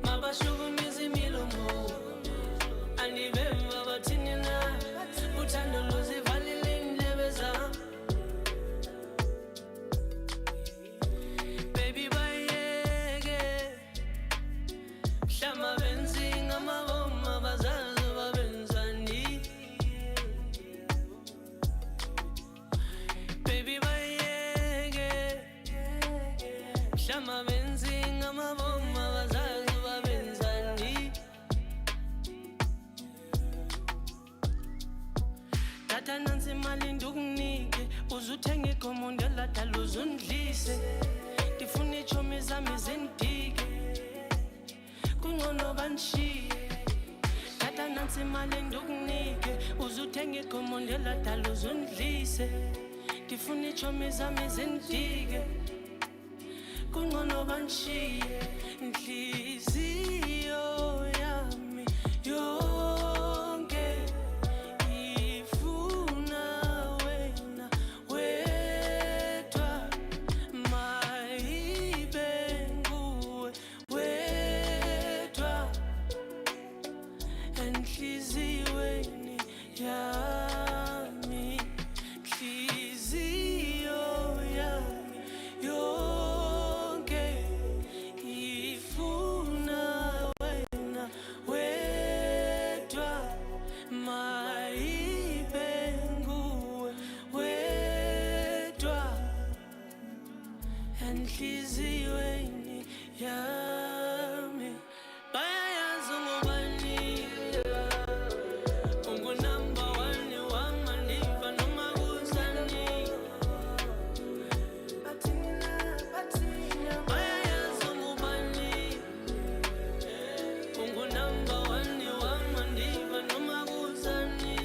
[SPEAKER 11] mabashukumisa imilomo andibeva bathini na uthando luzivalile indlebe zam baby bayeke mhlama benzinga amaboma bazazi babenzani baby bayeke mhlama benzinga amaboma bazazi babenzani tata nansi imali ndikunike uzuthenge ikhomondela dala uzundlise ndifuna iitshomi zami zindike kungcono banshiye tata nansi imali ndikunike uzuthenge ikhomondela dala uzundlise ndifuna iitshomi zami zindike kungcono banshiye nhliziyo yami yonke ifuna wena wedwa mayibe nguwe wedwa enhliziyweni yami nhliziyo yami yonke ifuna wena wedwa mayibe nguwe wedwa enhliziyweni yami bayayazi ngobani ungunamba one wanganiva noma kuzani bayayazi ngobani ungunamba one wanganiva noma kuzani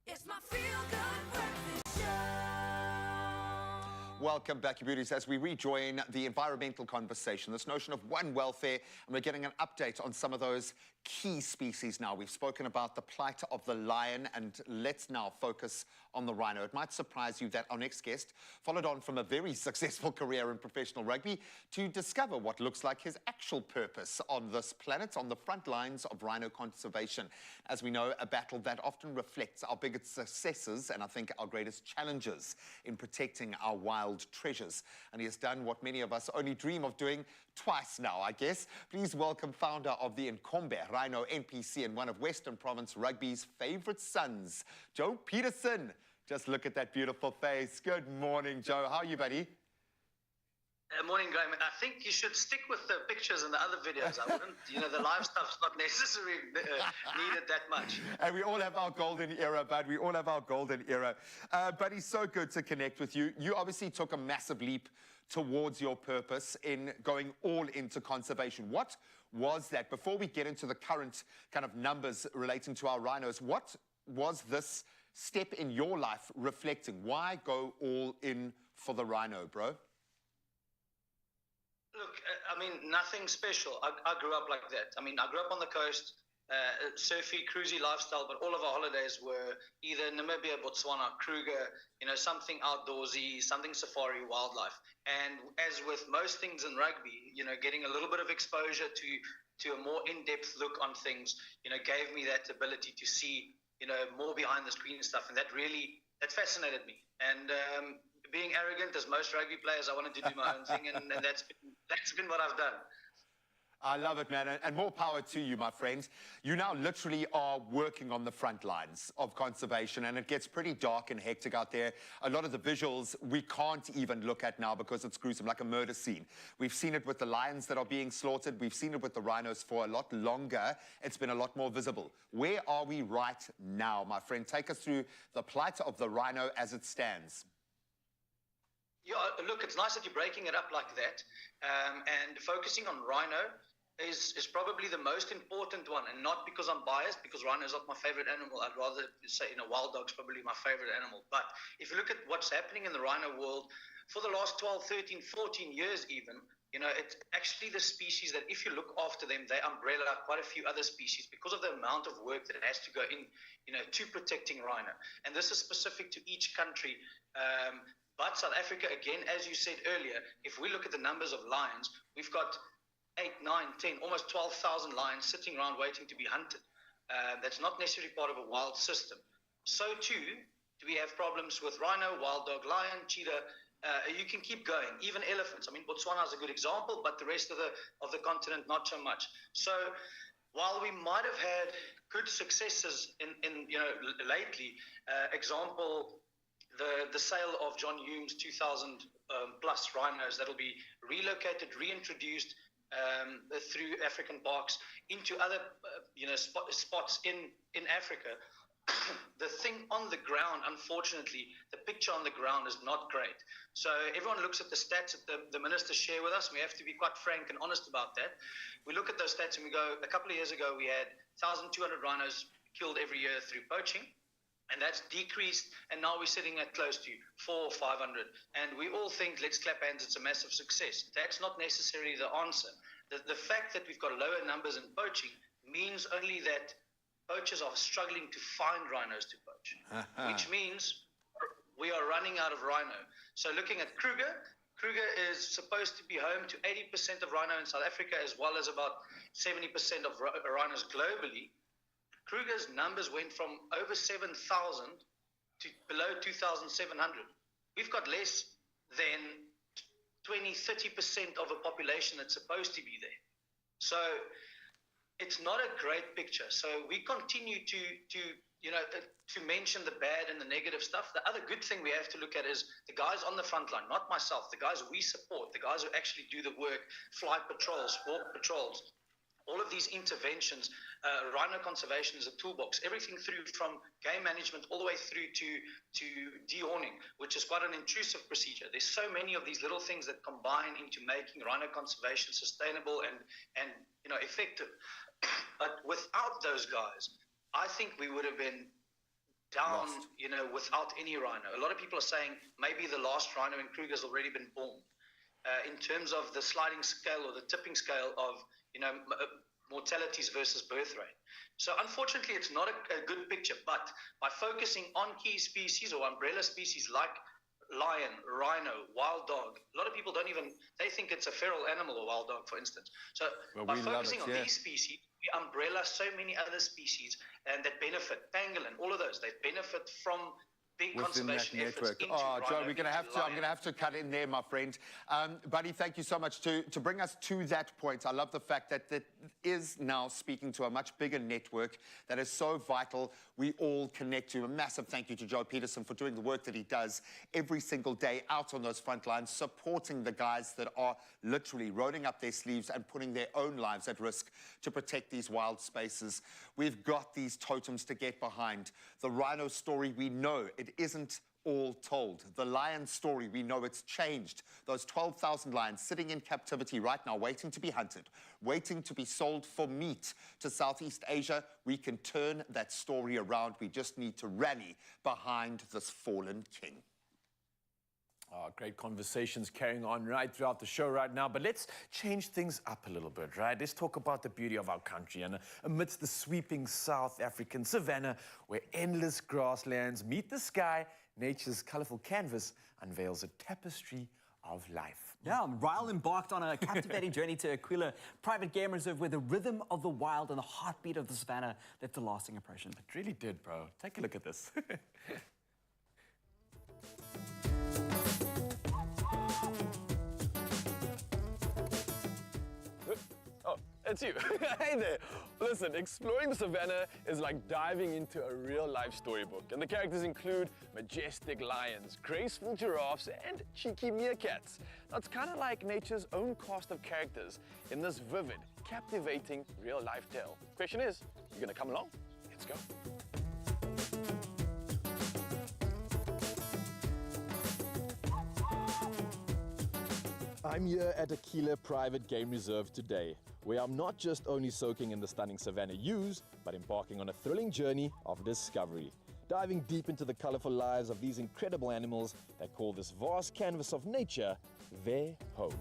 [SPEAKER 5] It's my feel-good breakfast show.
[SPEAKER 2] Welcome back, you beauties, as we rejoin the environmental conversation, this notion of one welfare, and we're getting an update on some of those key species now. We've spoken about the plight of the lion, and let's now focus on the rhino. It might surprise you that our next guest followed on from a very successful career in professional rugby to discover what looks like his actual purpose on this planet, on the front lines of rhino conservation. As we know, a battle that often reflects our biggest successes and I think our greatest challenges in protecting our wild treasures. And he has done what many of us only dream of doing twice now, I guess. Please welcome founder of the Nkombe Rhino NPC and one of Western Province Rugby's favourite sons, Joe Peterson. Just look at that beautiful face. Good morning, Joe. How are you, buddy?
[SPEAKER 21] Morning, Graham. I think you should stick with the pictures and the other videos. I wouldn't, the live stuff's not necessarily needed that much.
[SPEAKER 2] And we all have our golden era, bud. We all have our golden era. But it's so good to connect with you. You obviously took a massive leap towards your purpose in going all into conservation. What was that? Before we get into the current kind of numbers relating to our rhinos, what was this step in your life reflecting? Why go all in for the rhino, bro?
[SPEAKER 21] Look, I mean, nothing special. I grew up like that. I mean, I grew up on the coast, surfy, cruisy lifestyle, but all of our holidays were either Namibia, Botswana, Kruger, something outdoorsy, something safari, wildlife. And as with most things in rugby, getting a little bit of exposure to a more in-depth look on things, gave me that ability to see, more behind the screen stuff. And that fascinated me. And being arrogant, as most rugby players, I wanted to do my own thing, and that's been what I've done.
[SPEAKER 2] I love it, man, and more power to you, my friend. You now literally are working on the front lines of conservation, and it gets pretty dark and hectic out there. A lot of the visuals we can't even look at now because it's gruesome, like a murder scene. We've seen it with the lions that are being slaughtered. We've seen it with the rhinos for a lot longer. It's been a lot more visible. Where are we right now, my friend? Take us through the plight of the rhino as it stands.
[SPEAKER 21] Yeah, look, it's nice that you're breaking it up like that, and focusing on rhino is probably the most important one, and not because I'm biased, because rhino is not my favorite animal. I'd rather say, wild dog's probably my favorite animal. But if you look at what's happening in the rhino world, for the last 12, 13, 14 years even, it's actually the species that if you look after them, they umbrella quite a few other species because of the amount of work that has to go in, to protecting rhino. And this is specific to each country. But South Africa, again, as you said earlier, if we look at the numbers of lions, we've got 8, 9, 10, almost 12,000 lions sitting around waiting to be hunted. That's not necessarily part of a wild system. So too, do we have problems with rhino, wild dog, lion, cheetah? You can keep going. Even elephants. I mean, Botswana is a good example, but the rest of the continent, not so much. So while we might have had good successes in lately, example, the sale of John Hume's 2,000 plus rhinos that'll be relocated, reintroduced through African parks into other spots in Africa. The thing on the ground, unfortunately, the picture on the ground is not great. So everyone looks at the stats that the ministers share with us, and we have to be quite frank and honest about that. We look at those stats and we go, a couple of years ago we had 1,200 rhinos killed every year through poaching. And that's decreased, and now we're sitting at close to 400 or 500. And we all think, let's clap hands, it's a massive success. That's not necessarily the answer. The fact that we've got lower numbers in poaching means only that poachers are struggling to find rhinos to poach, which means we are running out of rhino. So looking at Kruger is supposed to be home to 80% of rhino in South Africa, as well as about 70% of rhinos globally. Kruger's numbers went from over 7,000 to below 2,700. We've got less than 20-30% of a population that's supposed to be there. So it's not a great picture. So we continue to mention the bad and the negative stuff. The other good thing we have to look at is the guys on the front line, not myself, the guys we support, the guys who actually do the work, fly patrols, walk patrols. All of these interventions, rhino conservation is a toolbox, everything through from game management all the way through to dehorning, which is quite an intrusive procedure. There's so many of these little things that combine into making rhino conservation sustainable and effective. But without those guys, I think we would have been down, you know, without any rhino. A lot of people are saying maybe the last rhino in Kruger's already been born. In terms of the sliding scale or the tipping scale of, you know, mortalities versus birth rate. So unfortunately, it's not a good picture, but by focusing on key species or umbrella species like lion, rhino, wild dog, a lot of people don't even, they think it's a feral animal, or wild dog, for instance. So by focusing on these species, we umbrella so many other species and that benefit, pangolin, all of those, they benefit from big
[SPEAKER 2] within that
[SPEAKER 21] conservation efforts
[SPEAKER 2] network.
[SPEAKER 21] into
[SPEAKER 2] Oh, Joe,
[SPEAKER 21] rhino,
[SPEAKER 2] we're going to have to. I'm going to have to cut in there, my friend. Buddy, thank you so much to bring us to that point. I love the fact that that is now speaking to a much bigger network that is so vital. We all connect to. A massive thank you to Joe Peterson for doing the work that he does every single day out on those front lines, supporting the guys that are literally rolling up their sleeves and putting their own lives at risk to protect these wild spaces. We've got these totems to get behind. The rhino story, we know it isn't all told. The lion story, we know it's changed. Those 12,000 lions sitting in captivity right now, waiting to be hunted, waiting to be sold for meat to Southeast Asia. We can turn that story around. We just need to rally behind this fallen king.
[SPEAKER 1] Oh, great conversations carrying on right throughout the show right now. But let's change things up a little bit, right? Let's talk about the beauty of our country. And amidst the sweeping South African savanna, where endless grasslands meet the sky, nature's colorful canvas unveils a tapestry of life.
[SPEAKER 3] Yeah, Ryle embarked on a captivating journey to Aquila Private Game Reserve, where the rhythm of the wild and the heartbeat of the savannah left a lasting impression.
[SPEAKER 1] It really did, bro. Take a look at this.
[SPEAKER 4] Oh, it's you. Hey there. Listen, exploring the savannah is like diving into a real-life storybook. And the characters include majestic lions, graceful giraffes, and cheeky meerkats. Now, it's kind of like nature's own cast of characters in this vivid, captivating real-life tale. Question is, you gonna come along? Let's go.
[SPEAKER 22] I'm here at Aquila Private Game Reserve today, where I'm not just only soaking in the stunning savanna hues, but embarking on a thrilling journey of discovery, diving deep into the colorful lives of these incredible animals that call this vast canvas of nature their home.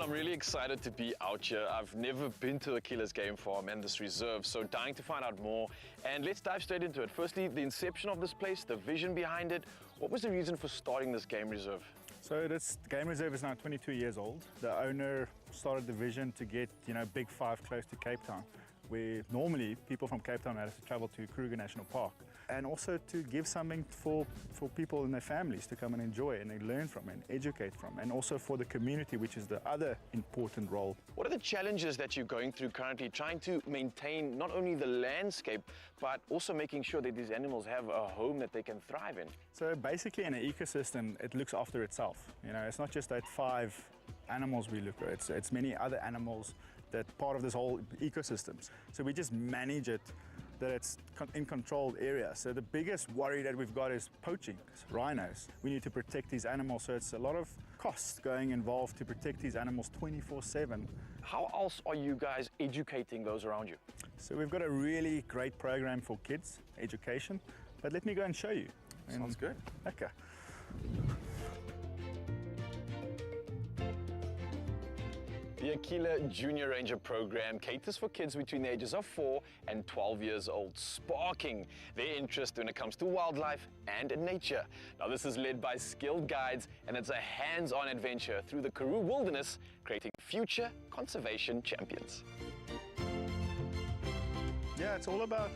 [SPEAKER 4] I'm really excited to be out here. I've never been to Aquila's game farm and this reserve, so dying to find out more. And let's dive straight into it. Firstly, the inception of this place, the vision behind it. What was the reason for starting this game reserve?
[SPEAKER 23] So this game reserve is now 22 years old. The owner started the vision to get, Big Five close to Cape Town, where normally people from Cape Town have to travel to Kruger National Park. And also to give something for people and their families to come and enjoy and they learn from and educate from. And also for the community, which is the other important role.
[SPEAKER 4] What are the challenges that you're going through currently, trying to maintain not only the landscape, but also making sure that these animals have a home that they can thrive in?
[SPEAKER 23] So basically in an ecosystem, it looks after itself. It's not just that 5 animals we look at, it's many other animals that part of this whole ecosystems. So we just manage it, that it's in controlled areas. So the biggest worry that we've got is poaching, rhinos. We need to protect these animals, so it's a lot of costs going involved to protect these animals 24/7.
[SPEAKER 4] How else are you guys educating those around you?
[SPEAKER 23] So we've got a really great program for kids, education, but let me go and show you.
[SPEAKER 4] Sounds good.
[SPEAKER 23] Okay.
[SPEAKER 4] The Aquila Junior Ranger program caters for kids between the ages of 4 and 12 years old, sparking their interest when it comes to wildlife and nature. Now, this is led by skilled guides, and it's a hands-on adventure through the Karoo wilderness, creating future conservation champions.
[SPEAKER 23] Yeah, it's all about,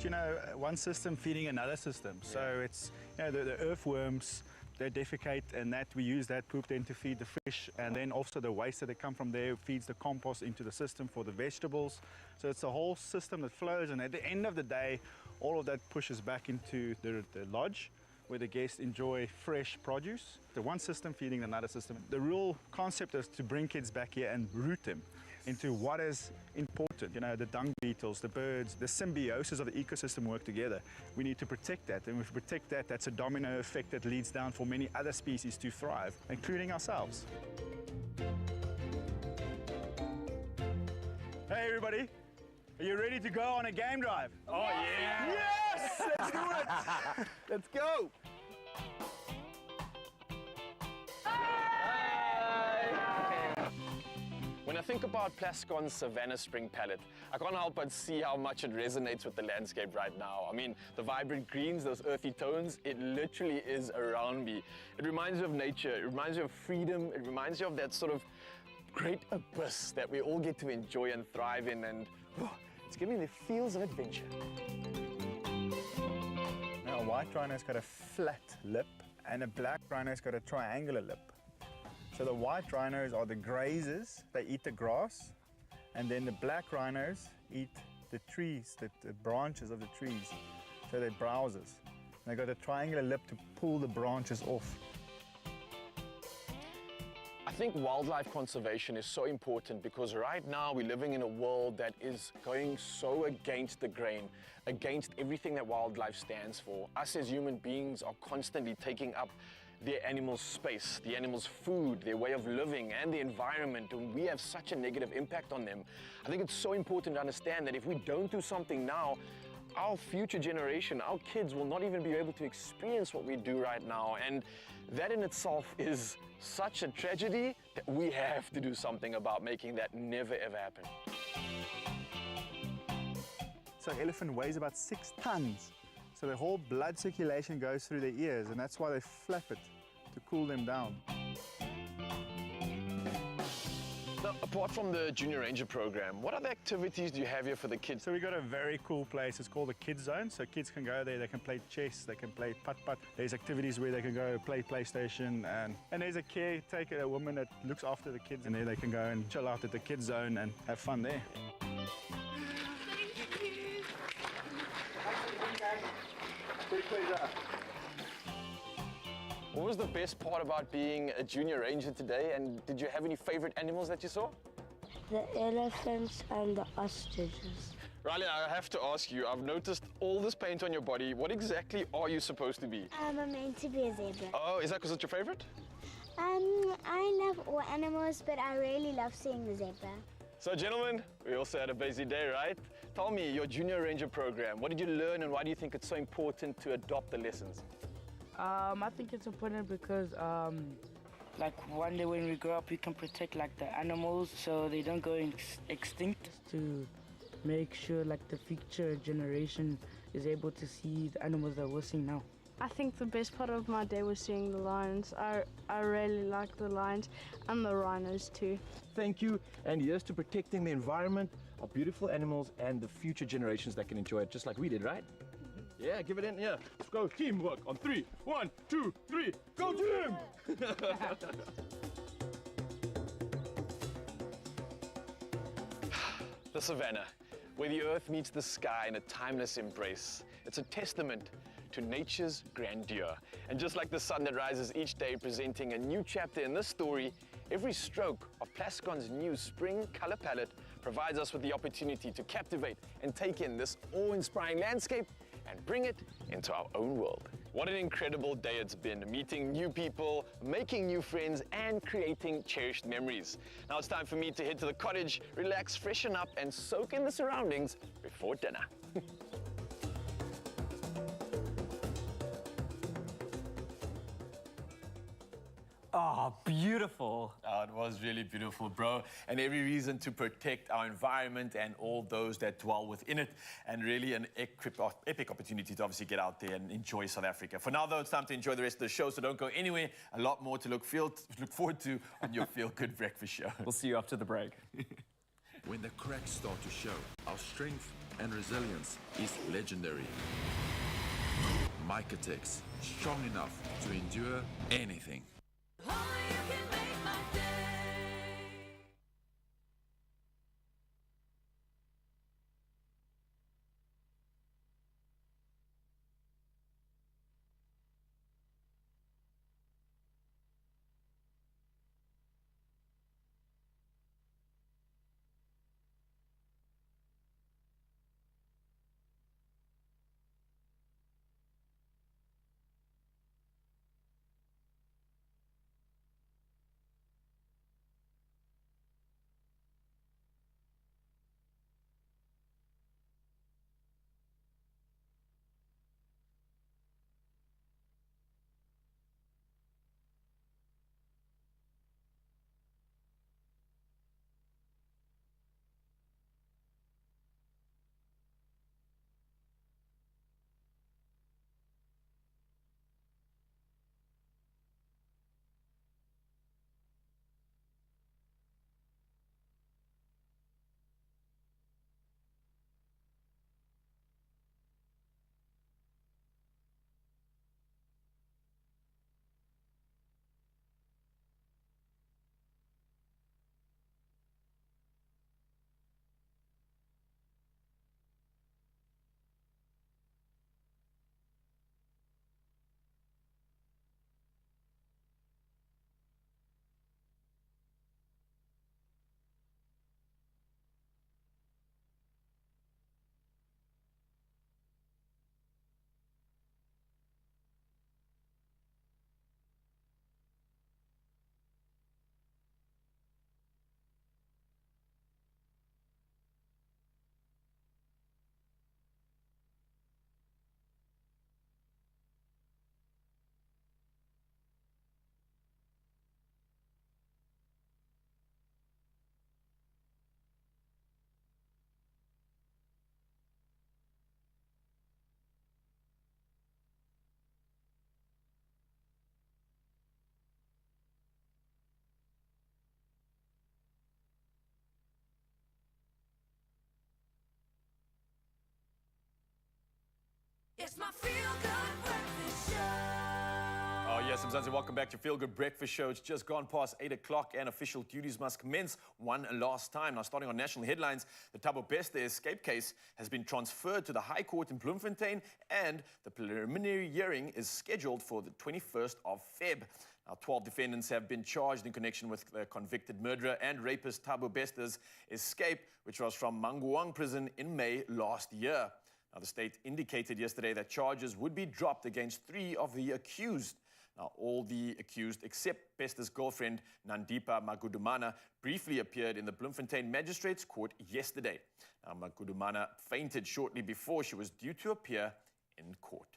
[SPEAKER 23] one system feeding another system. So it's, the earthworms, they defecate, and that we use that poop then to feed the fish, and then also the waste that come from there feeds the compost into the system for the vegetables. So it's a whole system that flows, and at the end of the day, all of that pushes back into the lodge, where the guests enjoy fresh produce. The one system feeding another system. The real concept is to bring kids back here and root them into what is important. The dung beetles, the birds, the symbiosis of the ecosystem work together. We need to protect that, and if we protect that, that's a domino effect that leads down for many other species to thrive, including ourselves. Hey everybody, Are you ready to go on a game drive?
[SPEAKER 4] Oh, yeah.
[SPEAKER 23] Yes! Let's do it!
[SPEAKER 4] Let's go. When I think about Plascon's Savannah Spring palette, I can't help but see how much it resonates with the landscape right now. I mean, the vibrant greens, those earthy tones, it literally is around me. It reminds me of nature, it reminds me of freedom, it reminds me of that sort of great abyss that we all get to enjoy and thrive in, and it's giving me the feels of adventure.
[SPEAKER 23] Now, a white rhino's got a flat lip and a black rhino's got a triangular lip. So the white rhinos are the grazers, they eat the grass, and then the black rhinos eat the trees, the branches of the trees. So they're browsers. They got a triangular lip to pull the branches off.
[SPEAKER 4] I think wildlife conservation is so important because right now we're living in a world that is going so against the grain, against everything that wildlife stands for. Us as human beings are constantly taking up their animals' space, the animals' food, their way of living, and the environment, and we have such a negative impact on them. I think it's so important to understand that if we don't do something now, our future generation, our kids will not even be able to experience what we do right now, and that in itself is such a tragedy that we have to do something about making that never ever happen.
[SPEAKER 23] So an elephant weighs about 6 tons. So the whole blood circulation goes through their ears, and that's why they flap it, to cool them down.
[SPEAKER 4] Now, apart from the Junior Ranger program, what other activities do you have here for the kids?
[SPEAKER 23] So we got a very cool place. It's called the Kids Zone. So kids can go there, they can play chess, they can play putt-putt. There's activities where they can go play PlayStation, and there's a caretaker, a woman that looks after the kids, and there they can go and chill out at the Kids Zone and have fun there.
[SPEAKER 4] What was the best part about being a Junior Ranger today, and did you have any favorite animals that you saw?
[SPEAKER 6] The elephants and the ostriches.
[SPEAKER 4] Riley, I have to ask you, I've noticed all this paint on your body. What exactly are you supposed to be?
[SPEAKER 6] I'm meant to be a zebra.
[SPEAKER 4] Oh, is that because it's your favorite?
[SPEAKER 6] I love all animals, but I really love seeing the zebra.
[SPEAKER 4] So gentlemen, we also had a busy day, right? Tell me, your Junior Ranger program, what did you learn and why do you think it's so important to adopt the lessons?
[SPEAKER 7] I think it's important because like one day when we grow up, we can protect like the animals so they don't go extinct. To make sure like the future generation is able to see the animals that we're seeing now.
[SPEAKER 14] I think the best part of my day was seeing the lions. I really like the lions and the rhinos too.
[SPEAKER 22] Thank you, and here's to protecting the environment, our beautiful animals, and the future generations that can enjoy it just like we did, right? Yeah, give it in, yeah. Let's go, teamwork on 3. 1, 2, 3, go team!
[SPEAKER 4] The Savannah, where the earth meets the sky in a timeless embrace. It's a testament to nature's grandeur. And just like the sun that rises each day presenting a new chapter in this story, every stroke of Plascon's new spring color palette provides us with the opportunity to captivate and take in this awe-inspiring landscape and bring it into our own world. What an incredible day it's been, meeting new people, making new friends, and creating cherished memories. Now it's time for me to head to the cottage, relax, freshen up, and soak in the surroundings before dinner.
[SPEAKER 3] Oh, beautiful.
[SPEAKER 1] Oh, it was really beautiful, bro. And every reason to protect our environment and all those that dwell within it. And really an epic opportunity to obviously get out there and enjoy South Africa. For now, though, it's time to enjoy the rest of the show, so don't go anywhere. A lot more to look forward to on your Feel Good Breakfast show.
[SPEAKER 3] We'll see you after the break.
[SPEAKER 8] When the cracks start to show, our strength and resilience is legendary. Mycotex, strong enough to endure anything.
[SPEAKER 5] feel-good breakfast show.
[SPEAKER 1] Oh, yes, Mzansi, welcome back to Feel Good Breakfast Show. It's just gone past 8 o'clock and official duties must commence one last time. Now, starting on national headlines, the Thabo Bester escape case has been transferred to the High Court in Bloemfontein and the preliminary hearing is scheduled for the 21st of Feb. Now, 12 defendants have been charged in connection with the convicted murderer and rapist Thabo Bester's escape, which was from Manguang prison in May last year. Now, the state indicated yesterday that charges would be dropped against 3 of the accused. Now, all the accused, except Bester's girlfriend, Nandipa Magudumana, briefly appeared in the Bloemfontein Magistrates Court yesterday. Now, Magudumana fainted shortly before she was due to appear in court.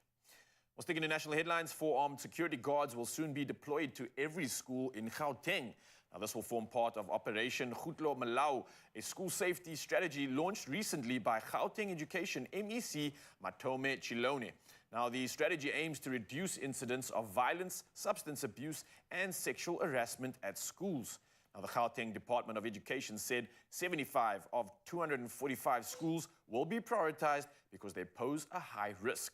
[SPEAKER 1] Well, sticking to national headlines, 4 armed security guards will soon be deployed to every school in Gauteng. Now, this will form part of Operation Gutlo Malau, a school safety strategy launched recently by Gauteng Education MEC Matome Chilone. Now, the strategy aims to reduce incidents of violence, substance abuse, and sexual harassment at schools. Now, the Gauteng Department of Education said 75 of 245 schools will be prioritized because they pose a high risk.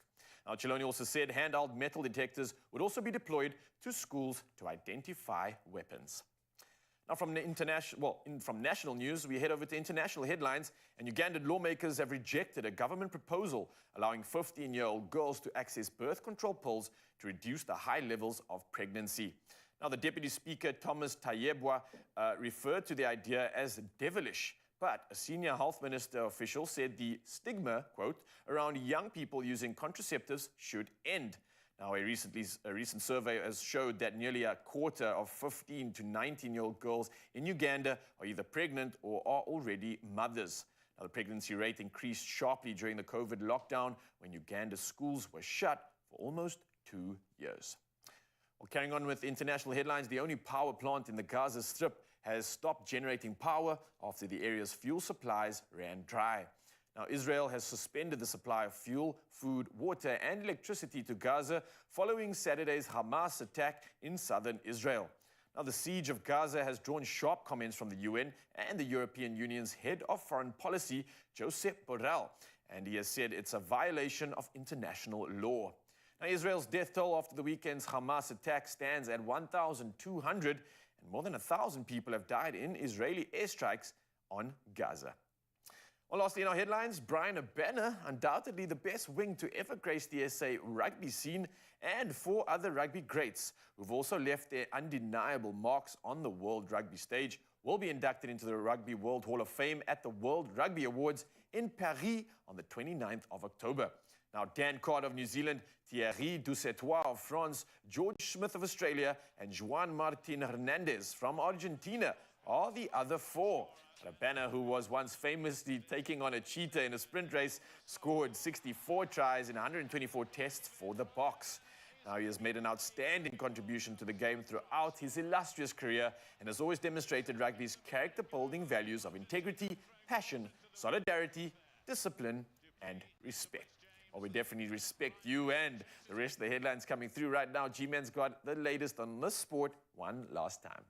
[SPEAKER 1] Now, Chilone also said handheld metal detectors would also be deployed to schools to identify weapons. Now, from national news, we head over to international headlines, and Ugandan lawmakers have rejected a government proposal allowing 15-year-old girls to access birth control pills to reduce the high levels of pregnancy. Now, the Deputy Speaker, Thomas Tayebwa, referred to the idea as devilish, but a senior health minister official said the stigma, quote, around young people using contraceptives should end. Now, a recent survey has showed that nearly a quarter of 15 to 19-year-old girls in Uganda are either pregnant or are already mothers. Now, the pregnancy rate increased sharply during the COVID lockdown when Uganda's schools were shut for almost 2 years. Well, carrying on with international headlines, the only power plant in the Gaza Strip has stopped generating power after the area's fuel supplies ran dry. Now, Israel has suspended the supply of fuel, food, water, and electricity to Gaza following Saturday's Hamas attack in southern Israel. Now, the siege of Gaza has drawn sharp comments from the UN and the European Union's head of foreign policy, Josep Borrell, and he has said it's a violation of international law. Now, Israel's death toll after the weekend's Hamas attack stands at 1,200, and more than 1,000 people have died in Israeli airstrikes on Gaza. Well, lastly in our headlines, Brian Abana, undoubtedly the best wing to ever grace the SA rugby scene, and 4 other rugby greats who've also left their undeniable marks on the World Rugby stage, will be inducted into the Rugby World Hall of Fame at the World Rugby Awards in Paris on the 29th of October. Now, Dan Carter of New Zealand, Thierry Dusetois of France, George Smith of Australia, and Juan Martin Hernandez from Argentina are the other 4. Abana, who was once famously taking on a cheetah in a sprint race, scored 64 tries in 124 tests for the Boks. Now, he has made an outstanding contribution to the game throughout his illustrious career and has always demonstrated rugby's character-building values of integrity, passion, solidarity, discipline, and respect. Well, we definitely respect you and the rest of the headlines coming through right now. G-Man's got the latest on this sport one last time.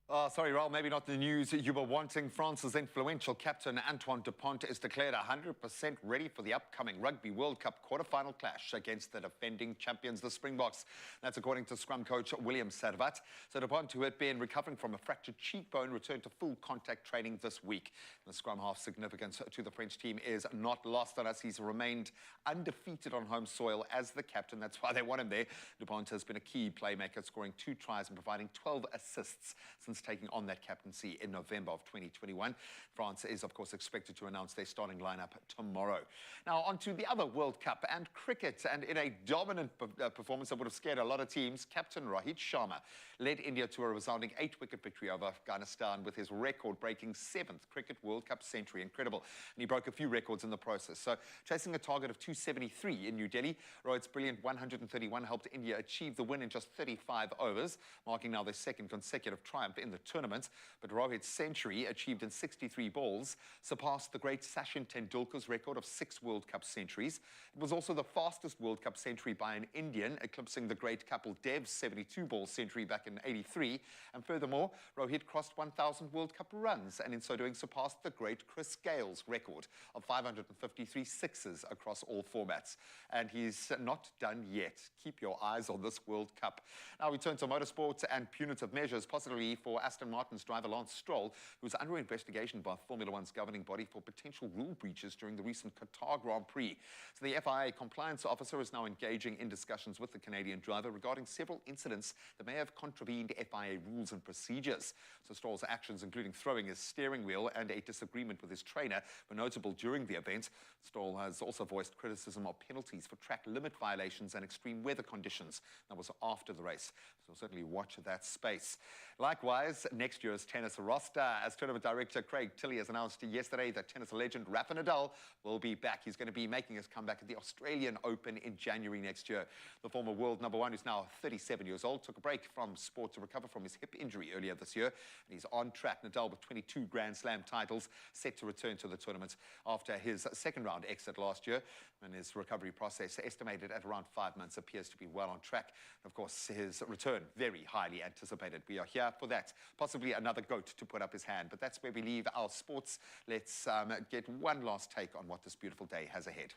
[SPEAKER 2] Oh, sorry, Raul, maybe not the news you were wanting. France's influential captain Antoine Dupont is declared 100% ready for the upcoming Rugby World Cup quarter-final clash against the defending champions, the Springboks. That's according to scrum coach William Servat. So Dupont, who had been recovering from a fractured cheekbone, returned to full contact training this week. The scrum half's significance to the French team is not lost on us. He's remained undefeated on home soil as the captain. That's why they want him there. Dupont has been a key playmaker, scoring 2 tries and providing 12 assists since taking on that captaincy in November of 2021. France is, of course, expected to announce their starting lineup tomorrow. Now, on to the other World Cup and cricket. And in a dominant performance that would have scared a lot of teams, Captain Rohit Sharma led India to a resounding 8-wicket victory over Afghanistan with his record-breaking 7th Cricket World Cup century. Incredible. And he broke a few records in the process. So, chasing a target of 273 in New Delhi, Rohit's brilliant 131 helped India achieve the win in just 35 overs, marking now their 2nd consecutive triumph in the tournament, but Rohit's century, achieved in 63 balls, surpassed the great Sachin Tendulkar's record of 6 World Cup centuries. It was also the fastest World Cup century by an Indian, eclipsing the great Kapil Dev's 72-ball century back in '83. And furthermore, Rohit crossed 1,000 World Cup runs, and in so doing surpassed the great Chris Gale's record of 553 sixes across all formats. And he's not done yet. Keep your eyes on this World Cup. Now we turn to motorsports and punitive measures, possibly for Aston Martin's driver Lance Stroll, who's under investigation by Formula One's governing body for potential rule breaches during the recent Qatar Grand Prix. So the FIA compliance officer is now engaging in discussions with the Canadian driver regarding several incidents that may have contravened FIA rules and procedures. So Stroll's actions, including throwing his steering wheel and a disagreement with his trainer, were notable during the event. Stroll has also voiced criticism of penalties for track limit violations and extreme weather conditions. That was after the race. So certainly watch that space. Likewise, next year's tennis roster, as tournament director Craig Tilley has announced yesterday that tennis legend Rafa Nadal will be back. He's going to be making his comeback at the Australian Open in January next year. The former world number one, who's now 37 years old, took a break from sport to recover from his hip injury earlier this year. And he's on track. Nadal, with 22 Grand Slam titles, set to return to the tournament after his second-round exit last year. And his recovery process, estimated at around 5 months, appears to be well on track. And of course, his return, very highly anticipated. We are here for that. Possibly another GOAT to put up his hand. But that's where we leave our sports. Let's get one last take on what this beautiful day has ahead.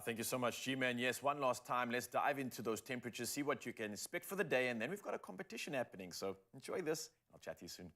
[SPEAKER 1] Thank you so much, G-Man. Yes, one last time, let's dive into those temperatures, see what you can expect for the day, and then we've got a competition happening. So enjoy this. I'll chat to you soon.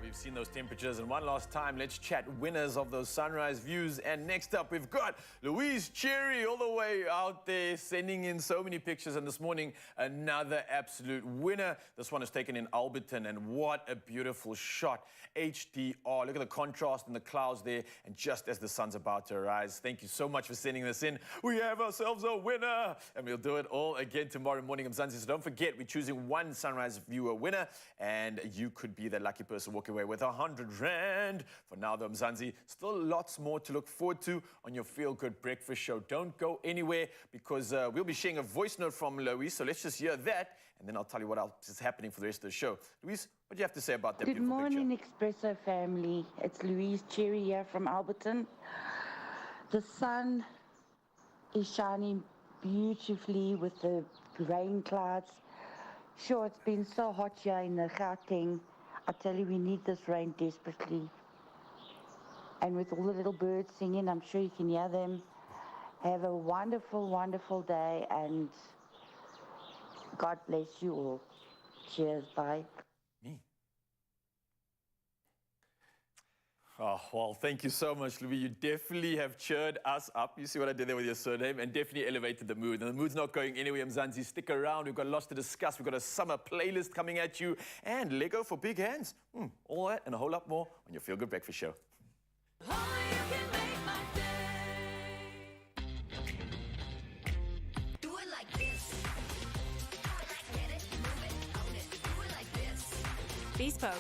[SPEAKER 1] We've seen those temperatures, and one last time, let's chat winners of those sunrise views. And next up, we've got Louise Cherry all the way out there, sending in so many pictures. And this morning, another absolute winner. This one is taken in Alberton, and what a beautiful shot. HDR. Look at the contrast in the clouds there, and just as the sun's about to rise. Thank you so much for sending this in. We have ourselves a winner, and we'll do it all again tomorrow morning, Mzansi. So don't forget, we're choosing one sunrise viewer winner, and you could be that lucky person walking away with 100 Rand. For now, though, Mzansi, still lots more to look forward to on your Feel Good Breakfast Show. Don't go anywhere, because we'll be sharing a voice note from Louise. So let's just hear that, and then I'll tell you what else is happening for the rest of the show. Louise, what do you have to say about that beautiful picture?
[SPEAKER 9] Good morning, Expresso family. It's Louise Cherry here from Alberton. The sun is shining beautifully with the rain clouds. Sure, it's been so hot here in the Gauteng. I tell you, we need this rain desperately. And with all the little birds singing, I'm sure you can hear them. Have a wonderful, wonderful day, and God bless you all. Cheers, bye.
[SPEAKER 1] Oh, well, thank you so much, Louis. You definitely have cheered us up. You see what I did there with your surname, and definitely elevated the mood. And the mood's not going anywhere, Mzansi. Stick around. We've got lots to discuss. We've got a summer playlist coming at you, and Lego for big hands. All that and a whole lot more on your Feel Good Breakfast Show.
[SPEAKER 10] Bespoke.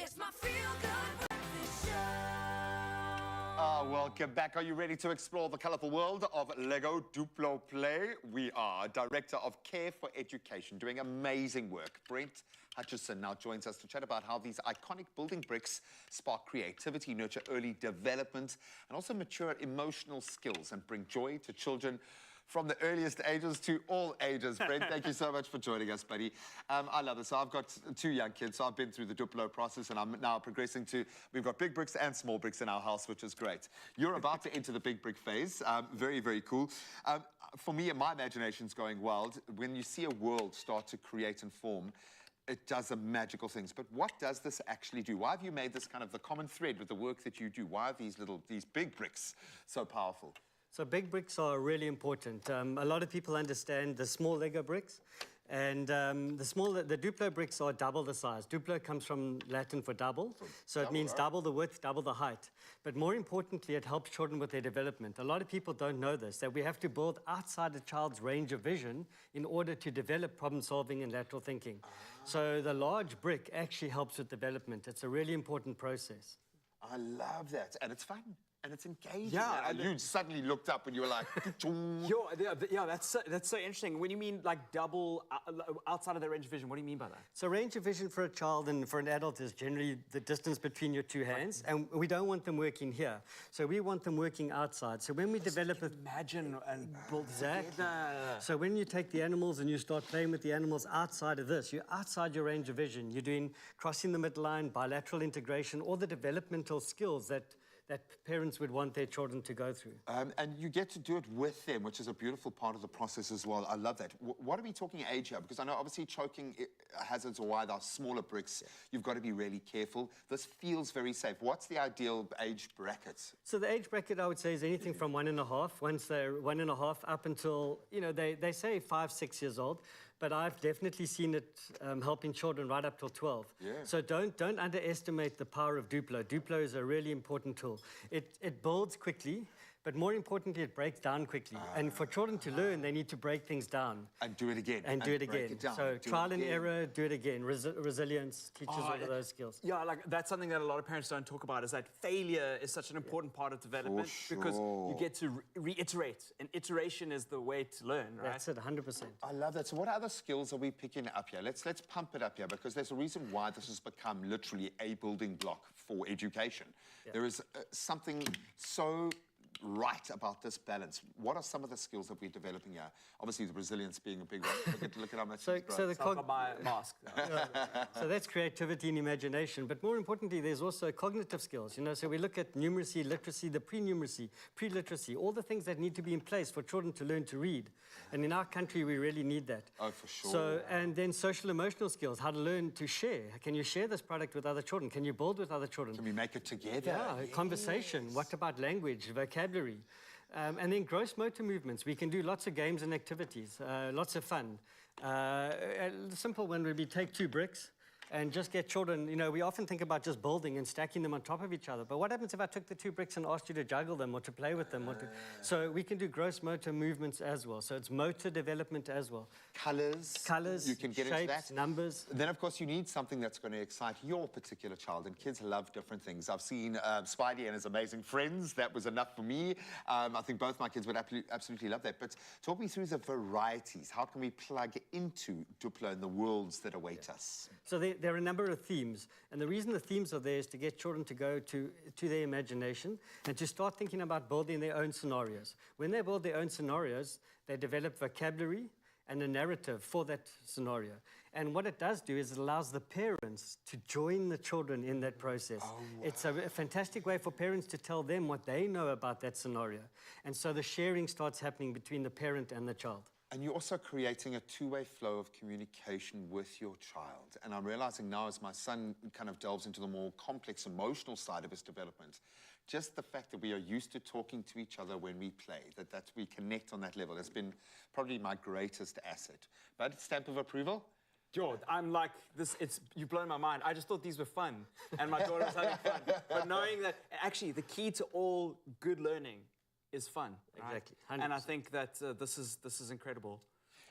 [SPEAKER 5] It's my feel-good breakfast show.
[SPEAKER 2] Welcome back. Are you ready to explore the colorful world of Lego Duplo Play? We are. Director of Care for Education, doing amazing work. Brent Hutchison now joins us to chat about how these iconic building bricks spark creativity, nurture early development, and also mature emotional skills and bring joy to children from the earliest ages to all ages. Brent, thank you so much for joining us, buddy. I love this. So I've got 2 young kids, so I've been through the Duplo process, and I'm now progressing to, we've got big bricks and small bricks in our house, which is great. You're about to enter the big brick phase. Very, very cool. For me, my imagination's going wild. When you see a world start to create and form, it does some magical things. But what does this actually do? Why have you made this kind of the common thread with the work that you do? Why are these big bricks so powerful?
[SPEAKER 10] So big bricks are really important. A lot of people understand the small Lego bricks, and the Duplo bricks are double the size. Duplo comes from Latin for double, so it means double the width, double the height. But more importantly, it helps children with their development. A lot of people don't know this, that we have to build outside a child's range of vision in order to develop problem solving and lateral thinking. So the large brick actually helps with development. It's a really important process.
[SPEAKER 2] I love that, and it's fun. And it's engaging.
[SPEAKER 3] Yeah,
[SPEAKER 2] and you suddenly looked up and you were like,
[SPEAKER 3] yeah, that's so interesting. When you mean like double outside of their range of vision, what do you mean by that?
[SPEAKER 10] So range of vision for a child and for an adult is generally the distance between your 2 hands, and we don't want them working here. So we want them working outside. So when we develop a...
[SPEAKER 3] Imagine and build
[SPEAKER 10] exactly. So when you take the animals and you start playing with the animals outside of this, you're outside your range of vision. You're doing crossing the midline, bilateral integration, all the developmental skills that parents would want their children to go through.
[SPEAKER 2] And you get to do it with them, which is a beautiful part of the process as well. I love that. What are we talking age here? Because I know obviously choking hazards are why they're smaller bricks. You've got to be really careful. This feels very safe. What's the ideal age bracket?
[SPEAKER 10] So the age bracket, I would say, is anything from 1.5. Once they're 1.5 up until, you know, they say 5, 6 years old. But I've definitely seen it helping children right up till 12.
[SPEAKER 2] Yeah.
[SPEAKER 10] So don't underestimate the power of Duplo. Duplo is a really important tool. It builds quickly, but more importantly, it breaks down quickly. And for children to learn, they need to break things down.
[SPEAKER 2] And do it again.
[SPEAKER 10] And do it
[SPEAKER 2] break
[SPEAKER 10] again.
[SPEAKER 2] It down.
[SPEAKER 10] So
[SPEAKER 2] do
[SPEAKER 10] trial and error, do it again. Resilience teaches all of those skills.
[SPEAKER 3] Yeah, like that's something that a lot of parents don't talk about, is that failure is such an important part of development because you get to reiterate. And iteration is the way to learn, right?
[SPEAKER 10] That's it, 100%.
[SPEAKER 2] I love that. So what other skills are we picking up here? Let's pump it up here, because there's a reason why this has become literally a building block for education. Yeah. There is something so right about this balance. What are some of the skills that we're developing here? Obviously, the resilience being a big one. Look at how much
[SPEAKER 10] so
[SPEAKER 3] my mask.
[SPEAKER 10] So that's creativity and imagination. But more importantly, there's also cognitive skills. You know, so we look at numeracy, literacy, the pre-numeracy, pre-literacy, all the things that need to be in place for children to learn to read. And in our country, we really need that.
[SPEAKER 2] Oh, for sure.
[SPEAKER 10] So, and then social emotional skills, how to learn to share. Can you share this product with other children? Can you build with other children?
[SPEAKER 2] Can we make it together?
[SPEAKER 10] Yeah, yes. Conversation. What about language, vocabulary? And then gross motor movements. We can do lots of games and activities, lots of fun. A simple one would be take 2 bricks and just get children, you know, we often think about just building and stacking them on top of each other. But what happens if I took the 2 bricks and asked you to juggle them or to play with them? So we can do gross motor movements as well. So it's motor development as well.
[SPEAKER 2] Colours.
[SPEAKER 10] Colours,
[SPEAKER 2] you can get
[SPEAKER 10] shapes,
[SPEAKER 2] into that.
[SPEAKER 10] numbers.
[SPEAKER 2] Then, of course, you need something that's going to excite your particular child, and kids love different things. I've seen Spidey and his amazing friends. That was enough for me. I think both my kids would absolutely love that. But talk me through the varieties. How can we plug into Duplo and the worlds that await us?
[SPEAKER 10] So there are a number of themes, and the reason the themes are there is to get children to go to their imagination and to start thinking about building their own scenarios. When they build their own scenarios, they develop vocabulary and a narrative for that scenario. And what it does do is it allows the parents to join the children in that process. Oh, wow. It's a fantastic way for parents to tell them what they know about that scenario. And so the sharing starts happening between the parent and the child.
[SPEAKER 2] And you're also creating a two-way flow of communication with your child. And I'm realizing now, as my son kind of delves into the more complex emotional side of his development, just the fact that we are used to talking to each other when we play, that we connect on that level, has been probably my greatest asset. But stamp of approval?
[SPEAKER 3] George, I'm like, you've blown my mind. I just thought these were fun, and my daughter was having fun. But knowing that, actually, the key to all good learning is fun.
[SPEAKER 10] Exactly.
[SPEAKER 3] Right? And I think that this is incredible.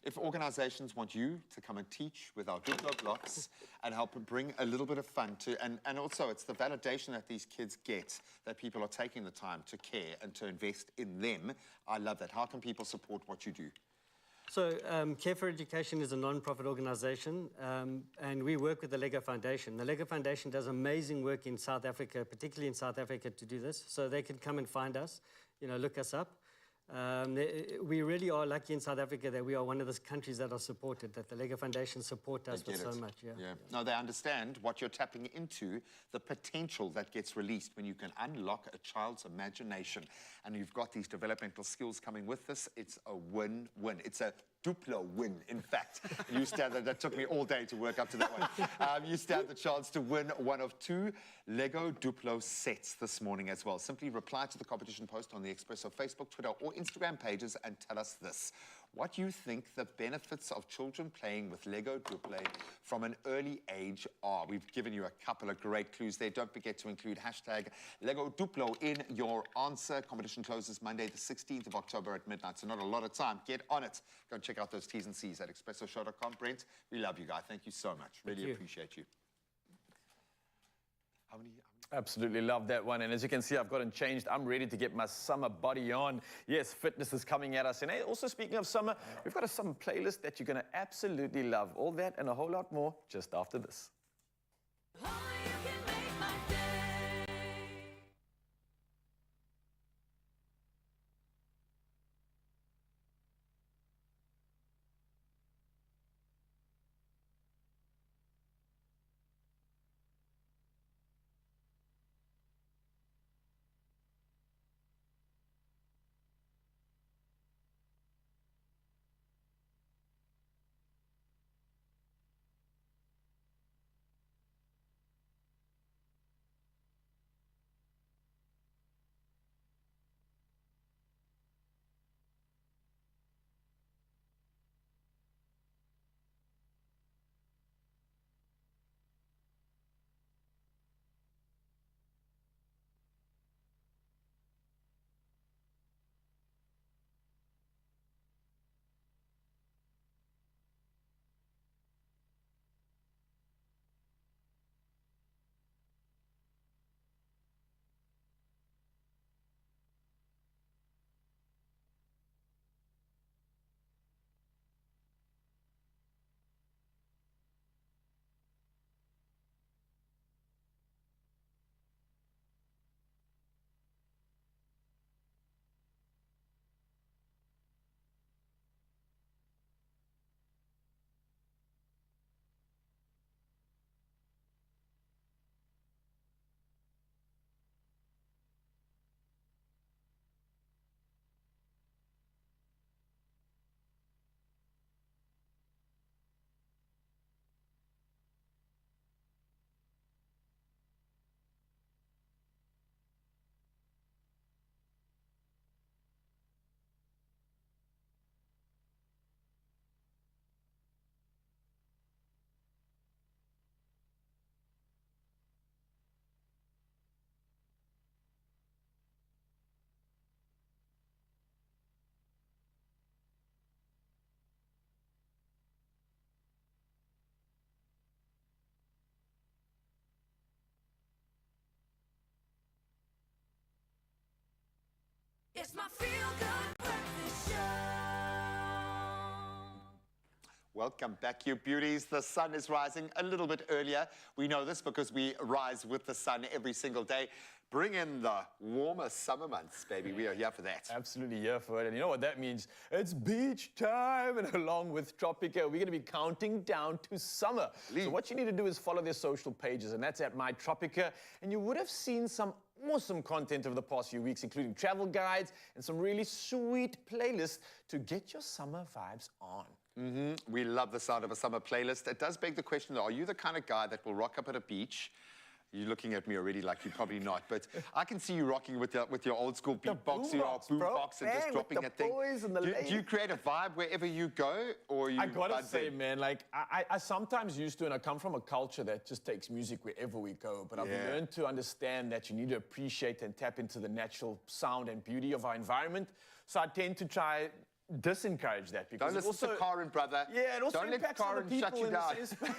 [SPEAKER 2] If organizations want you to come and teach with our Duplo blocks and help bring a little bit of fun to, and also it's the validation that these kids get, that people are taking the time to care and to invest in them. I love that. How can people support what you do?
[SPEAKER 10] So Care for Education is a non-profit organization, and we work with the Lego Foundation. The Lego Foundation does amazing work in South Africa, particularly in South Africa, to do this. So they can come and find us, look us up. We really are lucky in South Africa that we are one of the countries that are supported, that the Lego Foundation support us with so much. Yeah.
[SPEAKER 2] No, they understand what you're tapping into, the potential that gets released when you can unlock a child's imagination. And you've got these developmental skills coming with this. It's a win-win. It's a Duplo win, in fact. You stand there, that took me all day to work up to that one. You stand the chance to win one of 2 Lego Duplo sets this morning as well. Simply reply to the competition post on the Expresso Facebook, Twitter, or Instagram pages and tell us this. What you think the benefits of children playing with Lego Duplo from an early age are. We've given you a couple of great clues there. Don't forget to include hashtag Lego Duplo in your answer. Competition closes Monday the 16th of October at midnight, so not a lot of time. Get on it. Go and check out those T's and C's at expressoshow.com. Brent, we love you, guys. Thank you so much. Really appreciate you. How many?
[SPEAKER 4] Absolutely love that one. And as you can see, I've gotten changed. I'm ready to get my summer body on. Yes, fitness is coming at us. And hey, also speaking of summer, we've got a summer playlist that you're going to absolutely love. All that and a whole lot more just after this.
[SPEAKER 5] It's my feel-good breakfast show.
[SPEAKER 2] Welcome back, you beauties. The sun is rising a little bit earlier. We know this because we rise with the sun every single day. Bring in the warmer summer months, baby. We are here for that.
[SPEAKER 4] Absolutely here for it. And you know what that means? It's beach time. And along with Tropica, we're going to be counting down to summer. So what you need to do is follow their social pages, and that's at My Tropica. And you would have seen some awesome content over the past few weeks, including travel guides and some really sweet playlists to get your summer vibes on.
[SPEAKER 2] We love the sound of a summer playlist. It does beg the question, though, are you the kind of guy that will rock up at a beach? You're looking at me already like you're probably not, but I can see you rocking with your old school beatbox, boombox, and just dropping a thing. Do you create a vibe wherever you go, or you?
[SPEAKER 4] I gotta say, man, like I sometimes used to, and I come from a culture that just takes music wherever we go. But I've learned to understand that you need to appreciate and tap into the natural sound and beauty of our environment. So I tend to try
[SPEAKER 1] disencourage that because
[SPEAKER 2] don't listen to Karen, brother.
[SPEAKER 1] Yeah, it also
[SPEAKER 2] don't let
[SPEAKER 1] impacts other
[SPEAKER 2] Karen
[SPEAKER 1] people
[SPEAKER 2] shut you
[SPEAKER 1] in
[SPEAKER 2] down.
[SPEAKER 1] the same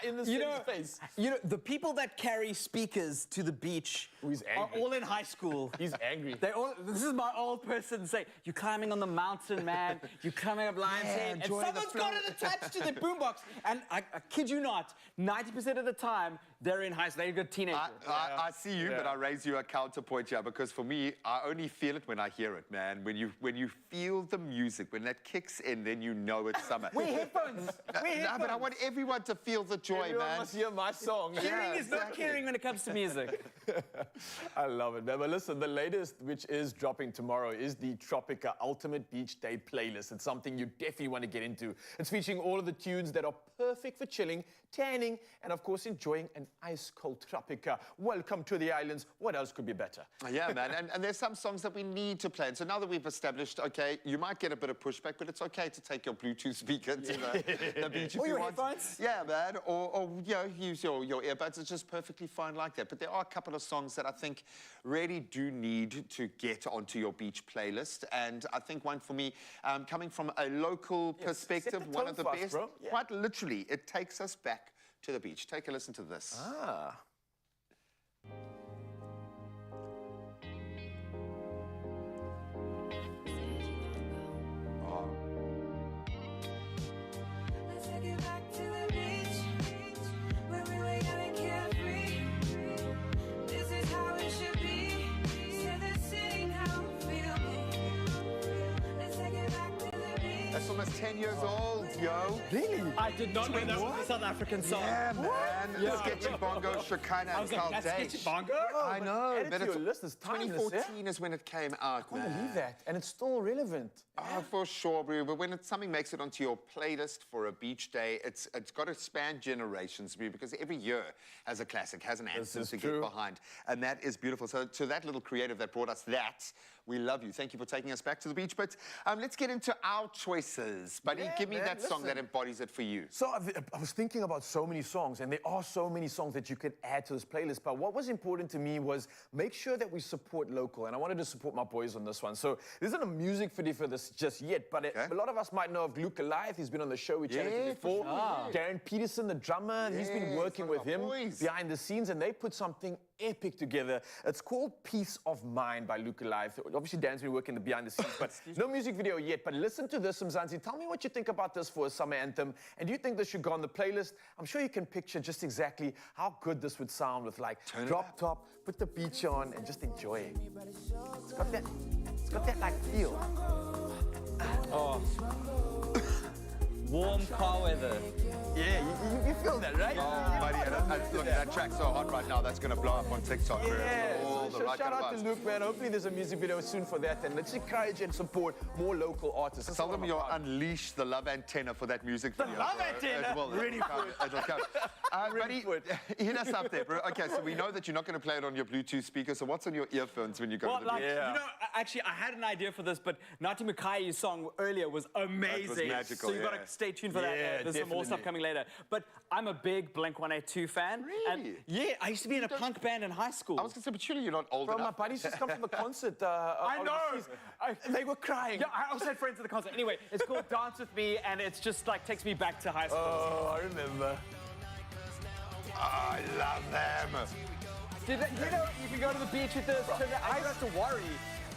[SPEAKER 1] in the same space.
[SPEAKER 3] You know, the people that carry speakers to the beach are all in high school.
[SPEAKER 1] He's angry.
[SPEAKER 3] This is my old person saying, you're climbing on the mountain, man. You're climbing up Lion's Head. And someone's got it attached to their boombox. And I kid you not, 90% of the time, they're in high school. They're a good teenager.
[SPEAKER 2] I see you, but I raise you a counterpoint here because for me, I only feel it when I hear it, man. When you feel the music, when that kicks in, then you know it's summer.
[SPEAKER 3] Wear headphones.
[SPEAKER 2] No, but I want everyone to feel the joy,
[SPEAKER 1] Everyone
[SPEAKER 2] man.
[SPEAKER 1] must hear my song.
[SPEAKER 3] Caring is not caring when it comes to music.
[SPEAKER 1] I love it, man. But listen, the latest, which is dropping tomorrow, is the Tropica Ultimate Beach Day playlist. It's something you definitely want to get into. It's featuring all of the tunes that are perfect for chilling, tanning, and of course enjoying an ice-cold Tropica. Welcome to the islands. What else could be better?
[SPEAKER 2] Yeah, man. And there's some songs that we need to play. And so now that we've established, okay, you might get a bit of pushback, but it's okay to take your Bluetooth speaker to the beach if you want.
[SPEAKER 3] Headphones?
[SPEAKER 2] Yeah, man. Or you know, use your earbuds. It's just perfectly fine like that. But there are a couple of songs that I think really do need to get onto your beach playlist. And I think one for me, coming from a local perspective, one of the best, quite literally, it takes us back to the beach. Take a listen to this.
[SPEAKER 5] Let's take it back to the beach, where we were young and carefree. This is how it should be. Set the scene, how we feel. Let's take it back to the beach.
[SPEAKER 2] That's almost 10 years old, yo.
[SPEAKER 1] Really?
[SPEAKER 3] I did not know that was a South African song.
[SPEAKER 2] Yeah, man. Sketchy Bongo, Shekinah, and Carl
[SPEAKER 3] that's
[SPEAKER 2] Day.
[SPEAKER 3] Sketchy Bongo?
[SPEAKER 2] I know.
[SPEAKER 1] Add it to your list. It's timeless,
[SPEAKER 2] 2014 is when it came out,
[SPEAKER 1] I can't believe that. And it's still relevant.
[SPEAKER 2] Oh, for sure, bro. But when something makes it onto your playlist for a beach day, it's got to span generations, bro, because every year has a classic, has an anthem to get behind. And that is beautiful. So to that little creative that brought us that, we love you. Thank you for taking us back to the beach. But let's get into our choices. Buddy, give me that song that embodies it for you.
[SPEAKER 1] So I was thinking about so many songs, and there are so many songs that you could add to this playlist. But what was important to me was make sure that we support local. And I wanted to support my boys on this one. So there isn't a music video for this just yet, but a lot of us might know of Luke Goliath. He's been on the show. We chatted to him before. Darren Peterson, the drummer, he's been working with him behind the scenes, and they put something epic together. It's called Peace of Mind by Luke Goliath. Obviously, Dan's been working behind the scenes, but no music video yet. But listen to this, Mzansi. Tell me what you think about this for a summer anthem. And do you think this should go on the playlist? I'm sure you can picture just exactly how good this would sound with like drop top, put the beach on, and just enjoy it. It's got that like feel.
[SPEAKER 3] Oh. Warm car weather.
[SPEAKER 1] Yeah, you feel that, right?
[SPEAKER 2] Buddy, look, that track's so hot right now, that's going to blow up on TikTok.
[SPEAKER 1] So shout out to Luke, man. Hopefully there's a music video soon for that. And let's encourage and support more local artists.
[SPEAKER 2] Tell them you'll unleash the love antenna for that music video.
[SPEAKER 3] The love antenna?
[SPEAKER 2] Ready for it. It'll come. Buddy, hit us up there, bro. Okay, so we know that you're not going to play it on your Bluetooth speaker. So what's on your earphones when you go to the beach?
[SPEAKER 3] You know, actually, I had an idea for this, but Nati Mukai's song earlier was amazing.
[SPEAKER 2] That was magical,
[SPEAKER 3] so you've got to stay tuned for that. There's some more stuff coming later. But I'm a big Blink-182 fan.
[SPEAKER 2] Really?
[SPEAKER 3] And I used to be in a punk band in high school.
[SPEAKER 2] I was going to say, but surely you're not old enough.
[SPEAKER 1] My buddies just come from the concert.
[SPEAKER 3] I know.
[SPEAKER 1] They were crying.
[SPEAKER 3] Yeah, I also had friends at the concert. Anyway, it's called Dance With Me, and it's just like takes me back to high school.
[SPEAKER 1] Oh, I remember.
[SPEAKER 2] I love them.
[SPEAKER 3] You know, you can go to the beach with this. I don't have to worry.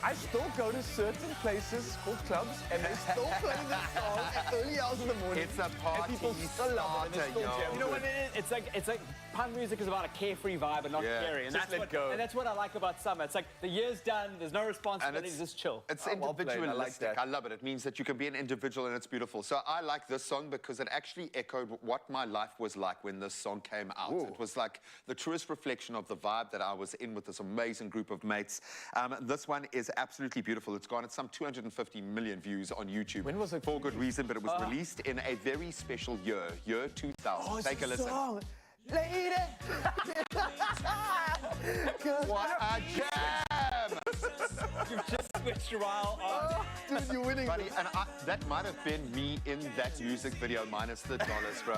[SPEAKER 1] I still go to certain places called clubs, and they still play this song at early hours in the morning.
[SPEAKER 2] It's a party.
[SPEAKER 1] And people still love it, and they still jam.
[SPEAKER 3] You know what it is? It's like punk music is about a carefree vibe and not carry. And that's what I like about summer. It's like the year's done, there's no responsibility, just chill.
[SPEAKER 2] It's individualistic. I love it. It means that you can be an individual and it's beautiful. So I like this song because it actually echoed what my life was like when this song came out. It was like the truest reflection of the vibe that I was in with this amazing group of mates. This one is absolutely beautiful. It's garnered some 250 million views on YouTube. When was it? For good reason, but it was released in a very special year 2000.
[SPEAKER 1] Oh,
[SPEAKER 2] take a listen.
[SPEAKER 1] Song. Lady!
[SPEAKER 2] What a jam!
[SPEAKER 3] You've just switched while
[SPEAKER 1] on. Dude, you're winning.
[SPEAKER 2] Buddy, and that might have been me in that music video minus the dollars, bro.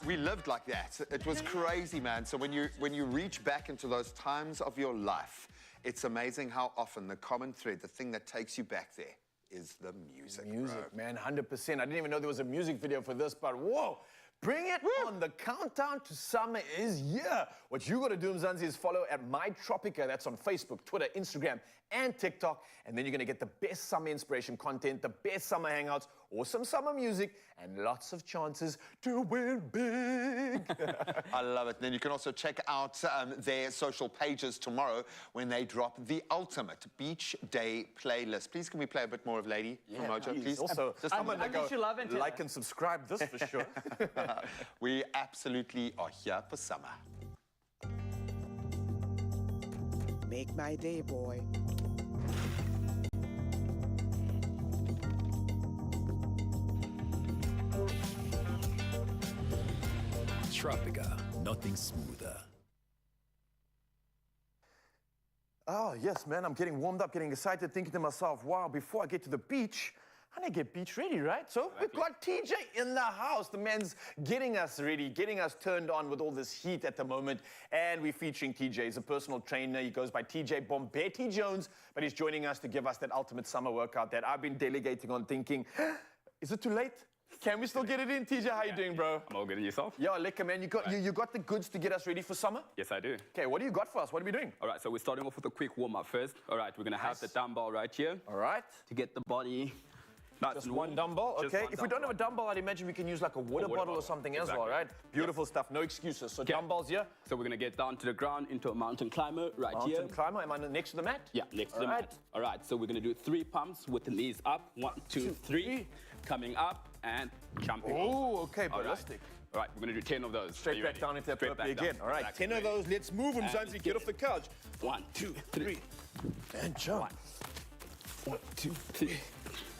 [SPEAKER 2] We lived like that. It was crazy, man. So when you reach back into those times of your life, it's amazing how often the common thread, the thing that takes you back there, is the music.
[SPEAKER 1] Music, man, 100%. I didn't even know there was a music video for this, but whoa. Bring it on. The countdown to summer is here. What you got to do, Mzansi, is follow at MyTropica. That's on Facebook, Twitter, Instagram, and TikTok. And then you're going to get the best summer inspiration content, the best summer hangouts, awesome summer music, and lots of chances to win big.
[SPEAKER 2] I love it. Then you can also check out their social pages tomorrow when they drop the ultimate beach day playlist. Please, can we play a bit more of Lady from Mojo, please?
[SPEAKER 1] Also,
[SPEAKER 2] just
[SPEAKER 1] I'm going to go like and subscribe this for sure.
[SPEAKER 2] We absolutely are here for summer.
[SPEAKER 13] Make my day, boy.
[SPEAKER 15] Tropica, nothing smoother.
[SPEAKER 1] Oh, yes, man. I'm getting warmed up, getting excited, thinking to myself, wow, before I get to the beach, I need to get beach ready, right? So we've got TJ in the house. The man's getting us ready, getting us turned on with all this heat at the moment. And we're featuring TJ. He's a personal trainer. He goes by TJ Bombetti Jones, but he's joining us to give us that ultimate summer workout that I've been delegating on, thinking, is it too late? Can we still get it in? TJ, how you doing, bro?
[SPEAKER 16] I'm all good. And yourself?
[SPEAKER 1] Yeah, lekker, man. You got the goods to get us ready for summer?
[SPEAKER 16] Yes, I do.
[SPEAKER 1] Okay, what do you got for us? What are we doing?
[SPEAKER 16] All right, so we're starting off with a quick warm-up first. All right, we're going to have the dumbbell right here.
[SPEAKER 1] All right.
[SPEAKER 16] To get the body nice
[SPEAKER 1] Just
[SPEAKER 16] and
[SPEAKER 1] one
[SPEAKER 16] warm.
[SPEAKER 1] dumbbell,
[SPEAKER 16] Just
[SPEAKER 1] okay.
[SPEAKER 16] one
[SPEAKER 1] If we don't have
[SPEAKER 16] dumbbell.
[SPEAKER 1] a dumbbell, I'd imagine we can use like a water bottle or something as well, right? Beautiful stuff, no excuses. So dumbbells here.
[SPEAKER 16] So we're going to get down to the ground into a mountain climber right here.
[SPEAKER 1] Mountain climber, am I next to the mat?
[SPEAKER 16] Yeah, next to the mat. All right, so we're going to do 3 pumps with the knees up. 1, 2, 3. Coming up and jumping.
[SPEAKER 1] Oh, okay, ballistic.
[SPEAKER 16] All right, we're going to do 10 of those.
[SPEAKER 1] Straight back down into that burpee again. All right, 10 of those. Let's move them, Zanzi. Get off the couch.
[SPEAKER 16] 1, 2, 3.
[SPEAKER 1] And jump.
[SPEAKER 16] 1, 2, 3.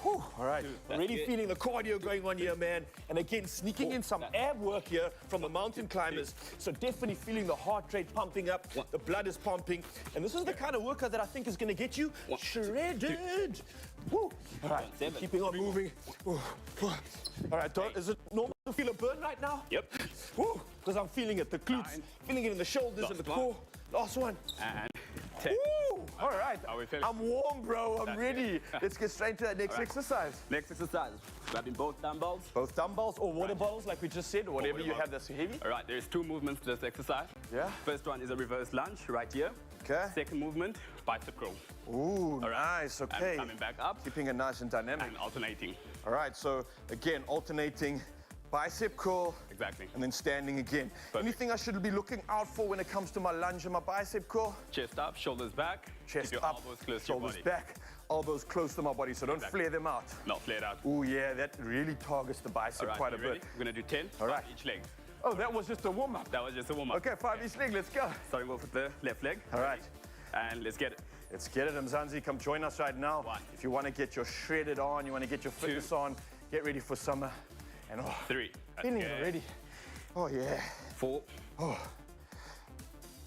[SPEAKER 1] Whew, all right, already feeling the cardio going on here, man. And again, sneaking in some ab work here from the mountain climbers. So definitely feeling the heart rate pumping up, the blood is pumping. And this is the kind of workout that I think is going to get you shredded. Woo. All right, keeping on moving. All right, is it normal to feel a burn right now?
[SPEAKER 16] Yep.
[SPEAKER 1] Woo, because I'm feeling it, the glutes, feeling it in the shoulders and the core. Last one.
[SPEAKER 16] And 10.
[SPEAKER 1] Woo! All right.
[SPEAKER 16] How are we feeling?
[SPEAKER 1] I'm warm, bro. I'm ready. Let's get straight to that next exercise.
[SPEAKER 16] Next exercise, grabbing both dumbbells.
[SPEAKER 1] Both dumbbells or water bottles, like we just said, or whatever you have that's heavy.
[SPEAKER 16] All right, there's 2 movements to this exercise.
[SPEAKER 1] Yeah.
[SPEAKER 16] First one is a reverse lunge right here.
[SPEAKER 1] Okay.
[SPEAKER 16] Second movement, bicep curl.
[SPEAKER 1] Ooh, nice. Okay.
[SPEAKER 16] And coming back up.
[SPEAKER 1] Keeping it nice and dynamic.
[SPEAKER 16] And alternating.
[SPEAKER 1] All right, so again, alternating bicep curl.
[SPEAKER 16] Exactly.
[SPEAKER 1] And then standing again.
[SPEAKER 16] Perfect.
[SPEAKER 1] Anything I should be looking out for when it comes to my lunge and my bicep curl?
[SPEAKER 16] Chest up, shoulders back.
[SPEAKER 1] Chest
[SPEAKER 16] Keep your
[SPEAKER 1] up,
[SPEAKER 16] elbows close to
[SPEAKER 1] shoulders
[SPEAKER 16] your body.
[SPEAKER 1] back, elbows close to my body, so don't flare them out.
[SPEAKER 16] Not flared out.
[SPEAKER 1] Ooh, yeah, that really targets the bicep
[SPEAKER 16] All right,
[SPEAKER 1] quite a
[SPEAKER 16] you
[SPEAKER 1] bit.
[SPEAKER 16] ready? We're gonna do 10
[SPEAKER 1] All right.
[SPEAKER 16] each leg.
[SPEAKER 1] Oh, that was just a warm-up.
[SPEAKER 16] That was just a warm-up.
[SPEAKER 1] Okay, 5 each leg, let's go.
[SPEAKER 16] Starting off with the left leg.
[SPEAKER 1] All right.
[SPEAKER 16] And let's get it.
[SPEAKER 1] Let's get it, Mzansi. Come join us right now. If you want to get your shredded on, you want to get your fitness on, get ready for summer. And
[SPEAKER 16] 3.
[SPEAKER 1] Feeling it already. Oh, yeah.
[SPEAKER 16] 4.
[SPEAKER 1] Oh.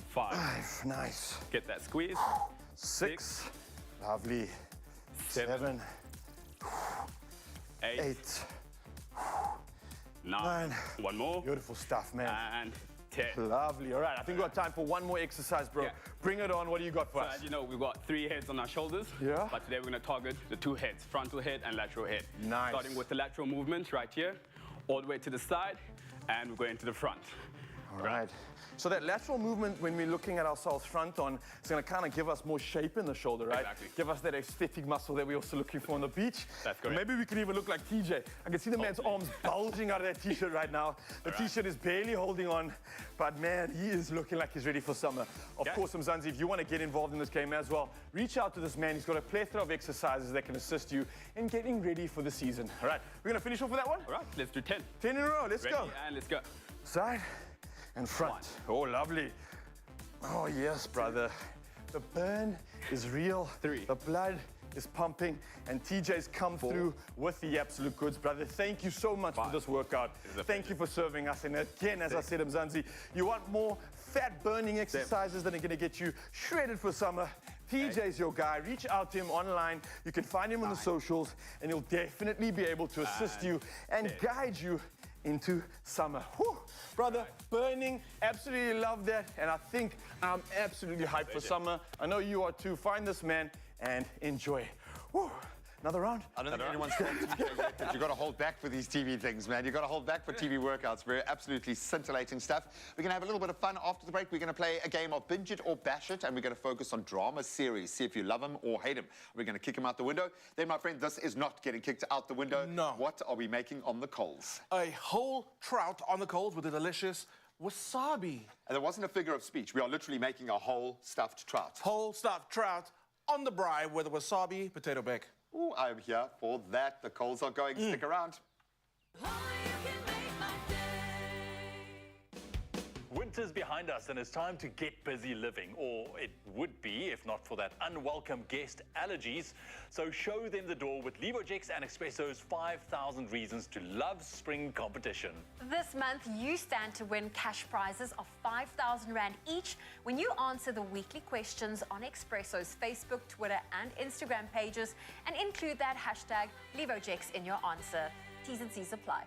[SPEAKER 16] 5.
[SPEAKER 1] Nice.
[SPEAKER 16] Get that squeeze.
[SPEAKER 1] 6. Lovely. 7.
[SPEAKER 16] 8. 9. One more.
[SPEAKER 1] Beautiful stuff, man.
[SPEAKER 16] And 10.
[SPEAKER 1] Lovely. All right, I think we've got time for one more exercise, bro.
[SPEAKER 16] Yeah.
[SPEAKER 1] Bring it on. What do you got for
[SPEAKER 16] So
[SPEAKER 1] us?
[SPEAKER 16] as you know, we've got 3 heads on our shoulders.
[SPEAKER 1] Yeah.
[SPEAKER 16] But today we're going to target the 2 heads, frontal head and lateral head.
[SPEAKER 1] Nice.
[SPEAKER 16] Starting with the lateral movement right here, all the way to the side, and we're going to the front.
[SPEAKER 1] All right. So that lateral movement, when we're looking at ourselves front on, it's going to kind of give us more shape in the shoulder, right?
[SPEAKER 16] Exactly.
[SPEAKER 1] Give us that aesthetic muscle that we're also looking for on the beach.
[SPEAKER 16] That's correct.
[SPEAKER 1] Maybe we could even look like TJ. I can see the man's arms bulging out of that t-shirt right now. The t-shirt is barely holding on, but man, he is looking like he's ready for summer. Of course, Mzansi, if you want to get involved in this game as well, reach out to this man. He's got a plethora of exercises that can assist you in getting ready for the season. All right, we're going to finish off with that one?
[SPEAKER 16] All right, let's do 10.
[SPEAKER 1] 10 in a row, let's
[SPEAKER 16] Ready,
[SPEAKER 1] go.
[SPEAKER 16] and let's go.
[SPEAKER 1] Side and front. Oh, lovely. Oh, yes, brother. The burn is real.
[SPEAKER 16] 3.
[SPEAKER 1] The blood is pumping, and TJ's come through with the absolute goods, brother. Thank you so much for this workout. Thank you for serving us. And again, as I said, Mzansi, you want more fat-burning exercises that are going to get you shredded for summer. TJ's your guy. Reach out to him online. You can find him on the socials, and he'll definitely be able to assist you and guide you into summer. Whew. Brother, burning, absolutely love that. And I think I'm absolutely hyped for summer. I know you are too. Find this man and enjoy. Whew. Another round?
[SPEAKER 2] I don't think anyone's got but you've got to hold back for these TV things, man. You've got to hold back for TV workouts. We're absolutely scintillating stuff. We're going to have a little bit of fun after the break. We're going to play a game of Binge It or Bash It, and we're going to focus on drama series. See if you love them or hate them. We're going to kick them out the window. Then, my friend, this is not getting kicked out the window.
[SPEAKER 17] No.
[SPEAKER 2] What are we making on the coals?
[SPEAKER 17] A whole trout on the coals with a delicious wasabi.
[SPEAKER 2] And there wasn't a figure of speech. We are literally making a whole stuffed trout.
[SPEAKER 17] Whole stuffed trout on the braai with a wasabi potato bake.
[SPEAKER 2] Oh, I'm here for that. The coals are going. Stick around.
[SPEAKER 18] Winter's behind us and it's time to get busy living, or it would be if not for that unwelcome guest, allergies. So show them the door with Levojex and Expresso's 5,000 Reasons to Love Spring competition.
[SPEAKER 19] This month, you stand to win cash prizes of 5,000 Rand each when you answer the weekly questions on Expresso's Facebook, Twitter and Instagram pages and include that hashtag Levojex in your answer. T's and C's apply.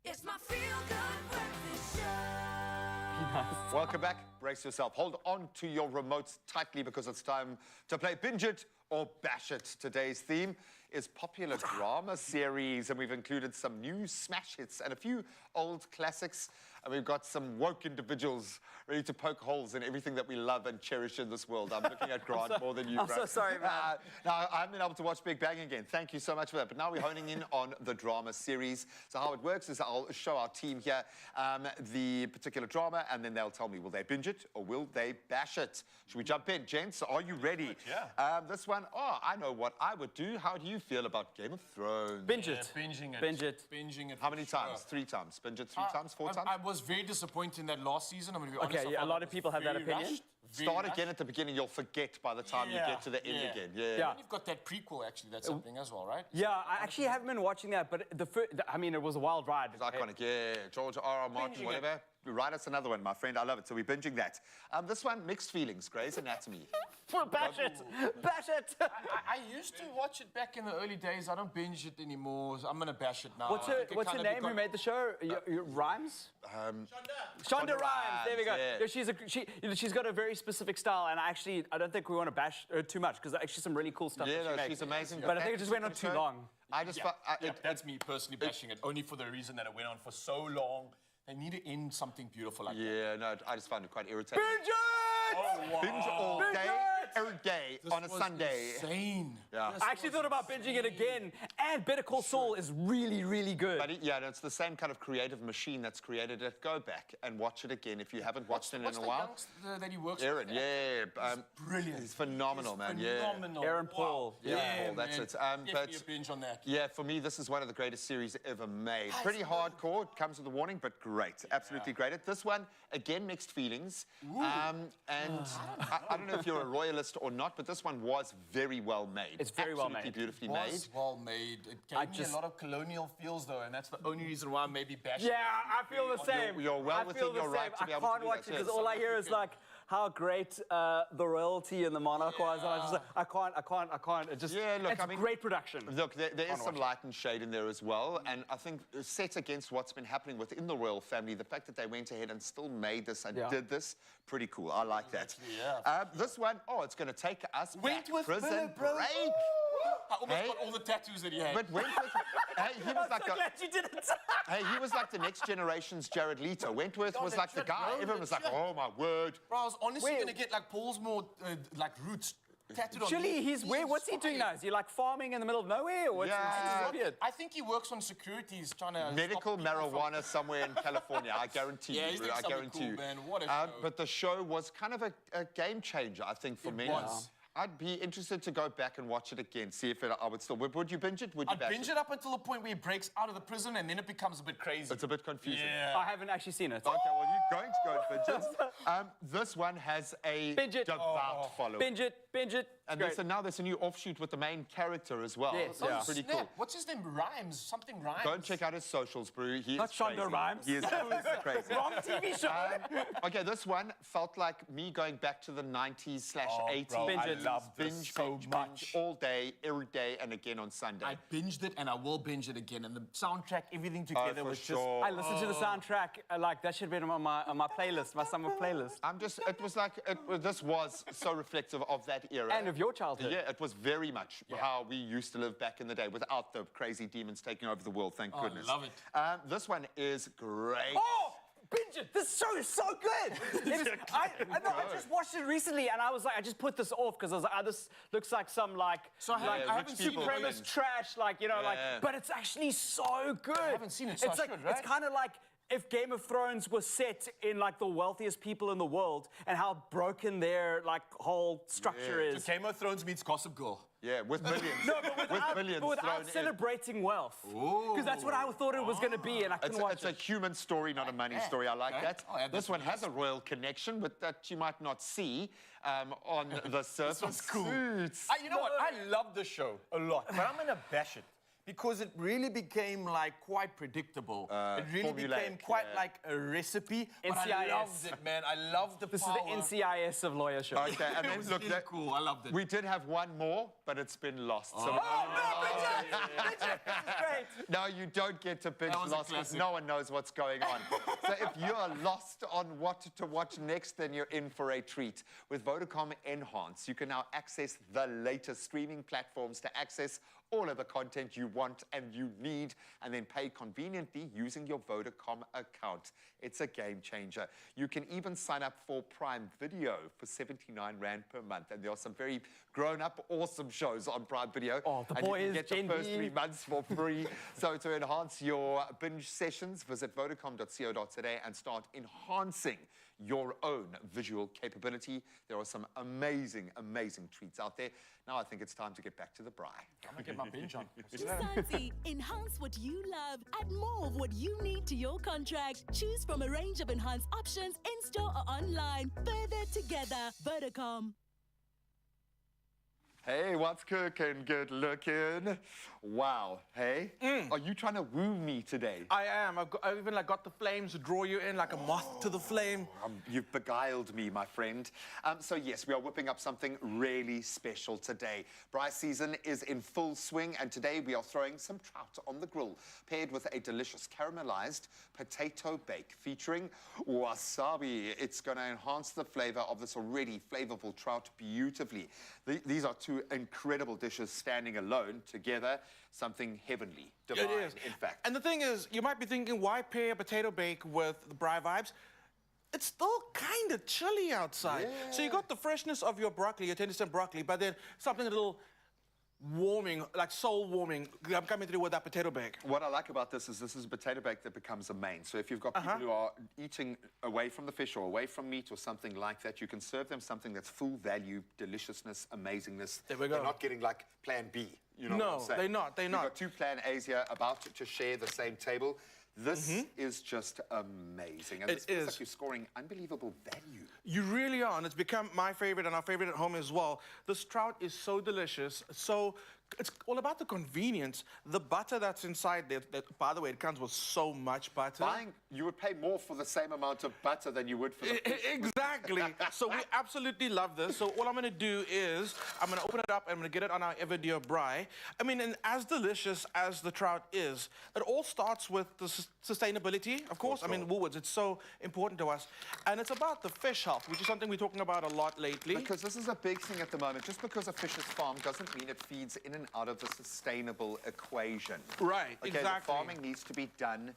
[SPEAKER 5] It's my feel-good breakfast show.
[SPEAKER 2] Welcome back. Brace yourself. Hold on to your remotes tightly because it's time to play Binge It or Bash It. Today's theme is popular drama series, and we've included some new smash hits and a few old classics. And we've got some woke individuals ready to poke holes in everything that we love and cherish in this world. I'm looking at Grant more than you,
[SPEAKER 3] I'm
[SPEAKER 2] bro.
[SPEAKER 3] so sorry, man.
[SPEAKER 2] Now, I haven't been able to watch Big Bang again. Thank you so much for that. But now we're honing in on the drama series. So how it works is I'll show our team here the particular drama, and then they'll tell me, will they binge it or will they bash it? Should we jump in? Gents, are you ready?
[SPEAKER 4] Yeah.
[SPEAKER 2] This one, I know what I would do. How do you feel about Game of Thrones?
[SPEAKER 3] Binge it.
[SPEAKER 4] Binging it.
[SPEAKER 3] Binge it.
[SPEAKER 4] Binging it.
[SPEAKER 2] How many times? 3 times. Binge it 3 times, 4 times?
[SPEAKER 4] I was very disappointed in that last season. I'm going to be honest.
[SPEAKER 3] Okay, yeah, a lot of people have that opinion.
[SPEAKER 2] Start again at the beginning. You'll forget by the time you get to the end again.
[SPEAKER 4] Yeah. And you've got that prequel, actually, that's happening as well, right?
[SPEAKER 3] Yeah, I actually haven't been watching that, but I mean, it was a wild ride.
[SPEAKER 2] It's iconic, yeah. George R.R. Martin, whatever. Write us another one, my friend. I love it. So we're binging that. This one, Mixed Feelings, Grey's Anatomy.
[SPEAKER 3] Bash it! Bash it!
[SPEAKER 4] I used to watch it back in the early days. I don't binge it anymore. So I'm going to bash it now.
[SPEAKER 3] What's her name who made the show? Rhymes? Shonda Rhimes. There we go.
[SPEAKER 2] Yeah.
[SPEAKER 3] She's got a very specific style, and I don't think we want to bash her too much because actually some really cool stuff.
[SPEAKER 2] Yeah,
[SPEAKER 3] that she makes.
[SPEAKER 2] she's amazing.
[SPEAKER 3] But I think it just went on too long.
[SPEAKER 2] I just
[SPEAKER 4] that's me personally bashing it, only for the reason that it went on for so long. They need to end something beautiful like that.
[SPEAKER 2] Yeah, no, I just found it quite irritating.
[SPEAKER 4] Binge it!
[SPEAKER 2] Oh, wow. Binge all
[SPEAKER 4] Binge
[SPEAKER 2] day,
[SPEAKER 4] it!
[SPEAKER 2] every day, on a Sunday.
[SPEAKER 4] Insane.
[SPEAKER 2] Yeah.
[SPEAKER 3] I actually thought about binging it again, and Better Call Saul is really, really good.
[SPEAKER 2] But yeah, it's the same kind of creative machine that's created it. Go back and watch it again if you haven't watched it in a while.
[SPEAKER 4] What's the youngster that he works
[SPEAKER 2] Aaron,
[SPEAKER 4] with?
[SPEAKER 2] yeah.
[SPEAKER 4] Brilliant.
[SPEAKER 2] He's phenomenal, man.
[SPEAKER 4] Phenomenal.
[SPEAKER 2] Yeah.
[SPEAKER 3] Aaron Paul.
[SPEAKER 2] Yeah,
[SPEAKER 4] Yeah,
[SPEAKER 2] Paul, that's
[SPEAKER 4] man.
[SPEAKER 2] it.
[SPEAKER 4] Definitely a binge on that.
[SPEAKER 2] Yeah, for me, this is one of the greatest series ever made. Pretty hardcore, it comes with a warning, but great. Absolutely great. This one, again, mixed feelings. And I don't know if you're a royalist or not, but this one was very well made.
[SPEAKER 3] It's very well made.
[SPEAKER 2] Beautifully
[SPEAKER 4] It
[SPEAKER 2] made.
[SPEAKER 4] was well made. It gave me a lot of colonial feels, though, and that's the only reason why I maybe bashing.
[SPEAKER 3] Yeah, I feel the same.
[SPEAKER 2] You're well
[SPEAKER 3] I
[SPEAKER 2] within
[SPEAKER 3] feel the
[SPEAKER 2] your right
[SPEAKER 3] same.
[SPEAKER 2] to be able to
[SPEAKER 3] I can't
[SPEAKER 2] do
[SPEAKER 3] watch
[SPEAKER 2] that,
[SPEAKER 3] it because
[SPEAKER 2] yes.
[SPEAKER 3] all I hear is like how great the royalty and the monarch was, and I just like, I can't. It just,
[SPEAKER 2] Yeah, look,
[SPEAKER 3] it's
[SPEAKER 2] I mean,
[SPEAKER 3] great production.
[SPEAKER 2] Look, there is some light and shade in there as well, and I think set against what's been happening within the royal family, the fact that they went ahead and still made this and did this, pretty cool. I like that. This one, it's going to take us back. Prison break.
[SPEAKER 4] I almost got all the tattoos that he had.
[SPEAKER 2] But Wentworth, hey, he was like
[SPEAKER 3] glad you did it.
[SPEAKER 2] hey, he was like the next generation's Jared Leto. Wentworth was like the guy. Everyone was like, oh my word.
[SPEAKER 4] Bro, I was honestly going to get like Paul's more like roots tattooed on
[SPEAKER 3] Surely
[SPEAKER 4] me.
[SPEAKER 3] what's he doing now? Is he like farming in the middle of nowhere? Or what's
[SPEAKER 4] I think he works on security. He's trying to
[SPEAKER 2] medical marijuana somewhere in California. I guarantee
[SPEAKER 4] Yeah,
[SPEAKER 2] you.
[SPEAKER 4] he's doing
[SPEAKER 2] I
[SPEAKER 4] something
[SPEAKER 2] guarantee
[SPEAKER 4] cool,
[SPEAKER 2] you.
[SPEAKER 4] man. What a show.
[SPEAKER 2] But the show was kind of a game changer, I think, for many.
[SPEAKER 4] was.
[SPEAKER 2] I'd be interested to go back and watch it again, see if I would still. Would you binge it? Would you
[SPEAKER 4] I'd
[SPEAKER 2] bash
[SPEAKER 4] binge it up until the point where he breaks out of the prison, and then it becomes a bit crazy.
[SPEAKER 2] It's a bit confusing.
[SPEAKER 4] Yeah.
[SPEAKER 3] I haven't actually seen it.
[SPEAKER 2] Okay, well, you're going to go and binge it. This one has a devout following.
[SPEAKER 3] Binge it.
[SPEAKER 2] And now there's a new offshoot with the main character as well.
[SPEAKER 3] Yes.
[SPEAKER 2] So it's pretty cool.
[SPEAKER 4] What's his name? Rhymes. Something rhymes.
[SPEAKER 2] Go and check out his socials, Brew. He
[SPEAKER 3] Not
[SPEAKER 2] is crazy.
[SPEAKER 3] Shonda Rhimes.
[SPEAKER 2] He is crazy.
[SPEAKER 3] Wrong TV show.
[SPEAKER 2] Okay, this one felt like me going back to the 90s/80s.
[SPEAKER 4] Bro,
[SPEAKER 3] Binge
[SPEAKER 4] I
[SPEAKER 3] it.
[SPEAKER 4] love this
[SPEAKER 2] Binge
[SPEAKER 4] so much.
[SPEAKER 2] all day, every day, and again on Sunday.
[SPEAKER 4] I binged it, and I will binge it again. And the soundtrack, everything together
[SPEAKER 2] for
[SPEAKER 4] was
[SPEAKER 2] sure.
[SPEAKER 3] I listened to the soundtrack. Like that should have been on my playlist, my summer playlist.
[SPEAKER 2] It was like, this was so reflective of that era.
[SPEAKER 3] And of your childhood.
[SPEAKER 2] Yeah, it was very much how we used to live back in the day without the crazy demons taking over the world, thank goodness.
[SPEAKER 4] I love it.
[SPEAKER 2] This one is great.
[SPEAKER 3] Oh! Binge it! This show is so good! I just watched it recently and I was like, I just put this off because I was like, this looks like some I haven't seen premise trash, but it's actually so good. I
[SPEAKER 4] haven't seen it, so I should, right?
[SPEAKER 3] It's kind of like if Game of Thrones was set in like the wealthiest people in the world and how broken their whole structure is.
[SPEAKER 4] So Game of Thrones meets Gossip Girl.
[SPEAKER 2] Yeah, with millions.
[SPEAKER 3] No, but without celebrating wealth. Because that's what I thought it was going to be, and I couldn't watch it.
[SPEAKER 2] It's a human story, not a money story. I like that. This one has a royal connection, but that you might not see on the surface.
[SPEAKER 4] This one's cool. You know what? I love the show a lot, but I'm going to bash it. Because it really became quite predictable. It really became quite like a recipe. But I loved it, man. I loved the
[SPEAKER 3] This
[SPEAKER 4] power.
[SPEAKER 3] is the NCIS of lawyer shows.
[SPEAKER 2] Okay, and then look,
[SPEAKER 4] really cool. I loved it.
[SPEAKER 2] We did have one more, but it's been lost. So no, you don't get to binge Lost because no one knows what's going on. So if you're lost on what to watch next, then you're in for a treat. With Vodacom Enhance, you can now access the latest streaming platforms to access all of the content you want and you need, and then pay conveniently using your Vodacom account. It's a game changer. You can even sign up for Prime Video for 79 Rand per month, and there are some very grown-up, awesome shows on Prime Video.
[SPEAKER 3] Oh, The
[SPEAKER 2] and
[SPEAKER 3] Boys,
[SPEAKER 2] you can get the
[SPEAKER 3] Gen
[SPEAKER 2] first
[SPEAKER 3] V.
[SPEAKER 2] 3 months for free. So to enhance your binge sessions, visit vodacom.co.za and start enhancing your own visual capability. There are some amazing, amazing treats out there. Now I think it's time to get back to the braai.
[SPEAKER 4] I'm going to get my binge on.
[SPEAKER 11] Santi, enhance what you love. Add more of what you need to your contract. Choose from a range of enhanced options in-store or online. Further together, Vodacom.
[SPEAKER 2] Hey, what's cooking? Good looking. Wow. Hey, are you trying to woo me today?
[SPEAKER 17] I am. I've even got the flames to draw you in like a moth to the flame.
[SPEAKER 2] You've beguiled me, my friend. So yes, we are whipping up something really special today. Braai season is in full swing, and today we are throwing some trout on the grill, paired with a delicious caramelized potato bake featuring wasabi. It's going to enhance the flavor of this already flavorful trout beautifully. These are two incredible dishes standing alone. Together, something heavenly, divine,
[SPEAKER 17] It is.
[SPEAKER 2] in fact.
[SPEAKER 17] And the thing is, you might be thinking, why pair a potato bake with the braai vibes? It's still kind of chilly outside. So you got the freshness of your broccoli, your 10% broccoli, but then something a little warming, like soul warming. I'm coming through with that potato bake.
[SPEAKER 2] What I like about this is a potato bake that becomes a main. So if you've got people who are eating away from the fish or away from meat or something like that, you can serve them something that's full value, deliciousness, amazingness.
[SPEAKER 17] There we go.
[SPEAKER 2] They're not getting like plan B. You know what I'm saying?
[SPEAKER 17] They're not. They're
[SPEAKER 2] You've
[SPEAKER 17] not.
[SPEAKER 2] got two plan A's here about to share the same table. This is just amazing. And
[SPEAKER 17] It
[SPEAKER 2] this feels
[SPEAKER 17] is.
[SPEAKER 2] like you're scoring unbelievable value.
[SPEAKER 17] You really are, and it's become my favorite and our favorite at home as well. This trout is so delicious. It's all about the convenience. The butter that's inside there, by the way, it comes with so much butter.
[SPEAKER 2] You would pay more for the same amount of butter than you would for the fish.
[SPEAKER 17] Exactly. So we absolutely love this. So all I'm going to do is I'm going to open it up and I'm going to get it on our ever dear braai. I mean, and as delicious as the trout is, it all starts with the sustainability, of course. I mean, Woolworths, it's so important to us. And it's about the fish health, which is something we're talking about a lot lately.
[SPEAKER 2] Because this is a big thing at the moment. Just because a fish is farmed doesn't mean it feeds in and out of the sustainable equation.
[SPEAKER 17] Right,
[SPEAKER 2] okay,
[SPEAKER 17] exactly.
[SPEAKER 2] The farming needs to be done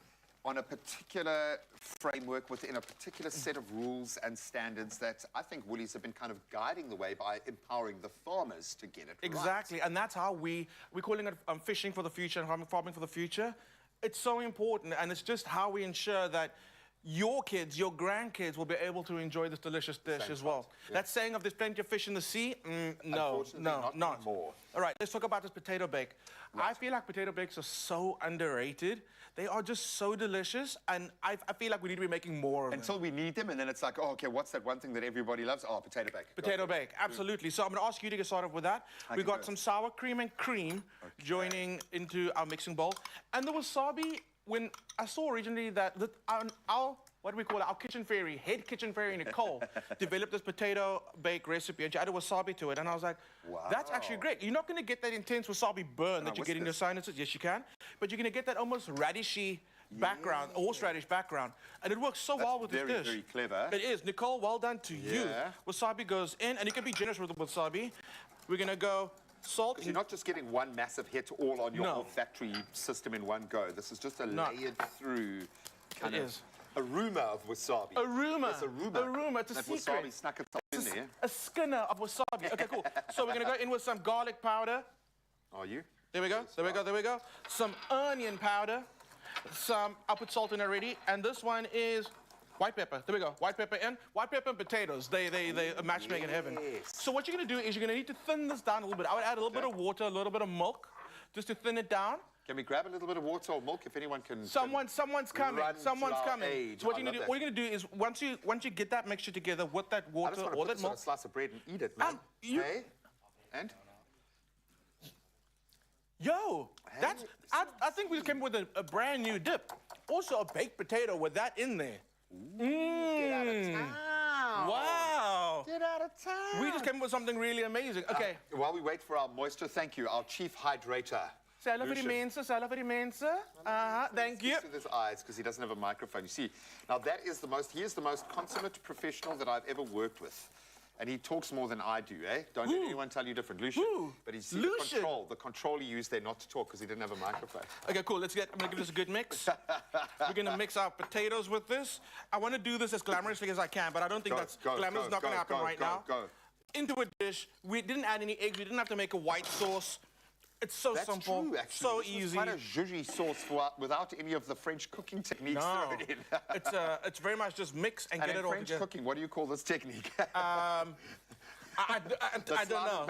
[SPEAKER 2] on a particular framework within a particular set of rules and standards that I think Woolies have been kind of guiding the way by empowering the farmers to get it
[SPEAKER 17] Exactly, and that's how we're calling it fishing for the future and farming for the future. It's so important, and it's just how we ensure that your kids, your grandkids will be able to enjoy this delicious dish as well. That saying of there's plenty of fish in the sea, no, not
[SPEAKER 2] anymore.
[SPEAKER 17] All right, let's talk about this potato bake. I feel like potato bakes are so underrated. They are just so delicious, and I feel like we need to be making more of them.
[SPEAKER 2] Until we need them, and then it's like, oh, okay, what's that one thing that everybody loves? Oh, potato bake.
[SPEAKER 17] Potato bake, absolutely. So I'm going to ask you to get started with that. We've got some sour cream and cream joining into our mixing bowl. And the wasabi, when I saw originally that our what do we call it? Our kitchen fairy, head kitchen fairy Nicole, developed this potato bake recipe, and she added wasabi to it. And I was like, that's actually great. You're not going to get that intense wasabi burn that you get in your sinuses. Yes, you can. But you're going to get that almost radishy background, horseradish background. And it works so well with this dish.
[SPEAKER 2] Very clever.
[SPEAKER 17] It is. Nicole, well done to you. Wasabi goes in, and you can be generous with the wasabi. We're going to go salt.
[SPEAKER 2] You're not just getting one massive hit all on your olfactory system in one go. This is just a layered through kind of aroma of wasabi.
[SPEAKER 17] Aroma.
[SPEAKER 2] It's aroma.
[SPEAKER 17] Aroma. It's a
[SPEAKER 2] that
[SPEAKER 17] secret.
[SPEAKER 2] wasabi snuck itself in there.
[SPEAKER 17] A skinner of wasabi. Okay, cool. So we're going to go in with some garlic powder.
[SPEAKER 2] Are you?
[SPEAKER 17] There we go. There we go. There we go. Some onion powder. I put salt in already. And this one is white pepper. There we go. White pepper in. White pepper and potatoes. They a match made in heaven. So what you're going to do is you're going to need to thin this down a little bit. I would add a little bit of water, a little bit of milk, just to thin it down.
[SPEAKER 2] Can we grab a little bit of water or milk if anyone can?
[SPEAKER 17] Someone's coming. Someone's coming.
[SPEAKER 2] Aid.
[SPEAKER 17] So what you're gonna do? All you're gonna do is once you get that mixture together with that water
[SPEAKER 2] I just want
[SPEAKER 17] or
[SPEAKER 2] to put
[SPEAKER 17] that
[SPEAKER 2] this on
[SPEAKER 17] milk.
[SPEAKER 2] a slice of bread and eat it, man. Hey? And?
[SPEAKER 17] Yo, that's. I think we just came with a brand new dip. Also a baked potato with that in there.
[SPEAKER 2] Get out of town.
[SPEAKER 17] Wow.
[SPEAKER 2] Get out of town.
[SPEAKER 17] We just came with something really amazing. Okay.
[SPEAKER 2] While we wait for our moisture, thank you, our chief hydrator.
[SPEAKER 17] Salary mensa. Thank you.
[SPEAKER 2] With his eyes, because he doesn't have a microphone. You see, now he is the most consummate professional that I've ever worked with. And he talks more than I do, eh? Don't let anyone tell you different. Lucian. But he's the control he used there not to talk because he didn't have a microphone.
[SPEAKER 17] Okay, cool. I'm gonna give this a good mix. We're gonna mix our potatoes with this. I want to do this as glamorously as I can, but I don't think glamorous is not gonna happen right now. Into a dish. We didn't add any eggs. We didn't have to make a white sauce. It's so simple,
[SPEAKER 2] true,
[SPEAKER 17] so
[SPEAKER 2] this
[SPEAKER 17] easy.
[SPEAKER 2] Quite a zhuzhy sauce without any of the French cooking techniques thrown in.
[SPEAKER 17] It's very much just mix and get it all
[SPEAKER 2] French
[SPEAKER 17] together.
[SPEAKER 2] cooking, what do you call this technique?
[SPEAKER 17] I don't know.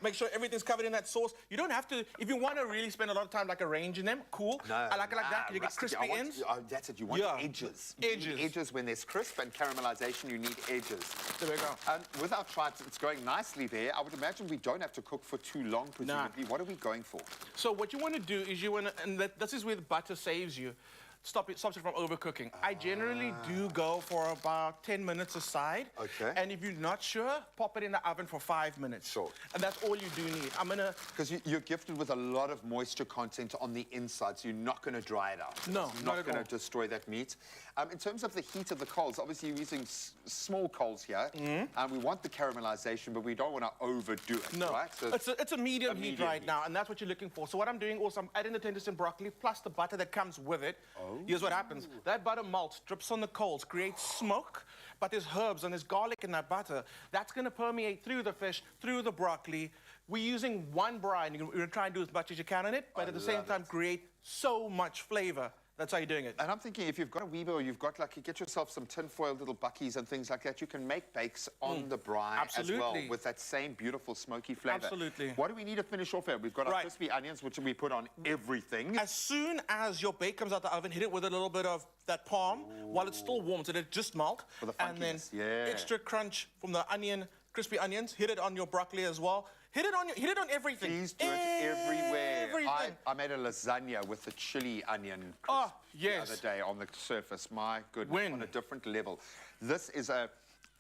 [SPEAKER 17] Make sure everything's covered in that sauce. You don't have to, if you want to really spend a lot of time like arranging them, cool.
[SPEAKER 2] No,
[SPEAKER 17] I like it like that. You get crispy ends.
[SPEAKER 2] That's it. You want edges. Edges when there's crisp and caramelization. You need edges.
[SPEAKER 17] There we go.
[SPEAKER 2] And with our trout, it's going nicely there. I would imagine we don't have to cook for too long, presumably. What are we going for?
[SPEAKER 17] So what you want to do is and this is where the butter saves you. stops it from overcooking. I generally do go for about 10 minutes aside.
[SPEAKER 2] Okay.
[SPEAKER 17] And if you're not sure, pop it in the oven for 5 minutes.
[SPEAKER 2] Sure.
[SPEAKER 17] And that's all you do need. I'm gonna...
[SPEAKER 2] Because you're gifted with a lot of moisture content on the inside, so you're not going to dry it out.
[SPEAKER 17] No,
[SPEAKER 2] it's
[SPEAKER 17] not
[SPEAKER 2] not
[SPEAKER 17] at
[SPEAKER 2] going
[SPEAKER 17] all.
[SPEAKER 2] to destroy that meat. In terms of the heat of the coals, obviously you're using small coals here. And we want the caramelization, but we don't want to overdo it,
[SPEAKER 17] No,
[SPEAKER 2] right? So
[SPEAKER 17] it's a medium heat right now, and that's what you're looking for. So what I'm doing also, I'm adding the tenders and broccoli, plus the butter that comes with it. Here's what happens. That butter melts, drips on the coals, creates smoke, but there's herbs and there's garlic in that butter. That's going to permeate through the fish, through the broccoli. We're using one brine. You're going to try and do as much as you can on it, but at the same time create so much flavor. That's how you're doing it.
[SPEAKER 2] And I'm thinking, if you've got a Weber or you've got, like, you get yourself some tinfoil little buckies and things like that, you can make bakes on the brine as well with that same beautiful smoky flavor.
[SPEAKER 17] Absolutely.
[SPEAKER 2] What do we need to finish off here? We've got our crispy onions, which we put on everything.
[SPEAKER 17] As soon as your bake comes out the oven, hit it with a little bit of that palm while it's still warm, so that it just melt.
[SPEAKER 2] For the
[SPEAKER 17] and then
[SPEAKER 2] funkiness,
[SPEAKER 17] extra crunch from the onion, crispy onions. Hit it on your broccoli as well. Hit it on everything.
[SPEAKER 2] Please do it everywhere.
[SPEAKER 17] Everything.
[SPEAKER 2] I made a lasagna with the chili onion
[SPEAKER 17] Oh,
[SPEAKER 2] the
[SPEAKER 17] yes.
[SPEAKER 2] other day on the surface. My goodness, on a different level. This is a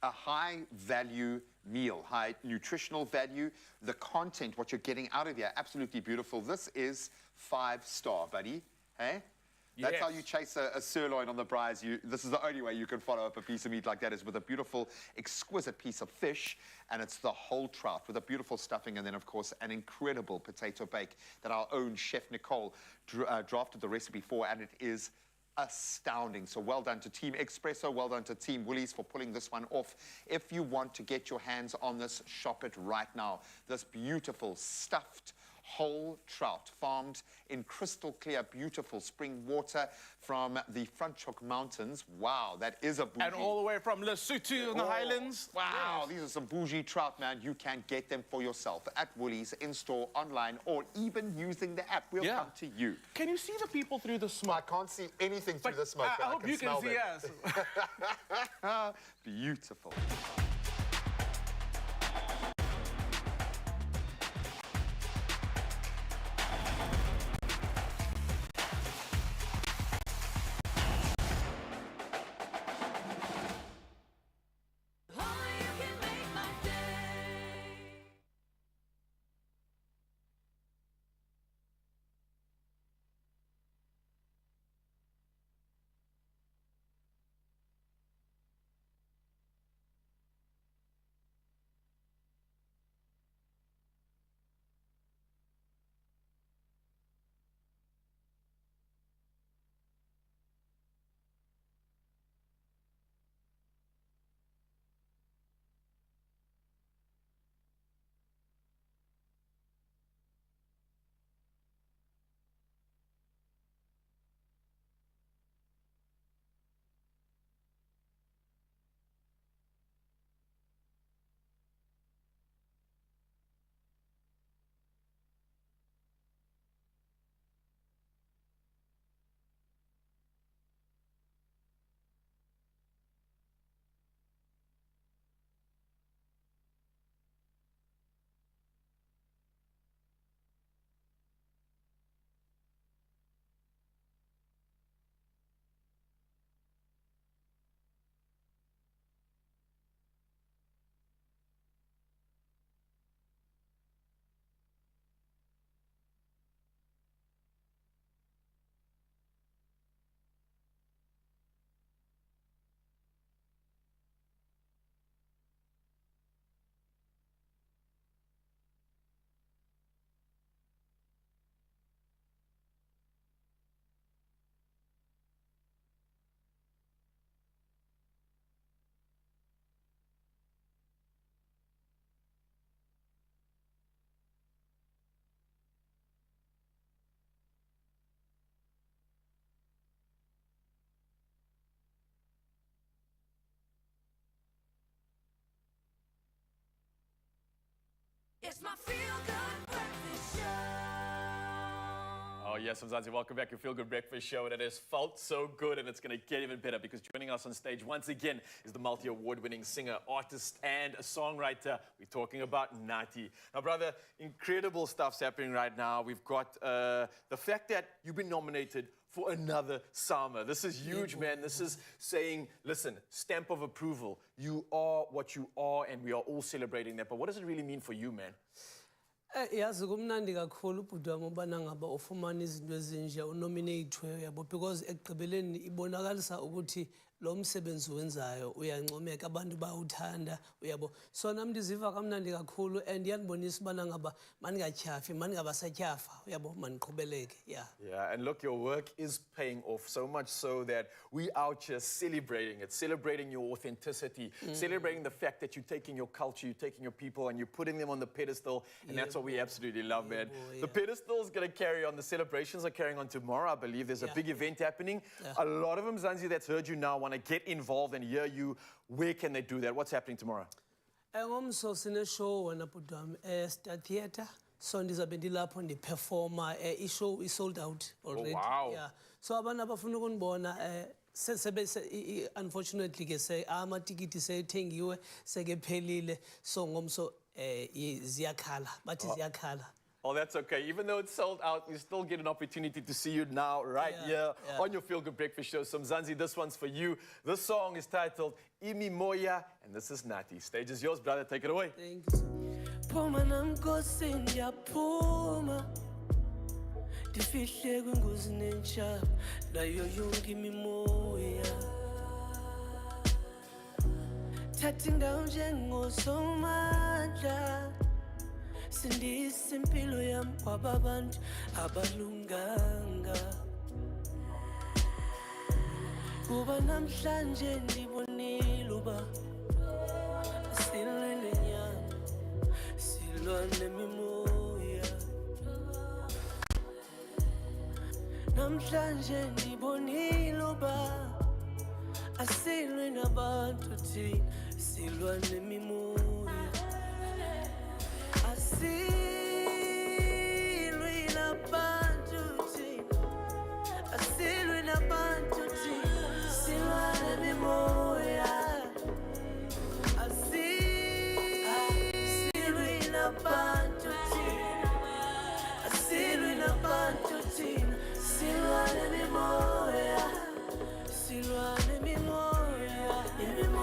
[SPEAKER 2] high value meal, high nutritional value. The content, what you're getting out of here, absolutely beautiful. This is 5-star, buddy. Hey? That's how you chase a sirloin on the braais. This is the only way you can follow up a piece of meat like that, is with a beautiful, exquisite piece of fish, and it's the whole trout with a beautiful stuffing, and then, of course, an incredible potato bake that our own chef Nicole drafted the recipe for, and it is astounding. So well done to Team Expresso, well done to Team Woolies for pulling this one off. If you want to get your hands on this, shop it right now. This beautiful stuffed whole trout farmed in crystal clear, beautiful spring water from the Franschhoek Mountains. Wow, that is a bougie.
[SPEAKER 17] And all the way from Lesotho in the Highlands.
[SPEAKER 2] Wow, these are some bougie trout, man. You can get them for yourself at Woolies, in-store, online, or even using the app. We'll come to you.
[SPEAKER 17] Can you see the people through the smoke?
[SPEAKER 2] I can't see anything through the smoke, but
[SPEAKER 17] I hope you can see us.
[SPEAKER 2] Beautiful.
[SPEAKER 5] It's my feel-good breakfast show.
[SPEAKER 1] Oh, yes, Mzansi, welcome back to Feel Good Breakfast Show. And it has felt so good, and it's going to get even better, because joining us on stage once again is the multi-award-winning singer, artist, and a songwriter. We're talking about Nati. Now, brother, incredible stuff's happening right now. We've got the fact that you've been nominated for another summer. This is huge, man. This is saying, listen, stamp of approval. You are what you are, and we are all celebrating that. But what does it really mean for you, man?
[SPEAKER 12] Yazi kumnandi kakhulu ubhuti wami ubana ngaba ufumana izinto ezinje unominatwe yabo because ekugqibeleni ibonakalisa ukuthi lo msebenzi wenzayo uyancomeka abantu bawuthanda uyabo so nami ndiziva kamnandi kakhulu and yanibonisa ubana ngaba maningatyhafi maningabasatyhafa uyabo maniqhubeleke yeah
[SPEAKER 1] And look, your work is paying off so much so that we out here celebrating it, celebrating your authenticity, celebrating the fact that you're taking your culture, you're taking your people and you're putting them on the pedestal, and that's what we absolutely love, man. The pedestal is going to carry on. The celebrations are carrying on tomorrow, I believe. There's a big event happening. A lot of them, Zanzi, that's heard you now want to get involved and hear you. Where can they do that? What's happening tomorrow?
[SPEAKER 12] ngomso sine-show wena bhuti wami Star Theatre so ndizabe ndilapho ndiperforma i-show is-sold out already.
[SPEAKER 1] wow.
[SPEAKER 12] Yeah. So abantu abafuna ukunibona unfortunately ke amatikiti sethengiwe sekephelile so ngomso ziyakhala bathi ziyakhala.
[SPEAKER 1] Oh, that's okay. Even though it's sold out, you still get an opportunity to see you now, right here on your Feel Good Breakfast Show. So Mzansi, this one's for you. This song is titled Imi Moya, and this is Nati. Stage is yours, brother. Take it away.
[SPEAKER 12] Thank you. Phuma namkosi ndiyaphuma ndifihle kwingozi nentsha nayo yonke imimoya thatha indawo njengosomandla sindisa impilo yami kwababantu abalunganga kuba namhlanje ndibonile uba silwe nenyama silwa nemimoya namhlanje ndibonile uba asilwe nabantu thina silwa nemimoya asilwe nabantu thina asilwe nabantu thina silwa nemimoya asilwe nabantu thina asilwe nabantu thina silwa nemimoya silwa nemimoya silwa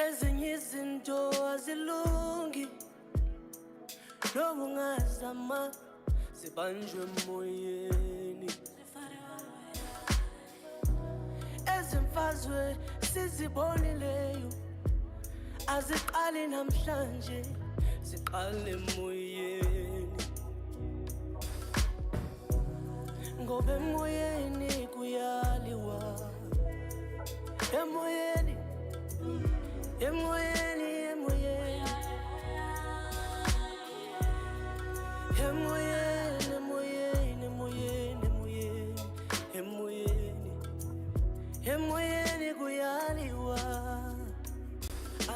[SPEAKER 12] ezinye izinto azilungi noma ungazama zibanjwe emoyeni ezimfazwe sizibonileyo aziqali namhlanje ziqale emoyeni ngoba emoyeni kuyaliwa emoyeni emoyeni emoyeni emoyeni emoyeni emoyeni emoyeni emoyeni kuyaliwa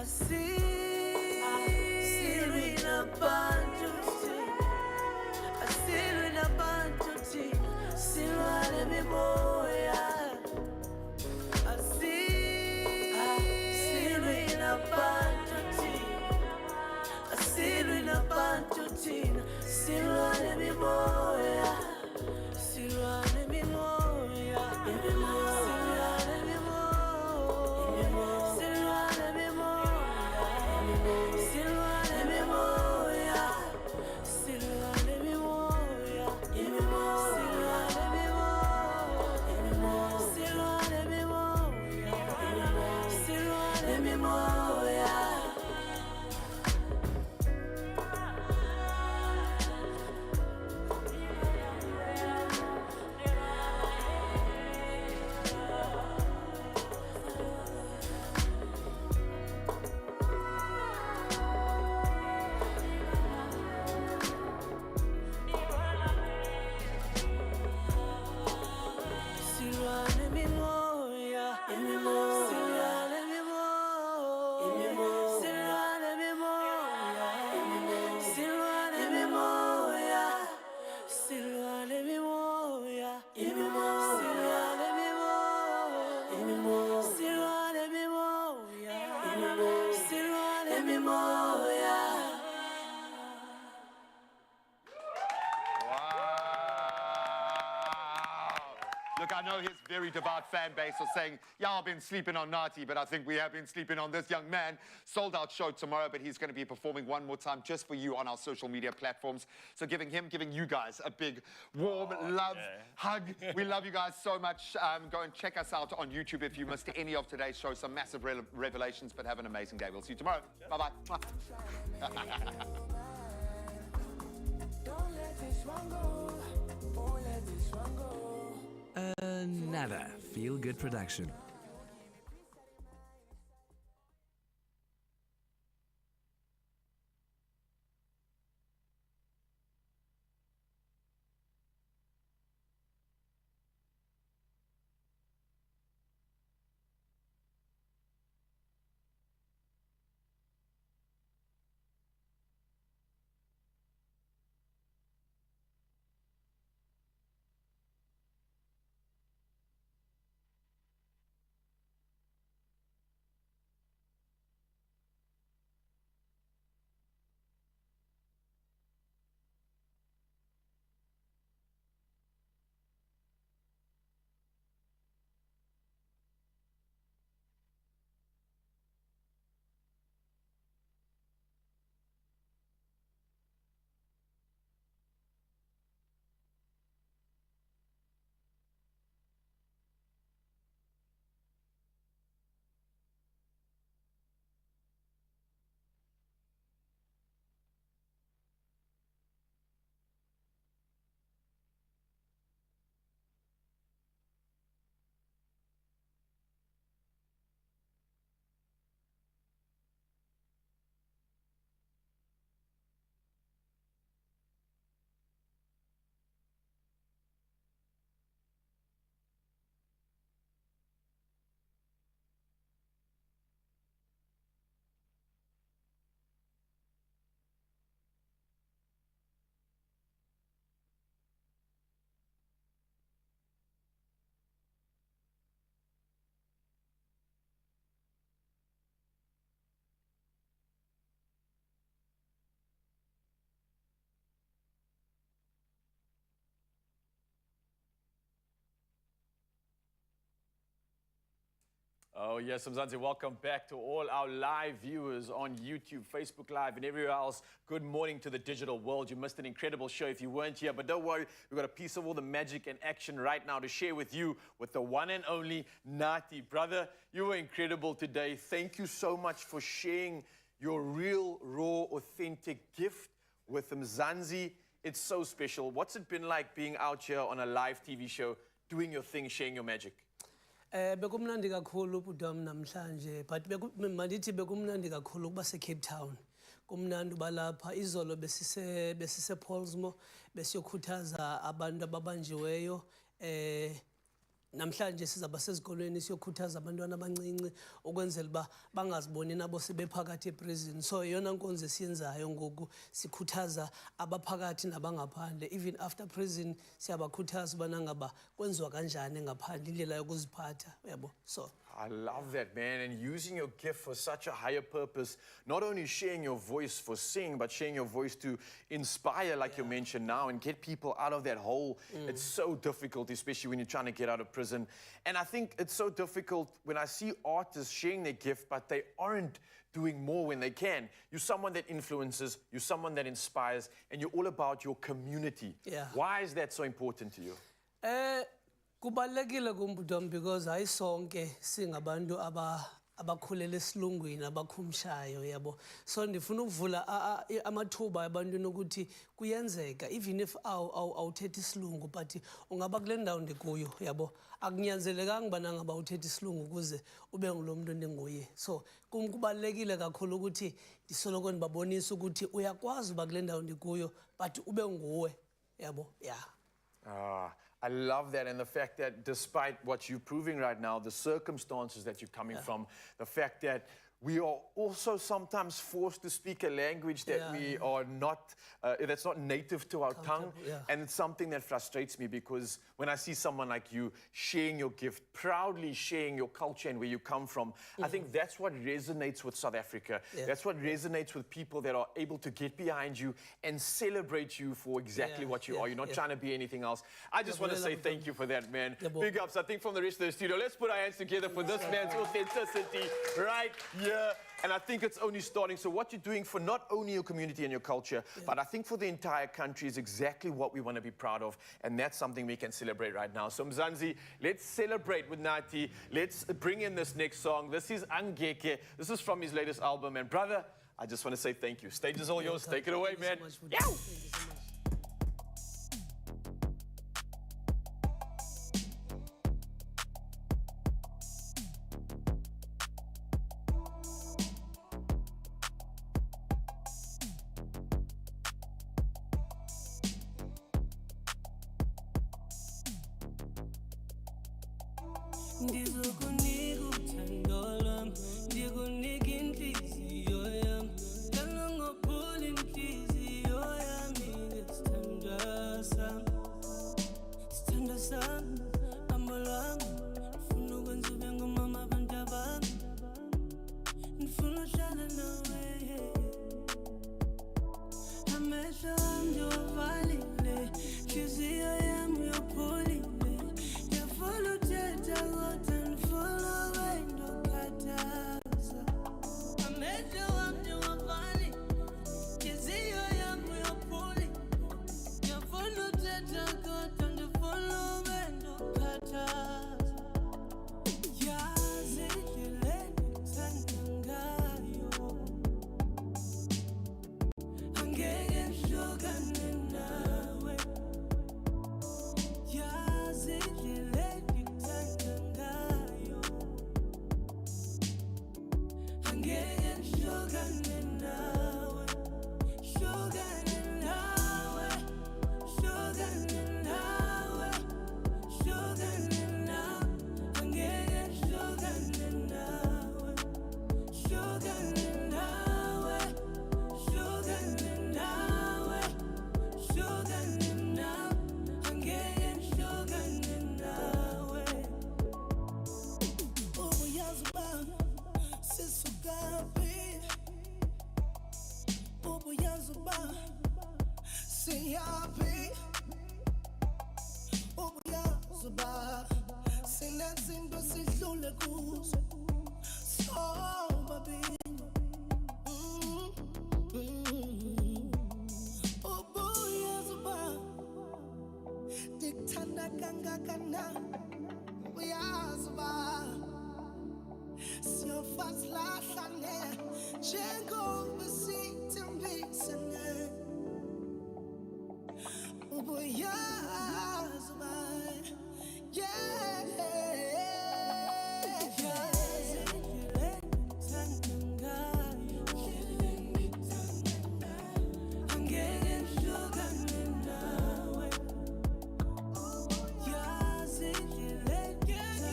[SPEAKER 12] asilwi nabantu asilwi nabantu thina silwa nemimoya asilwi nabantu
[SPEAKER 2] Look, I know his very devout fan base are saying, yeah, I've been sleeping on Nati, but I think we have been sleeping on this young man. Sold out show tomorrow, but he's going to be performing one more time just for you on our social media platforms. So giving you guys a big, warm hug. We love you guys so much. Go and check us out on YouTube if you missed any of today's show. Some massive revelations, but have an amazing day. We'll see you tomorrow. Bye-bye.
[SPEAKER 5] Don't let this one go. Don't let this one go.
[SPEAKER 15] Another feel-good production.
[SPEAKER 1] Oh, yes, Mzansi, welcome back to all our live viewers on YouTube, Facebook Live, and everywhere else. Good morning to the digital world. You missed an incredible show if you weren't here, but don't worry, we've got a piece of all the magic and action right now to share with you with the one and only Nati. Brother, you were incredible today. Thank you so much for sharing your real, raw, authentic gift with Mzansi. It's so special. What's it been like being out here on a live TV show, doing your thing, sharing your magic?
[SPEAKER 12] Bekumnandi kakhulu ubudam namhlanje but mandithi bekumnandi kakhulu ukuba se-Cape Town. Kumnandi balapha izolo besise Paulsmo besiyokhuthaza abantu ababanjiweyo namhlanje sizaba sezikolweni siyokhuthaza abantwana abancinci ukwenzela uba bangaziboni nabo sebephakathi eprison. So yona nkonzo esiyenzayo ngoku sikhuthaza abaphakathi nabangaphandle. Even after prison siyabakhuthaza ubana ngaba kwenziwa kanjani ngaphandle indlela yokuziphatha uyabo. So
[SPEAKER 1] I love that, man, and using your gift for such a higher purpose, not only sharing your voice for sing, but sharing your voice to inspire, like you mentioned now, and get people out of that hole. It's so difficult, especially when you're trying to get out of prison. And I think it's so difficult when I see artists sharing their gift, but they aren't doing more when they can. You're someone that influences, you're someone that inspires, and you're all about your community.
[SPEAKER 12] Yeah.
[SPEAKER 1] Why is that so important to you?
[SPEAKER 12] Kubalulekile kumbudom because ayisonke singabantu abakhulele esilungwini abakhumshayo yabo. So ndifuna ukuvula amathuba abantwini ukuthi kuyenzeka even if awuthethi isilungu but ungaba kule ndawo ndikuyo yabo. Akunyanzelekanga ubana ngaba uthethe isilungu ukuze ube ngulo muntu endinguye. So kubalulekile kakhulu ukuthi ndisoloko ndibabonisa ukuthi uyakwazi uba kule ndawo ndikuyo but ube nguwe yabo. Yeah.
[SPEAKER 1] I love that, and the fact that despite what you're proving right now, the circumstances that you're coming from, the fact that we are also sometimes forced to speak a language that we are not, that's not native to our tongue. And it's something that frustrates me, because when I see someone like you sharing your gift, proudly sharing your culture and where you come from, I think that's what resonates with South Africa. That's what resonates with people that are able to get behind you and celebrate you for exactly what you are. You're not trying to be anything else. I just want to say thank you for that, man. Big ups, I think, from the rest of the studio. Let's put our hands together for this man's authenticity right here. And I think it's only starting. So what you're doing for not only your community and your culture, but I think for the entire country is exactly what we want to be proud of. And that's something we can celebrate right now. So Mzansi, let's celebrate with Nati. Let's bring in this next song. This is Angeke. This is from his latest album. And brother, I just want to say thank you. Stage is all yours. Take it away, man. Yow!
[SPEAKER 12] Ndizokunika uthando lwami, ndikunika inhliziyo yami, lana ngophula inhliziyo yami ngesithandwa sami, sithandwa sami, amo lwami, ndifuna ukwenza ube ngumama abantwabami, ndifuna uhlala nawe, amehlo ami ndiwavalile, inhliziyo yami uyopholile, ndiyafuna uthetha kodwa ndifuna ube ndokhathaza, amehlo ami ndiwavalile, inhliziyo yami uyopholile, ndiyafuna uthetha kodwa ndifuna ube ndokhathaza, yazi indlela endikuthanda ngayo, angeke ndihlukane nawe, yazi indlela endikuthanda ngayo, angeke ndihlukane nawe, hlukane nawe, hlukane nawe, hlukane nawe, angeke ndihlukane nawe, hlukane nawe, hlukane nawe, hlukane nawe, angeke ndihlukane nawe. Ubuyazi bami sisukaphi, ubuyazi bami siyaphi, ubuyazi bami sinezinto sidlule kuzo sobabili. Ubuyazi bami ndikuthanda kangakanani, ubuyazi bami siyofazlahlane njengoba sithembisene, ubuyazi bami, yazi indlela endikuthanda ngayo, angeke ndihlukane nawe, yazi indlela endikuthanda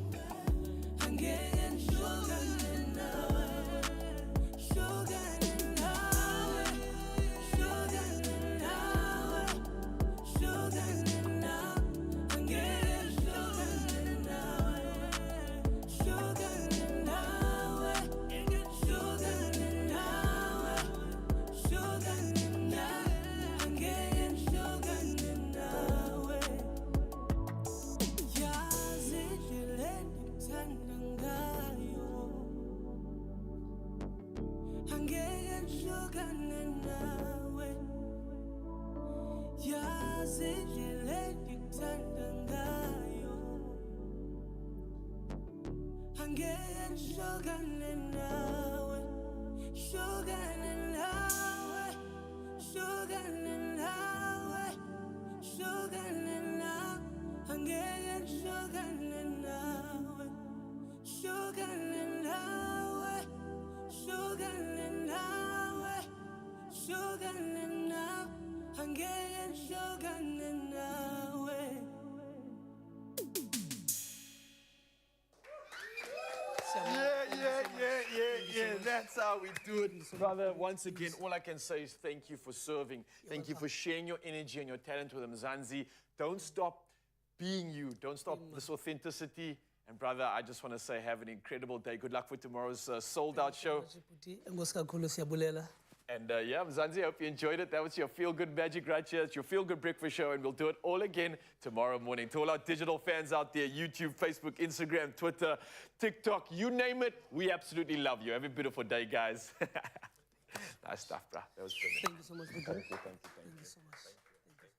[SPEAKER 12] ngayo, angeke ndihlukane nawe, hlukane nawe, hlukane nawe, hlukane nawe, angeke ndihlukane nawe, hlukane nawe, hlukane nawe, hlukane nawe, angeke ndihlukane nawe, yazi indlela endikuthanda ngayo, angeke ndihlukane nawe, yazi indlela endikuthanda ngayo, angeke ndihlukane nawe, hlukane nawe, hlukane nawe, hlukane nawe, angeke ndihlukane nawe, hlukane nawe, hlukane nawe, hlukane nawe, angeke ndihlukane nawe.
[SPEAKER 1] how we do it. Brother, once again, all I can say is thank you for serving. Thank you for sharing your energy and your talent with Mzansi. Don't stop being you. Don't stop this authenticity. And brother, I just want to say have an incredible day. Good luck for tomorrow's sold-out show. And yeah, Mzansi, I hope you enjoyed it. That was your Feel Good Magic right here. It's your Feel Good Breakfast Show, and we'll do it all again tomorrow morning. To all our digital fans out there, YouTube, Facebook, Instagram, Twitter, TikTok, you name it, we absolutely love you. Have a beautiful day, guys. Nice stuff, bro. That was brilliant.
[SPEAKER 12] Thank you so much, Budu.
[SPEAKER 1] Thank you.
[SPEAKER 12] Thank you so much.